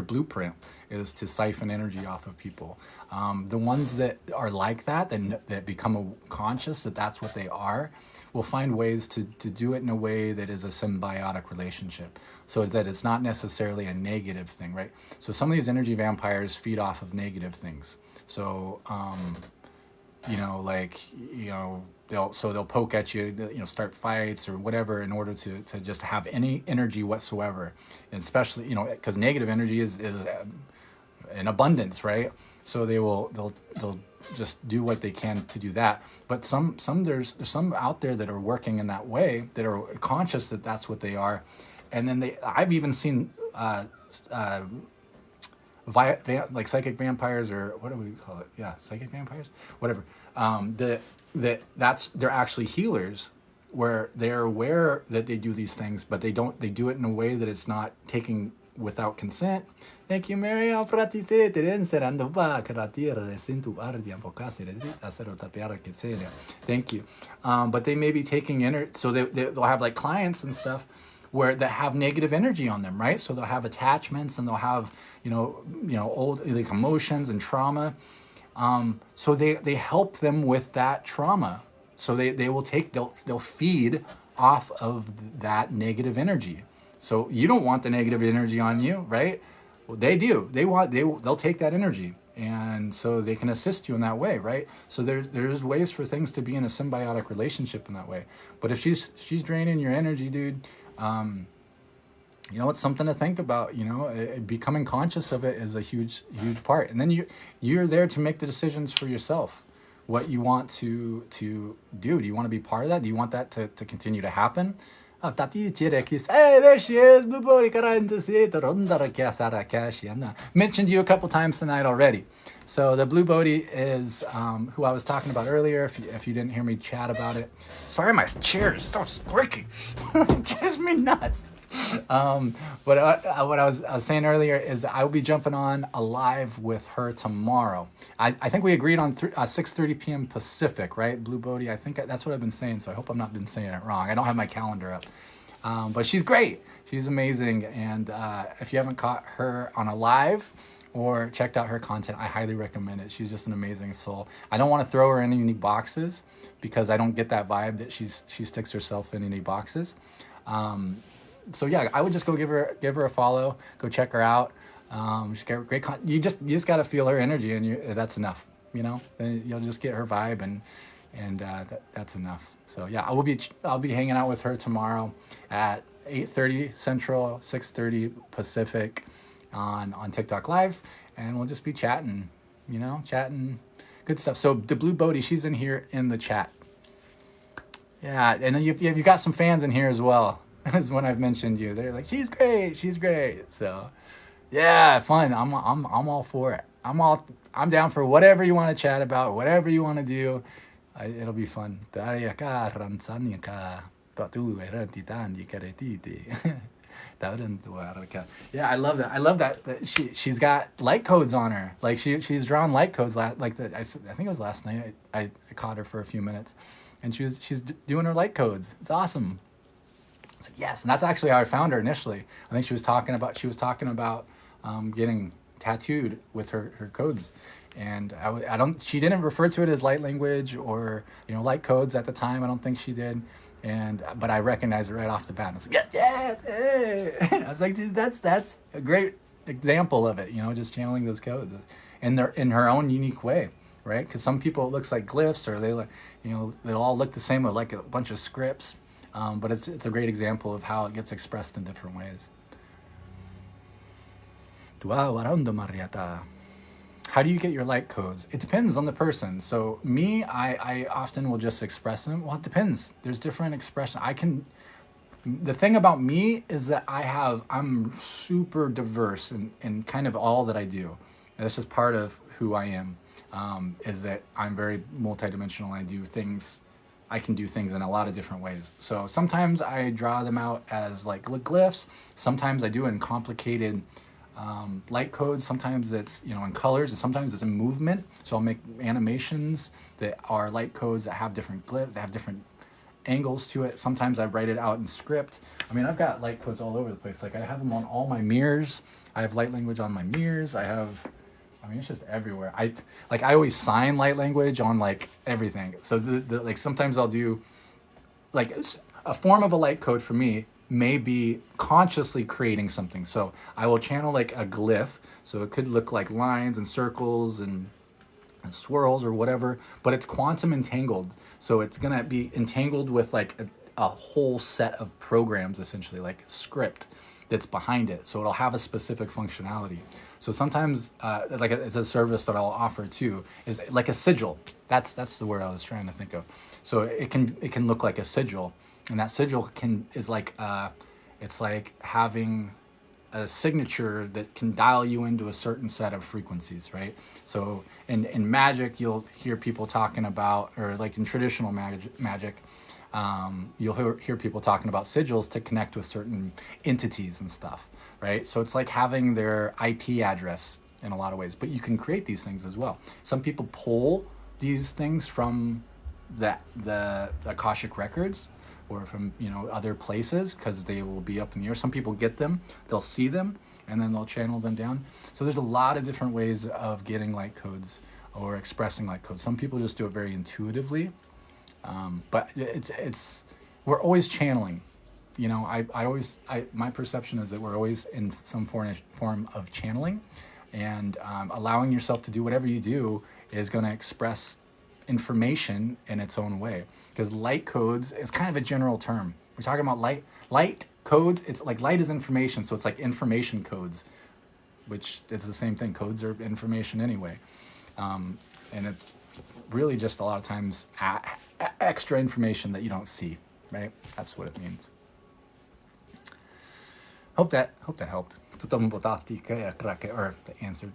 blueprint is to siphon energy off of people. The ones that are like that, that become conscious that that's what they are, will find ways to do it in a way that is a symbiotic relationship, so that it's not necessarily a negative thing, right? So some of these energy vampires feed off of negative things. So, they'll poke at you, start fights or whatever in order to just have any energy whatsoever. And especially, because negative energy is in abundance, right? So they'll just do what they can to do that. But there's some out there that are working in that way, that are conscious that that's what they are. And then I've even seen like psychic vampires, or what do we call it? Yeah, psychic vampires, whatever. They're actually healers, where they're aware that they do these things, but they do it in a way that it's not taking without consent. Thank you, Mary. Thank you. But they may be taking so they'll have like clients and stuff that have negative energy on them, right? So they'll have attachments, and they'll have old like emotions and trauma. So they help them with that trauma. So they'll feed off of that negative energy. So you don't want the negative energy on you, right? Well, they do. They'll take that energy, and so they can assist you in that way, right? So there's ways for things to be in a symbiotic relationship in that way. But if she's draining your energy, dude, it's something to think about. Becoming conscious of it is a huge part. And then you're there to make the decisions for yourself, what you want to do. Do you want to be part of that? Do you want that to continue to happen? Hey, there she is. Blue Bodhi. Mentioned you a couple times tonight already. So the Blue Bodhi is who I was talking about earlier, if you didn't hear me chat about it. Sorry, my chair is so squeaky. It drives me nuts. But what I was saying earlier is I will be jumping on a live with her tomorrow. I think we agreed on 6:30 p.m. Pacific, right, Blue Bodhi? I think that's what I've been saying, so I hope I'm not been saying it wrong. I don't have my calendar up. But she's great. She's amazing. And if you haven't caught her on a live or checked out her content, I highly recommend it. She's just an amazing soul. I don't want to throw her in any boxes because I don't get that vibe that she sticks herself in any boxes. So yeah, I would just go give her a follow, go check her out. She's got great you just got to feel her energy, and that's enough. Then you'll just get her vibe, and that's enough. So yeah, I'll be hanging out with her tomorrow at 8:30 Central, 6:30 Pacific on TikTok Live, and we'll just be chatting, chatting good stuff. So the Blue Bodhi, she's in here in the chat. Yeah, and then you've got some fans in here as well. As when I've mentioned you, they're like, she's great. So yeah, fun. I'm all for it. I'm down for whatever you want to chat about, whatever you want to do. It'll be fun. Yeah, I love that she's got light codes on her. Like she's drawn light codes. I think it was last night. I caught her for a few minutes, and she's doing her light codes. It's awesome. So yes, and that's actually how I found her initially. I think she was talking about getting tattooed with her codes, and she didn't refer to it as light language or light codes at the time. I don't think she did, but I recognized it right off the bat. I was like, yeah, hey. I was like, that's a great example of it, just channeling those codes in her own unique way, right? Because some people it looks like glyphs, or they look, they'll all look the same or like a bunch of scripts, but it's a great example of how it gets expressed in different ways. How do you get your light codes? It depends on the person. So me, I often will just express them. Well, it depends. There's different expressions. The thing about me is that I'm super diverse in kind of all that I do. And that's just part of who I am, is that I'm very multidimensional. I can do things in a lot of different ways. So sometimes I draw them out as like glyphs. Sometimes I do in complicated light codes. Sometimes it's in colors, and sometimes it's in movement. So I'll make animations that are light codes that have different glyphs, that have different angles to it. Sometimes I write it out in script. I mean, I've got light codes all over the place. Like I have them on all my mirrors. I have light language on my mirrors. It's just everywhere. I always sign light language on like everything. So like sometimes I'll do like a form of a light code for me may be consciously creating something. So I will channel like a glyph. So it could look like lines and circles and swirls or whatever, but it's quantum entangled. So it's going to be entangled with like a whole set of programs, essentially like script that's behind it. So it'll have a specific functionality. So sometimes it's a service that I'll offer too, is like a sigil. That's the word I was trying to think of. So it can look like a sigil, and that sigil is like it's like having a signature that can dial you into a certain set of frequencies, right? So in magic, you'll hear people talking about, or like in traditional magic, you'll hear people talking about sigils to connect with certain entities and stuff, right? So it's like having their IP address in a lot of ways, but you can create these things as well. Some people pull these things from the Akashic records, or from other places, because they will be up in the air. Some people get them, they'll see them, and then they'll channel them down. So there's a lot of different ways of getting light codes or expressing light codes. Some people just do it very intuitively, but we're always channeling. My perception is that we're always in some form of channeling, and allowing yourself to do whatever you do is going to express information in its own way. Because light codes is kind of a general term. We're talking about light codes. It's like light is information, so it's like information codes, which it's the same thing. Codes are information anyway, and it's really just a lot of times extra information that you don't see, right? That's what it means. Hope that helped. Or answered.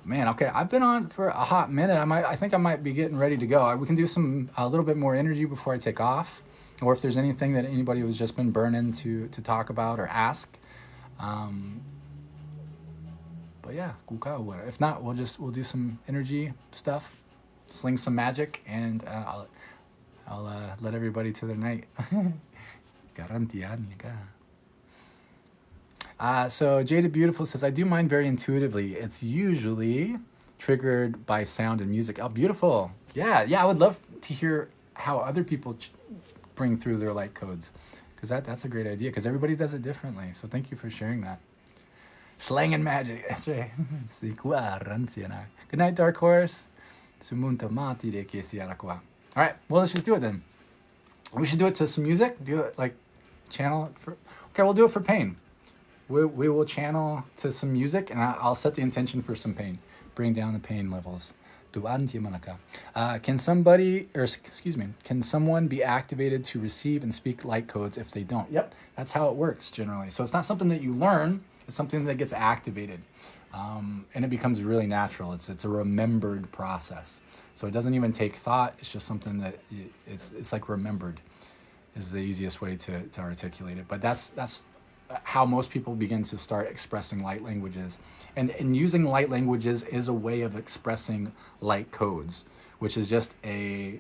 Man, okay, I've been on for a hot minute. I think I might be getting ready to go. We can do a little bit more energy before I take off, or if there's anything that anybody who's just been burning to talk about or ask. But yeah, if not, we'll do some energy stuff, sling some magic, and I'll let everybody to their night. So Jada Beautiful says, I do mine very intuitively. It's usually triggered by sound and music. Oh, beautiful. Yeah, I would love to hear how other people bring through their light codes, because that's a great idea, because everybody does it differently. So thank you for sharing that. Slang and magic. That's right. Good night, Dark Horse. All right, well, let's just do it then. We should do it to some music. Do it like channel it for. Okay, we'll do it for pain. We will channel to some music, and I'll set the intention for some pain. Bring down the pain levels. Can someone be activated to receive and speak light codes if they don't? Yep, that's how it works generally. So it's not something that you learn. It's something that gets activated, and it becomes really natural. It's a remembered process. So it doesn't even take thought. It's just something that it's like remembered is the easiest way to articulate it. But that's how most people begin to start expressing light languages. And using light languages is a way of expressing light codes, which is just a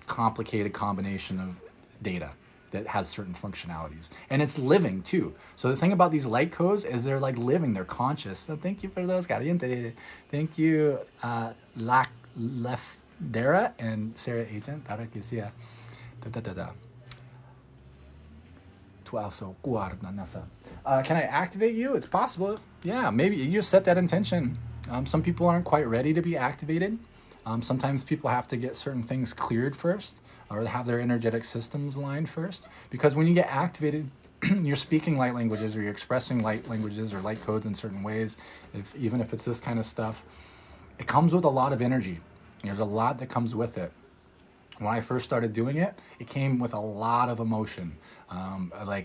complicated combination of data that has certain functionalities. And it's living too. So the thing about these light codes is they're like living, they're conscious. So thank you for those, Caliente. Thank you, Dara and Sarah Agent. Tara kisia. Da da da da. 12 so can I activate you? It's possible. Yeah, maybe you just set that intention. Some people aren't quite ready to be activated. Sometimes people have to get certain things cleared first or have their energetic systems aligned first. Because when you get activated, you're speaking light languages or you're expressing light languages or light codes in certain ways, even if it's this kind of stuff, it comes with a lot of energy. There's a lot that comes with it. When I first started doing it, it came with a lot of emotion.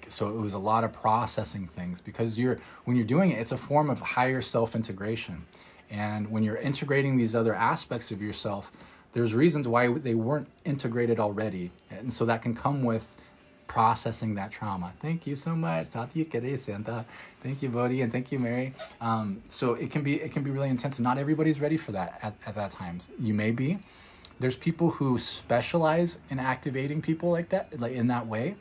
So it was a lot of processing things because when you're doing it, it's a form of higher self-integration. And when you're integrating these other aspects of yourself, there's reasons why they weren't integrated already. And so that can come with processing that trauma. Thank you so much. Thank you, Bodhi, and thank you, Mary. So it can be really intense. Not everybody's ready for that at that times. You may be. There's people who specialize in activating people like that, like in that way.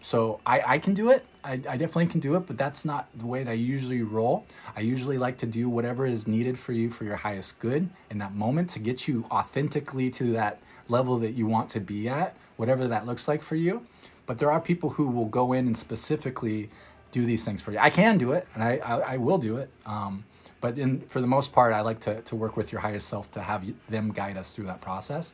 So I can do it. I definitely can do it, but that's not the way that I usually roll. I usually like to do whatever is needed for you for your highest good in that moment to get you authentically to that level that you want to be at, whatever that looks like for you. But there are people who will go in and specifically do these things for you. I can do it, and I will do it. But for the most part, I like to work with your highest self to have them guide us through that process.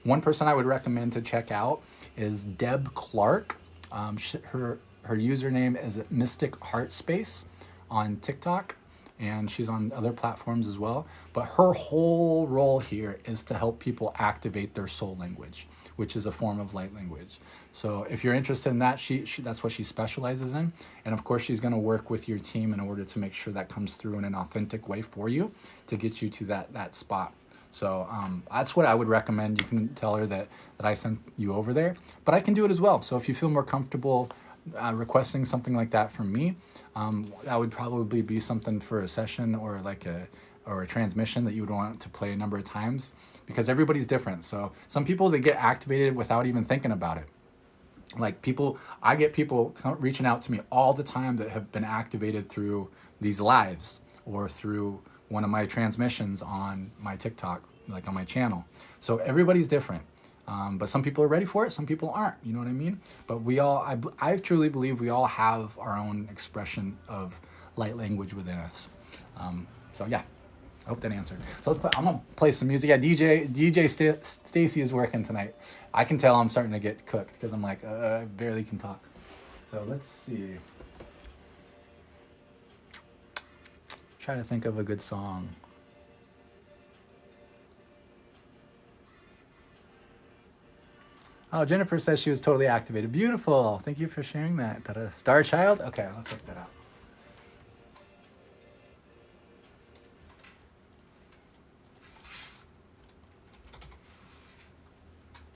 One person I would recommend to check out is Deb Clark. Her username is Mystic Heart Space on TikTok, and she's on other platforms as well. But her whole role here is to help people activate their soul language, which is a form of light language. So if you're interested in that, that's what she specializes in. And of course, she's going to work with your team in order to make sure that comes through in an authentic way for you to get you to that spot. So that's what I would recommend. You can tell her that I sent you over there, but I can do it as well. So if you feel more comfortable requesting something like that from me, that would probably be something for a session or a transmission that you would want to play a number of times, because everybody's different. So some people, they get activated without even thinking about it. I get people reaching out to me all the time that have been activated through these lives or through one of my transmissions on my TikTok, like on my channel. So everybody's different. But some people are ready for it, some people aren't, you know what I mean? But I truly believe we all have our own expression of light language within us. So yeah, I hope that answered. So I'm gonna play some music. Yeah, DJ Stacy is working tonight. I can tell I'm starting to get cooked because I'm like, I barely can talk. So let's see. Try to think of a good song. Oh, Jennifer says she was totally activated. Beautiful. Thank you for sharing that. Star Child? Okay, I'll check that out.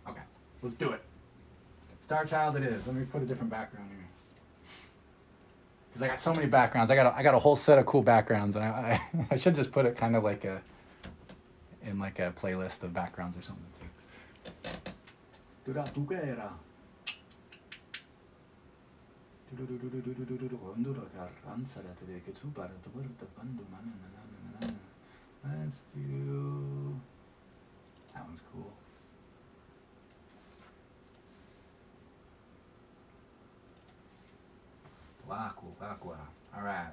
Okay, let's do it. Star Child it is. Let me put a different background here. Because I got so many backgrounds. I got a whole set of cool backgrounds, and I should just put it kind of like in a playlist of backgrounds or something too. Let's do that one's cool. All right.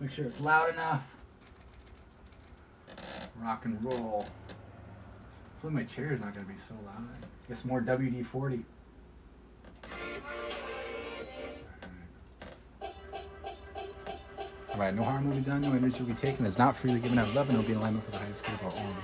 Make sure it's loud enough. Rock and roll. Hopefully my chair is not going to be so loud. I guess more WD-40. All right, no harm will be done, no energy will be taken. It's not freely given out love, and it will be in alignment for the highest good of our own.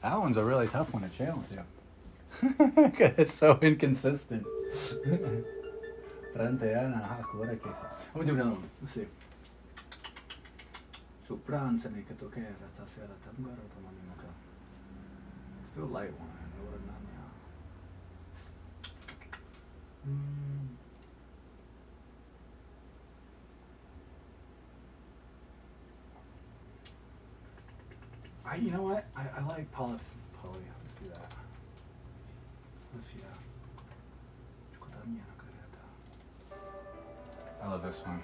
That one's a really tough one to channel to. It's so inconsistent. I'm gonna do another one. Let's see. Let's do a light one. You know what? I like poly. Let's do that. I love this one.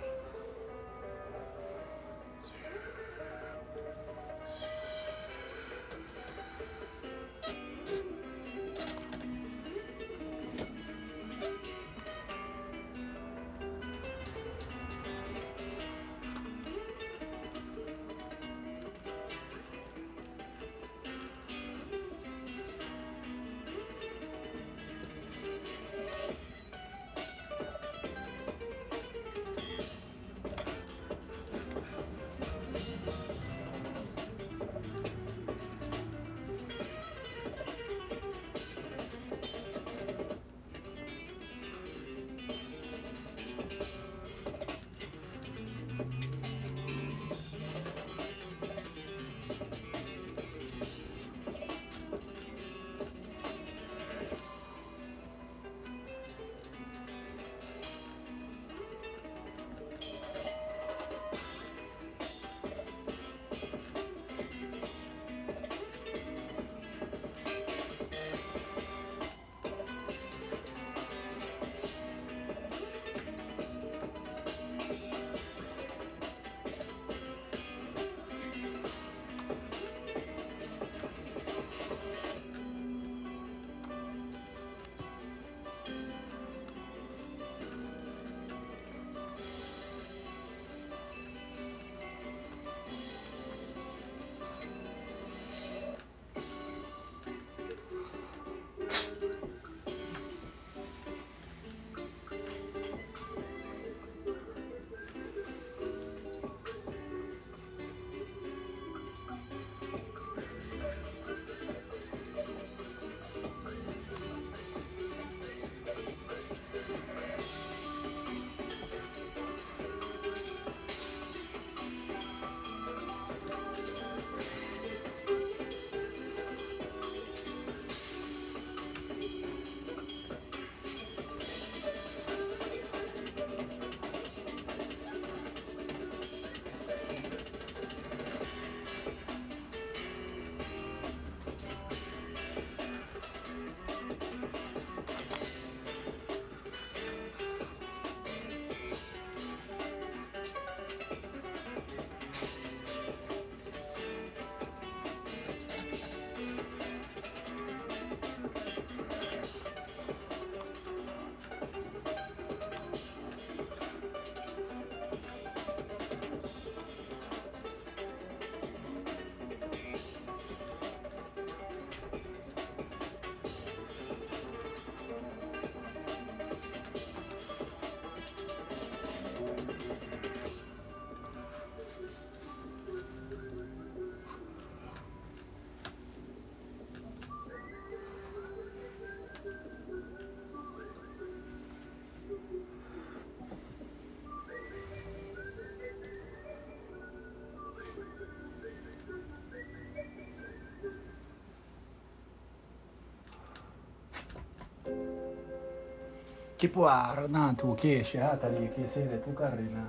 Kipuar na tu keshi hatali kesere tu karina.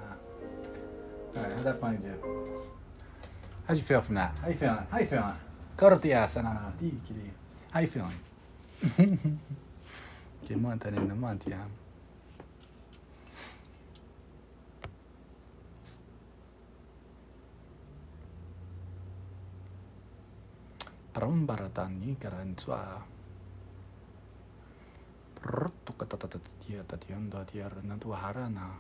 Alright, how'd that find you? How'd you feel from that? How you feeling? How you feeling? Kortia sanana tikiri. How you feeling? Kimonta in the montia. Parumbaratani karantua. Tukatatatia tatianda tiarana tuharana.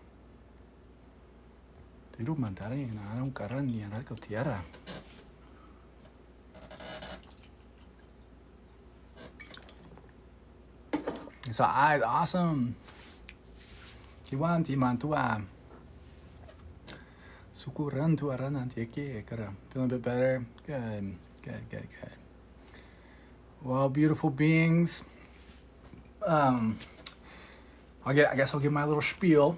Tirumantari na anong karani anako tiara. So awesome. Kiwanti mantua. Sukuran tu arana tieke kara. Feeling a bit better. Good. Well, beautiful beings. I guess I'll give my little spiel.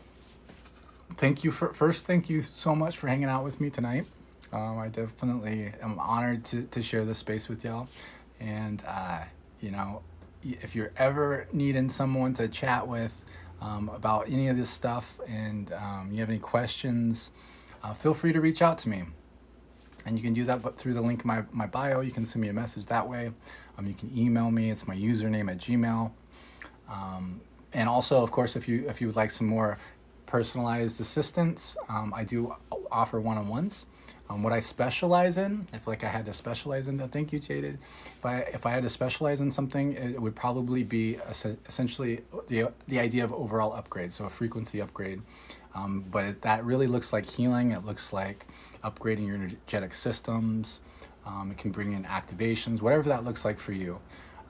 Thank you thank you so much for hanging out with me tonight. I definitely am honored to share this space with y'all. And, if you're ever needing someone to chat with about any of this stuff and you have any questions, feel free to reach out to me. And you can do that through the link in my bio. You can send me a message that way. You can email me. It's my username at Gmail. And also, of course, if you would like some more personalized assistance, I do offer one-on-ones. What I specialize in, if I had to specialize in that, thank you, Jaded. If I had to specialize in something, it would probably be essentially the idea of overall upgrade, so a frequency upgrade. But that really looks like healing. It looks like upgrading your energetic systems. It can bring in activations, whatever that looks like for you.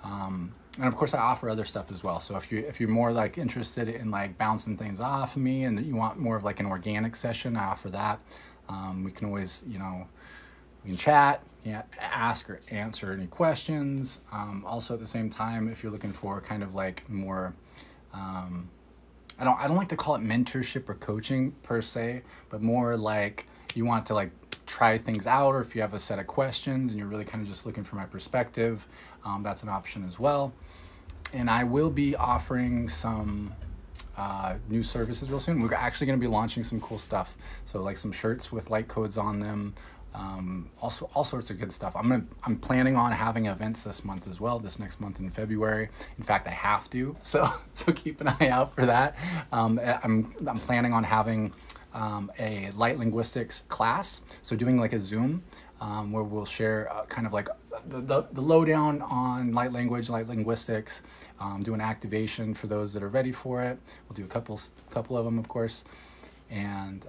And of course, I offer other stuff as well. So if you're more like interested in like bouncing things off of me and you want more of like an organic session, I offer that. We can always, we can chat, ask or answer any questions. Also at the same time, if you're looking for kind of like more, I don't like to call it mentorship or coaching per se, but more like you want to like try things out, or if you have a set of questions and you're really kind of just looking for my perspective, that's an option as well. And I will be offering some new services real soon. We're actually going to be launching some cool stuff. So like some shirts with light codes on them. Also all sorts of good stuff. I'm planning on having events this month as well, this next month in February. In fact, I have to. So keep an eye out for that. I'm planning on having a light linguistics class. So doing like a Zoom where we'll share kind of like the lowdown on light language, light linguistics, do an activation for those that are ready for it. We'll do a couple of them, of course. And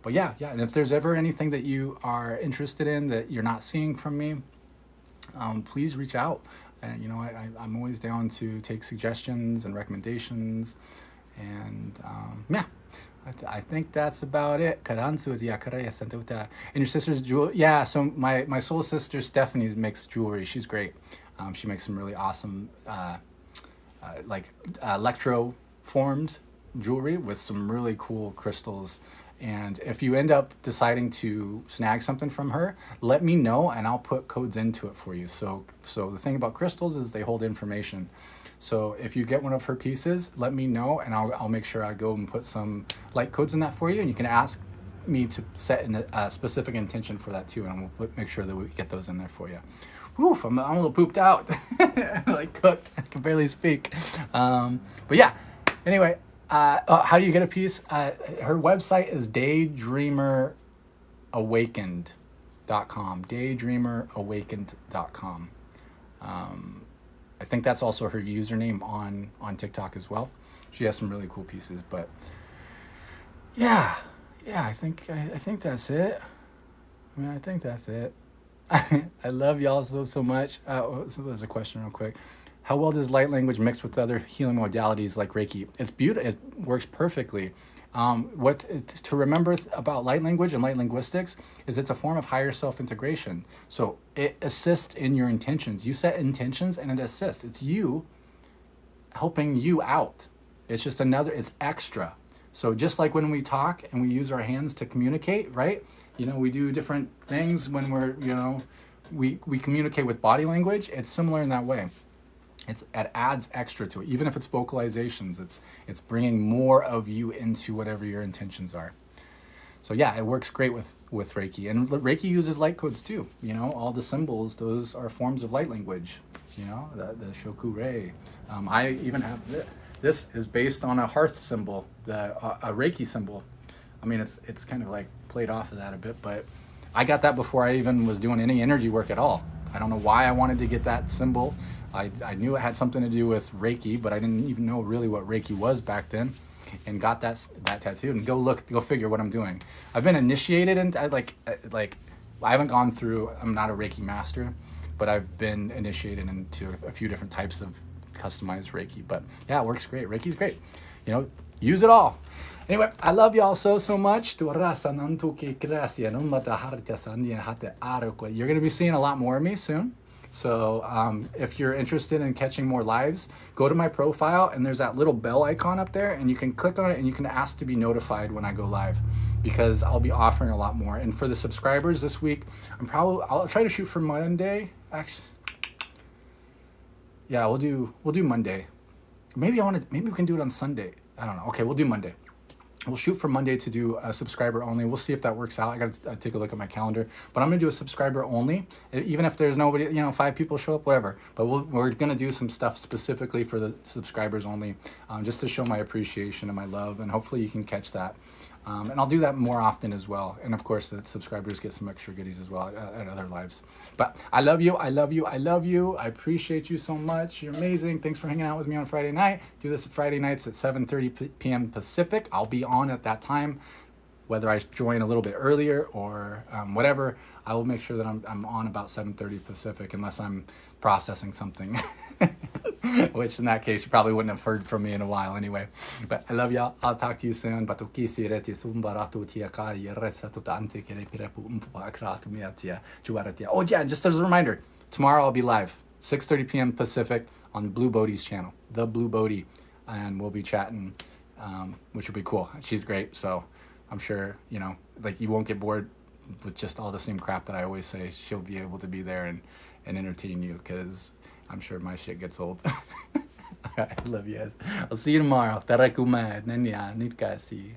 but yeah, and if there's ever anything that you are interested in that you're not seeing from me, please reach out. And I'm always down to take suggestions and recommendations. And I think that's about it. And your sister's jewel. Yeah, so my soul sister Stephanie makes jewelry. She's great. She makes some really awesome electro formed jewelry with some really cool crystals. And if you end up deciding to snag something from her, let me know and I'll put codes into it for you. So the thing about crystals is they hold information. So if you get one of her pieces, let me know and I'll make sure I go and put some light codes in that for you. And you can ask me to set a specific intention for that too, and we'll make sure that we get those in there for you. Woof, I'm a little pooped out. Like cooked. I can barely speak. But yeah, anyway, how do you get a piece? Her website is daydreamerawakened.com. Daydreamerawakened.com. I think that's also her username on TikTok as well. She has some really cool pieces, but yeah, I think that's it. I think that's it. I love y'all so much. So there's a question real quick. How well does light language mix with other healing modalities like Reiki? It's beautiful. It works perfectly. What to remember about light language and light linguistics is it's a form of higher self-integration. So it assists in your intentions. You set intentions and it assists. It's you helping you out. It's just it's extra. So just like when we talk and we use our hands to communicate, right? We do different things when we're, we communicate with body language. It's similar in that way. It adds extra to it. Even if it's vocalizations, it's bringing more of you into whatever your intentions are. So yeah, it works great with with Reiki. And Reiki uses light codes too. You know, all the symbols, those are forms of light language. You know, the Shokure. I even have this. This is based on a hearth symbol, a Reiki symbol. I mean, it's kind of like played off of that a bit, but I got that before I even was doing any energy work at all. I don't know why I wanted to get that symbol. I knew it had something to do with Reiki, but I didn't even know really what Reiki was back then, and got that tattooed. And go figure what I'm doing. I've been initiated into like I haven't gone through. I'm not a Reiki master, but I've been initiated into a few different types of customized Reiki. But yeah, it works great. Reiki's great. You know, use it all. Anyway, I love y'all so much. You're going to be seeing a lot more of me soon. So if you're interested in catching more lives, go to my profile and there's that little bell icon up there, and you can click on it and you can ask to be notified when I go live, because I'll be offering a lot more. And for the subscribers this week, I'll try to shoot for Monday. Actually, yeah, we'll do Monday. Maybe we can do it on Sunday. I don't know. Okay, we'll do Monday. We'll shoot for Monday to do a subscriber only. We'll see if that works out. I got to take a look at my calendar, but I'm going to do a subscriber only. Even if there's nobody, 5 people show up, whatever. But we're going to do some stuff specifically for the subscribers only, just to show my appreciation and my love. And hopefully you can catch that. And I'll do that more often as well. And of course, the subscribers get some extra goodies as well at other lives. But I love you. I love you. I love you. I appreciate you so much. You're amazing. Thanks for hanging out with me on Friday night. Do this Friday nights at 7:30 p.m. Pacific. I'll be on at that time. Whether I join a little bit earlier or whatever, I will make sure that I'm on about 7:30 Pacific, unless I'm processing something. Which in that case, you probably wouldn't have heard from me in a while anyway. But I love y'all. I'll talk to you soon. Oh yeah, just as a reminder, tomorrow I'll be live, 6:30 p.m. Pacific on Blue Bodhi's channel, The Blue Bodhi. And we'll be chatting, which will be cool. She's great. So I'm sure, you won't get bored with just all the same crap that I always say. She'll be able to be there and entertain you, because I'm sure my shit gets old. All right, I love you guys. I'll see you tomorrow. Tarakumad. Nanya. Nitkasi.